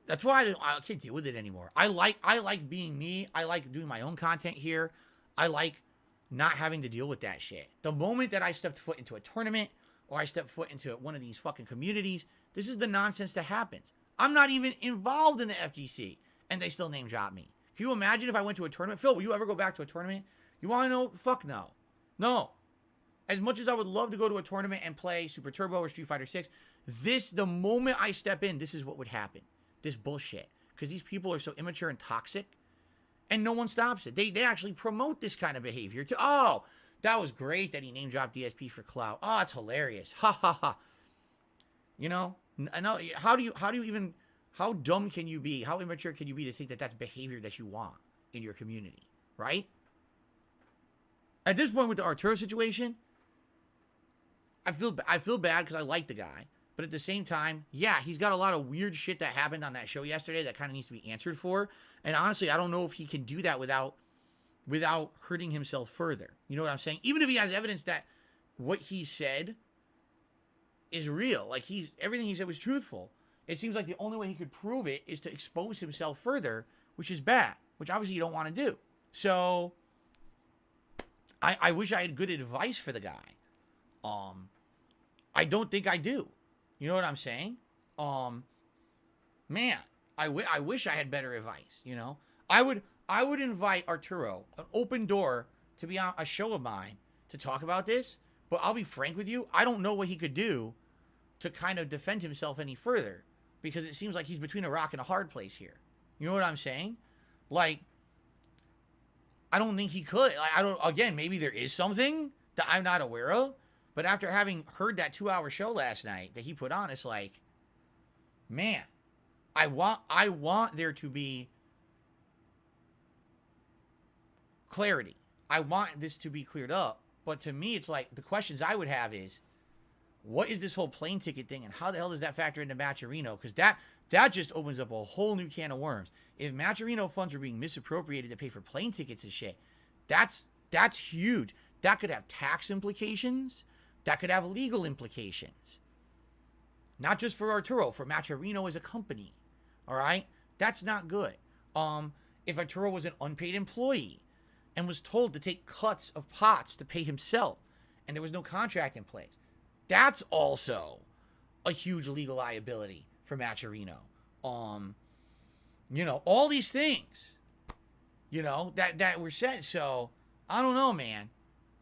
that's why I can't deal with it anymore. I like being me. I like doing my own content here. I like not having to deal with that shit. The moment that I stepped foot into a tournament or I stepped foot into one of these fucking communities, This is the nonsense that happens. I'm not even involved in the FGC, and they still name drop me. Can you imagine if I went to a tournament? Phil, will you ever go back to a tournament? You want to know? Fuck no. No. As much as I would love to go to a tournament and play Super Turbo or Street Fighter 6, the moment I step in, this is what would happen. This bullshit. Because these people are so immature and toxic, and no one stops it. They actually promote this kind of behavior to, oh, that was great that he name dropped DSP for clout. Oh, it's hilarious. Ha ha ha. You know, how dumb can you be? How immature can you be to think that that's behavior that you want in your community, right? At this point with the Arturo situation, I feel bad because I like the guy, but at the same time, yeah, he's got a lot of weird shit that happened on that show yesterday that kind of needs to be answered for. And honestly, I don't know if he can do that without hurting himself further. You know what I'm saying? Even if he has evidence that what he said is real, like everything he said was truthful, it seems like the only way he could prove it is to expose himself further, which is bad, which obviously you don't want to do. So I wish I had good advice for the guy. I don't think I do. You know what I'm saying? Man, I wish I had better advice, you know? I would invite Arturo, an open door, to be on a show of mine to talk about this, but I'll be frank with you, I don't know what he could do to kind of defend himself any further, because it seems like he's between a rock and a hard place here. You know what I'm saying? Like, I don't think he could. Again, maybe there is something that I'm not aware of, but after having heard that 2-hour show last night that he put on, it's like, man, I want there to be clarity. I want this to be cleared up. But to me, it's like, the questions I would have is, what is this whole plane ticket thing, and how the hell does that factor into Matcherino? Because that just opens up a whole new can of worms. If Matcherino funds are being misappropriated to pay for plane tickets and shit, that's huge. That could have tax implications. That could have legal implications. Not just for Arturo, for Matcherino as a company. All right? That's not good. If Arturo was an unpaid employee and was told to take cuts of pots to pay himself, and there was no contract in place, that's also a huge legal liability for Matcherino. You know, all these things, you know, that were said. So, I don't know, man.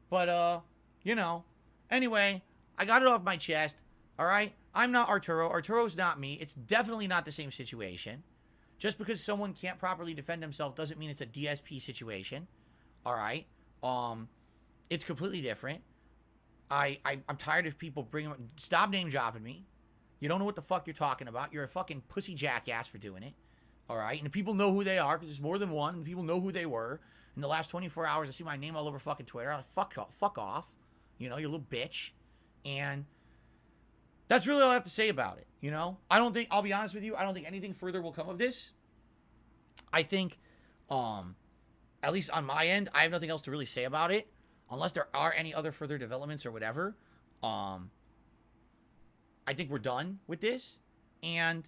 But, you know, anyway, I got it off my chest. All right? I'm not Arturo. Arturo's not me. It's definitely not the same situation. Just because someone can't properly defend themselves doesn't mean it's a DSP situation. All right? It's completely different. I'm tired of people stop name dropping me. You don't know what the fuck you're talking about. You're a fucking pussy jackass for doing it. All right? And the people know who they are, because there's more than one, and people know who they were. In the last 24 hours, I see my name all over fucking Twitter. I'm like, fuck off. You know, you little bitch. And that's really all I have to say about it. You know? I'll be honest with you, I don't think anything further will come of this. I think, at least on my end, I have nothing else to really say about it. Unless there are any other further developments or whatever. I think we're done with this. And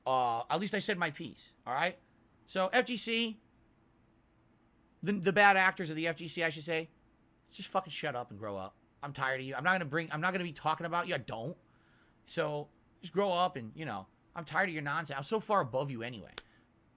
at least I said my piece. All right? So, FGC, the bad actors of the FGC, I should say, just fucking shut up and grow up. I'm tired of you. I'm not gonna be talking about you. I don't. So, just grow up and, you know, I'm tired of your nonsense. I'm so far above you anyway.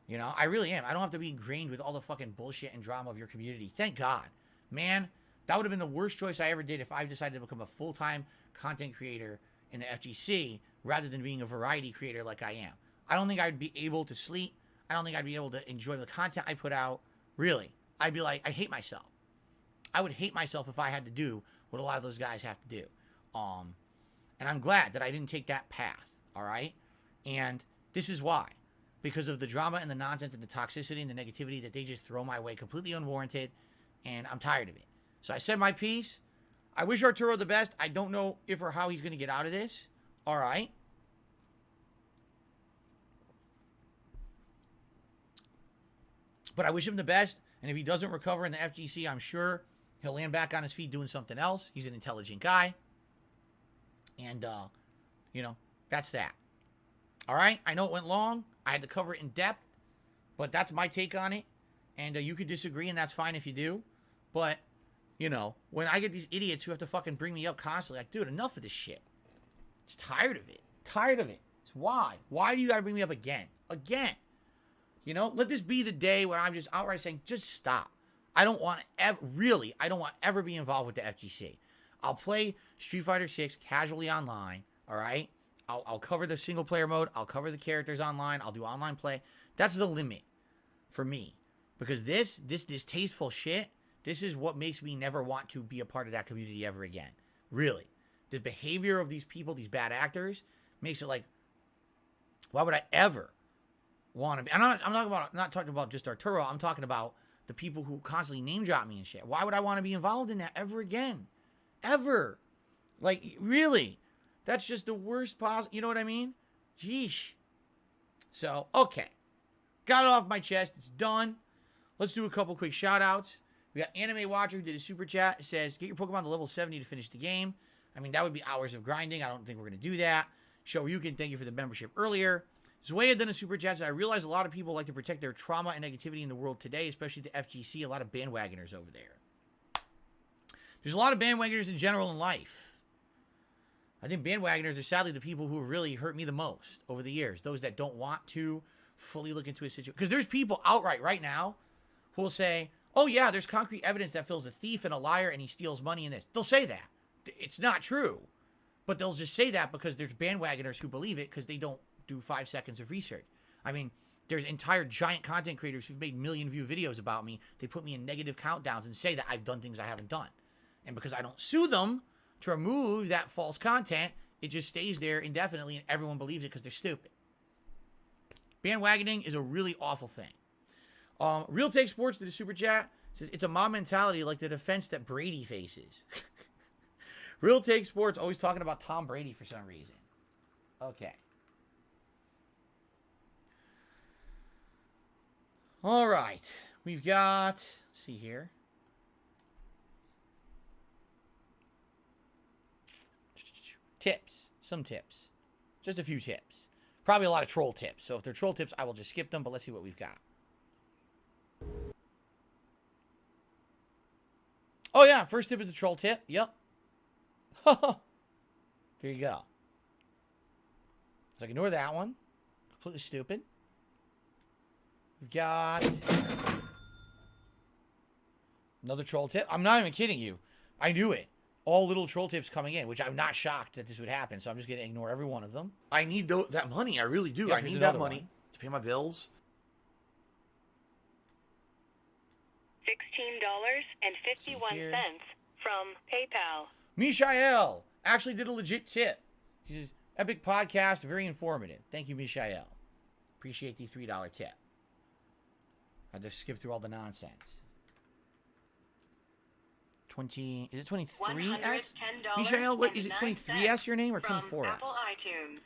You know, I really am. I don't have to be ingrained with all the fucking bullshit and drama of your community. Thank God. Man, that would have been the worst choice I ever did if I decided to become a full-time content creator in the FGC rather than being a variety creator like I am. I don't think I'd be able to sleep. I don't think I'd be able to enjoy the content I put out. Really. I'd be like, I hate myself. I would hate myself if I had to do what a lot of those guys have to do. And I'm glad that I didn't take that path. All right? And this is why. Because of the drama and the nonsense and the toxicity and the negativity that they just throw my way completely unwarranted. And I'm tired of it. So I said my piece. I wish Arturo the best. I don't know if or how he's going to get out of this. All right. But I wish him the best. And if he doesn't recover in the FGC, I'm sure he'll land back on his feet doing something else. He's an intelligent guy. And, you know, that's that. All right. I know it went long. I had to cover it in depth. But that's my take on it. And you could disagree, and that's fine if you do. But, you know, when I get these idiots who have to fucking bring me up constantly, like, dude, enough of this shit. Just tired of it. Tired of it. It's why. Why do you got to bring me up again? Again. You know, let this be the day where I'm just outright saying, just stop. I don't want to ever, really, I don't want to ever be involved with the FGC. I'll play Street Fighter 6 casually online, all right? I'll cover the single player mode. I'll cover the characters online. I'll do online play. That's the limit for me. Because this distasteful shit, this is what makes me never want to be a part of that community ever again. Really. The behavior of these people, these bad actors, makes it like, why would I ever want to be? I'm not talking about just Arturo. I'm talking about the people who constantly name drop me and shit. Why would I want to be involved in that ever again? Ever. Like, really? That's just the worst possible. You know what I mean? Jeesh. So, okay. Got it off my chest. It's done. Let's do a couple quick shout outs. We got Anime Watcher who did a super chat. It says, get your Pokemon to level 70 to finish the game. I mean, that would be hours of grinding. I don't think we're going to do that. Shoryuken, thank you for the membership earlier. Zoe had done a super chat. Says, I realize a lot of people like to protect their trauma and negativity in the world today, especially the FGC. A lot of bandwagoners over there. There's a lot of bandwagoners in general in life. I think bandwagoners are sadly the people who have really hurt me the most over the years. Those that don't want to fully look into a situation. Because there's people outright right now who will say, oh yeah, there's concrete evidence that Phil's a thief and a liar and he steals money in this. They'll say that. It's not true. But they'll just say that because there's bandwagoners who believe it because they don't do 5 seconds of research. I mean, there's entire giant content creators who've made million-view videos about me. They put me in negative countdowns and say that I've done things I haven't done. And because I don't sue them to remove that false content, it just stays there indefinitely and everyone believes it because they're stupid. Bandwagoning is a really awful thing. Real Take Sports did a super chat. Says, it's a mob mentality like the defense that Brady faces. Real Take Sports always talking about Tom Brady for some reason. Okay. All right. We've got, let's see here. Tips. Some tips. Just a few tips. Probably a lot of troll tips. So if they're troll tips, I will just skip them, but let's see what we've got. Oh, yeah. First tip is a troll tip. Yep. There you go. So ignore that one. Completely stupid. We've got another troll tip. I'm not even kidding you. I knew it. All little troll tips coming in, which I'm not shocked that this would happen, so I'm just going to ignore every one of them. I need that money. I really do. Yeah, I need that money to pay my bills. $16.51 from PayPal. Mishael actually did a legit tip. He says, epic podcast, very informative. Thank you, Mishael. Appreciate the $3 tip. I just skipped through all the nonsense. 20, is it 23S? Mishael, what is it, 23S your name or 24S? Apple iTunes.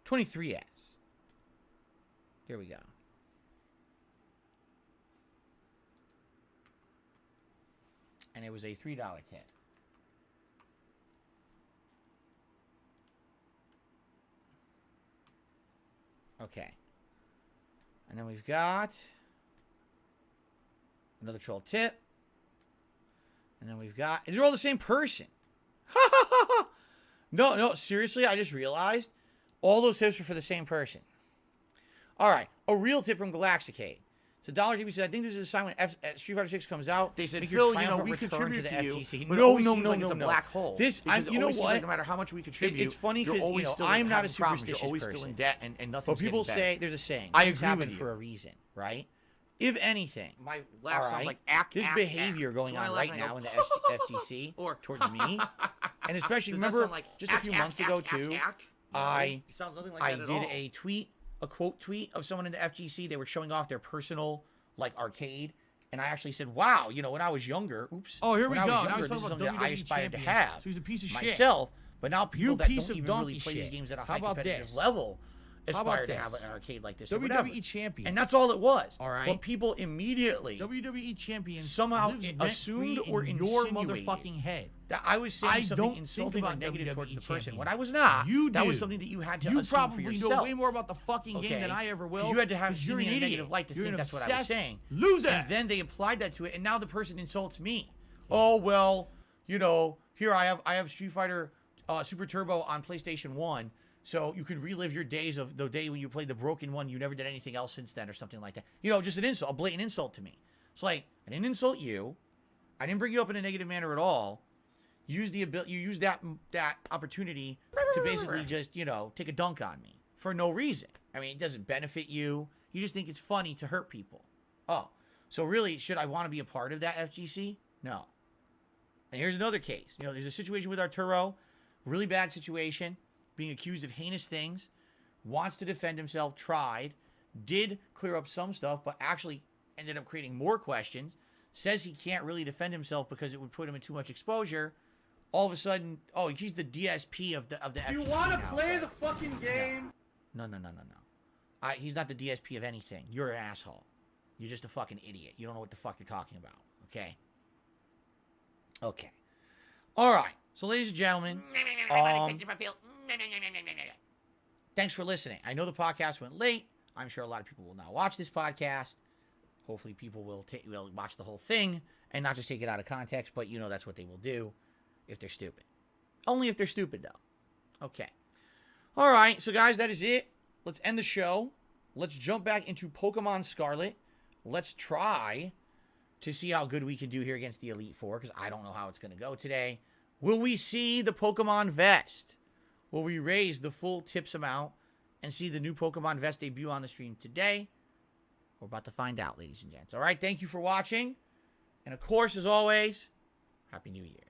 23S. There we go. And it was a $3 tip. Okay. And then we've got another troll tip. And then we've got... These are all the same person. No, seriously, I just realized all those tips are for the same person. All right. A real tip from Galaxicade. It's $1 said, I think this is a sign when Street Fighter 6 comes out. They said, make Phil, your you know, we return contribute to you. FGC. But No, it's a black hole. This, you know what? Like no matter how much we contribute, it's funny because still I'm not a problems. superstitious You're always person. still in debt, and nothing's But people getting better. say, there's a saying. I Things agree happen with you. for a reason, right? If anything, My laugh sounds like this behavior going on right now in the FGC Or- towards me, and especially Does that remember sound like just a few months ago too, No, I it sounds nothing like I that at did all. a tweet, a quote tweet of someone in the FGC. They were showing off their personal like arcade, and I actually said, "Wow, you know, when I was younger, oops. Oh, here we when go. I was Now younger, he's this is talking something about that I WWE aspired to champion. have So he's a piece of shit. myself." But now people that piece don't of even really donkey play these shit. games at a How high about competitive this? level How aspire about to have this? an arcade like this. Or whatever. WWE champion. And that's all it was. All right. But people immediately WWE champion somehow lives assumed rent-free or in your insinuated motherfucking head. that I was saying I something don't insulting think or about negative WWE towards the person champion. when I was not. You That do. was something that you had to You assume for probably yourself. know way more about the fucking game than I ever will. 'Cause you had to have 'cause seen you're me in an a idiot. negative light to You're think an that's what I was obsessed saying. loser. And then they applied that to it, and now the person insults me. Oh, well, you know, here I have Street Fighter Super Turbo on PlayStation 1, so you can relive your days of the day when you played the broken one. You never did anything else since then or something like that. You know, just an insult, a blatant insult to me. It's like, I didn't insult you. I didn't bring you up in a negative manner at all. You use that opportunity to basically just, you know, take a dunk on me for no reason. I mean, it doesn't benefit you. You just think it's funny to hurt people. Oh, so really, should I want to be a part of that FGC? No. And here's another case. You know, there's a situation with Arturo, really bad situation, being accused of heinous things, wants to defend himself, tried, did clear up some stuff, but actually ended up creating more questions, says he can't really defend himself because it would put him in too much exposure. All of a sudden, oh, he's the DSP of the FGC. You want to now, play so. the fucking game? No. He's not the DSP of anything. You're an asshole. You're just a fucking idiot. You don't know what the fuck you're talking about. Okay? Okay. All right. So, ladies and gentlemen, thanks for listening. I know the podcast went late. I'm sure a lot of people will now watch this podcast. Hopefully, people will watch the whole thing and not just take it out of context, but you know that's what they will do if they're stupid. Only if they're stupid, though. Okay. All right. So, guys, that is it. Let's end the show. Let's jump back into Pokemon Scarlet. Let's try to see how good we can do here against the Elite Four, because I don't know how it's going to go today. Will we see the Pokemon Vest? Will we raise the full tips amount and see the new Pokemon Vest debut on the stream today? We're about to find out, ladies and gents. All right, thank you for watching. And, of course, as always, Happy New Year.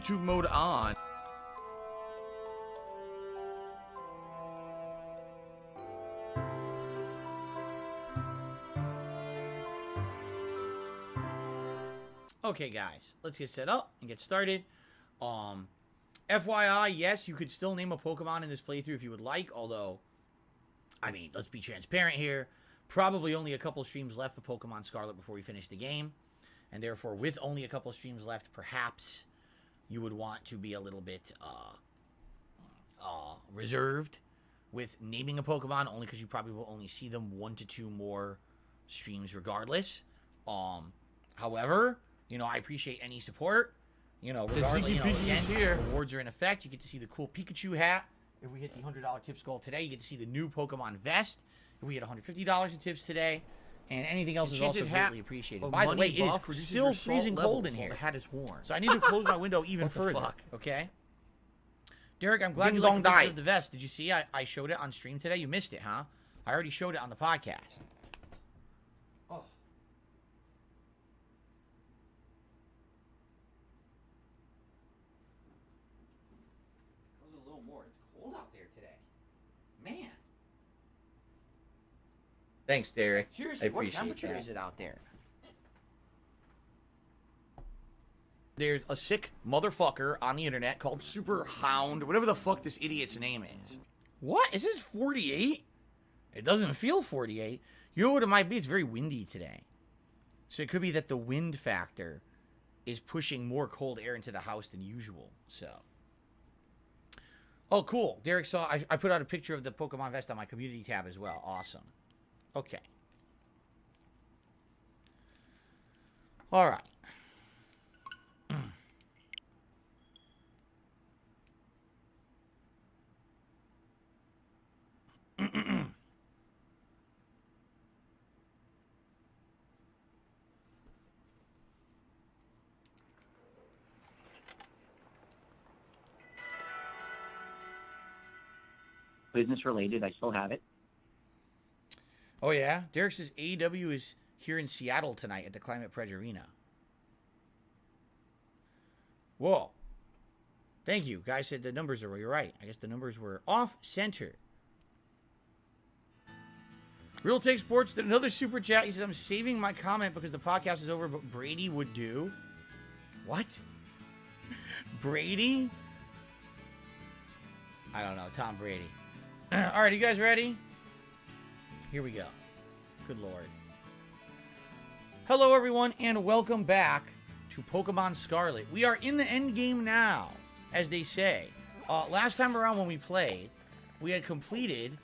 YouTube mode on. Okay, guys, let's get set up and get started. FYI, yes, you could still name a Pokemon in this playthrough if you would like, although, I mean, let's be transparent here. Probably only a couple streams left for Pokemon Scarlet before we finish the game, and therefore, with only a couple streams left, perhaps you would want to be a little bit reserved with naming a Pokemon, only because you probably will only see them 1 to 2 more streams regardless. However, you know, I appreciate any support. You know, regardless, you know, again, here, rewards are in effect. You get to see the cool Pikachu hat. If we hit the $100 tips goal today, you get to see the new Pokemon Vest. If we hit $150 in tips today, and anything else is also greatly appreciated. By the way, it is still freezing cold in here. The hat is worn. So I need to close my window even further. Fuck? Okay? Derek, I'm glad you liked the picture of the vest. Did you see I showed it on stream today? You missed it, huh? I already showed it on the podcast. Oh. Close it a little more. It's cold out there today. Man. Thanks, Derek. Seriously, what temperature is it out there? There's a sick motherfucker on the internet called Super Hound, whatever the fuck this idiot's name is. What? Is this 48? It doesn't feel 48. You know what it might be? It's very windy today. So it could be that the wind factor is pushing more cold air into the house than usual. So. Oh, cool. Derek saw, I put out a picture of the Pokemon Vest on my community tab as well. Awesome. Okay. All right. Business related, I still have it. Oh, yeah? Derek says AEW is here in Seattle tonight at the Climate Pledge Arena. Whoa. Thank you. Guy said the numbers are, you're right. I guess the numbers were off center. Real Take Sports did another super chat. He says, I'm saving my comment because the podcast is over, but Brady would do. What? Brady? I don't know. Tom Brady. All right, you guys ready? Here we go. Good Lord. Hello, everyone, and welcome back to Pokemon Scarlet. We are in the end game now, as they say. Last time around when we played, we had completed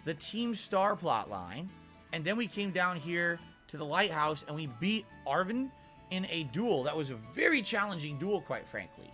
the Team Star plot line, and then we came down here to the lighthouse, and we beat Arvin in a duel that was a very challenging duel, quite frankly.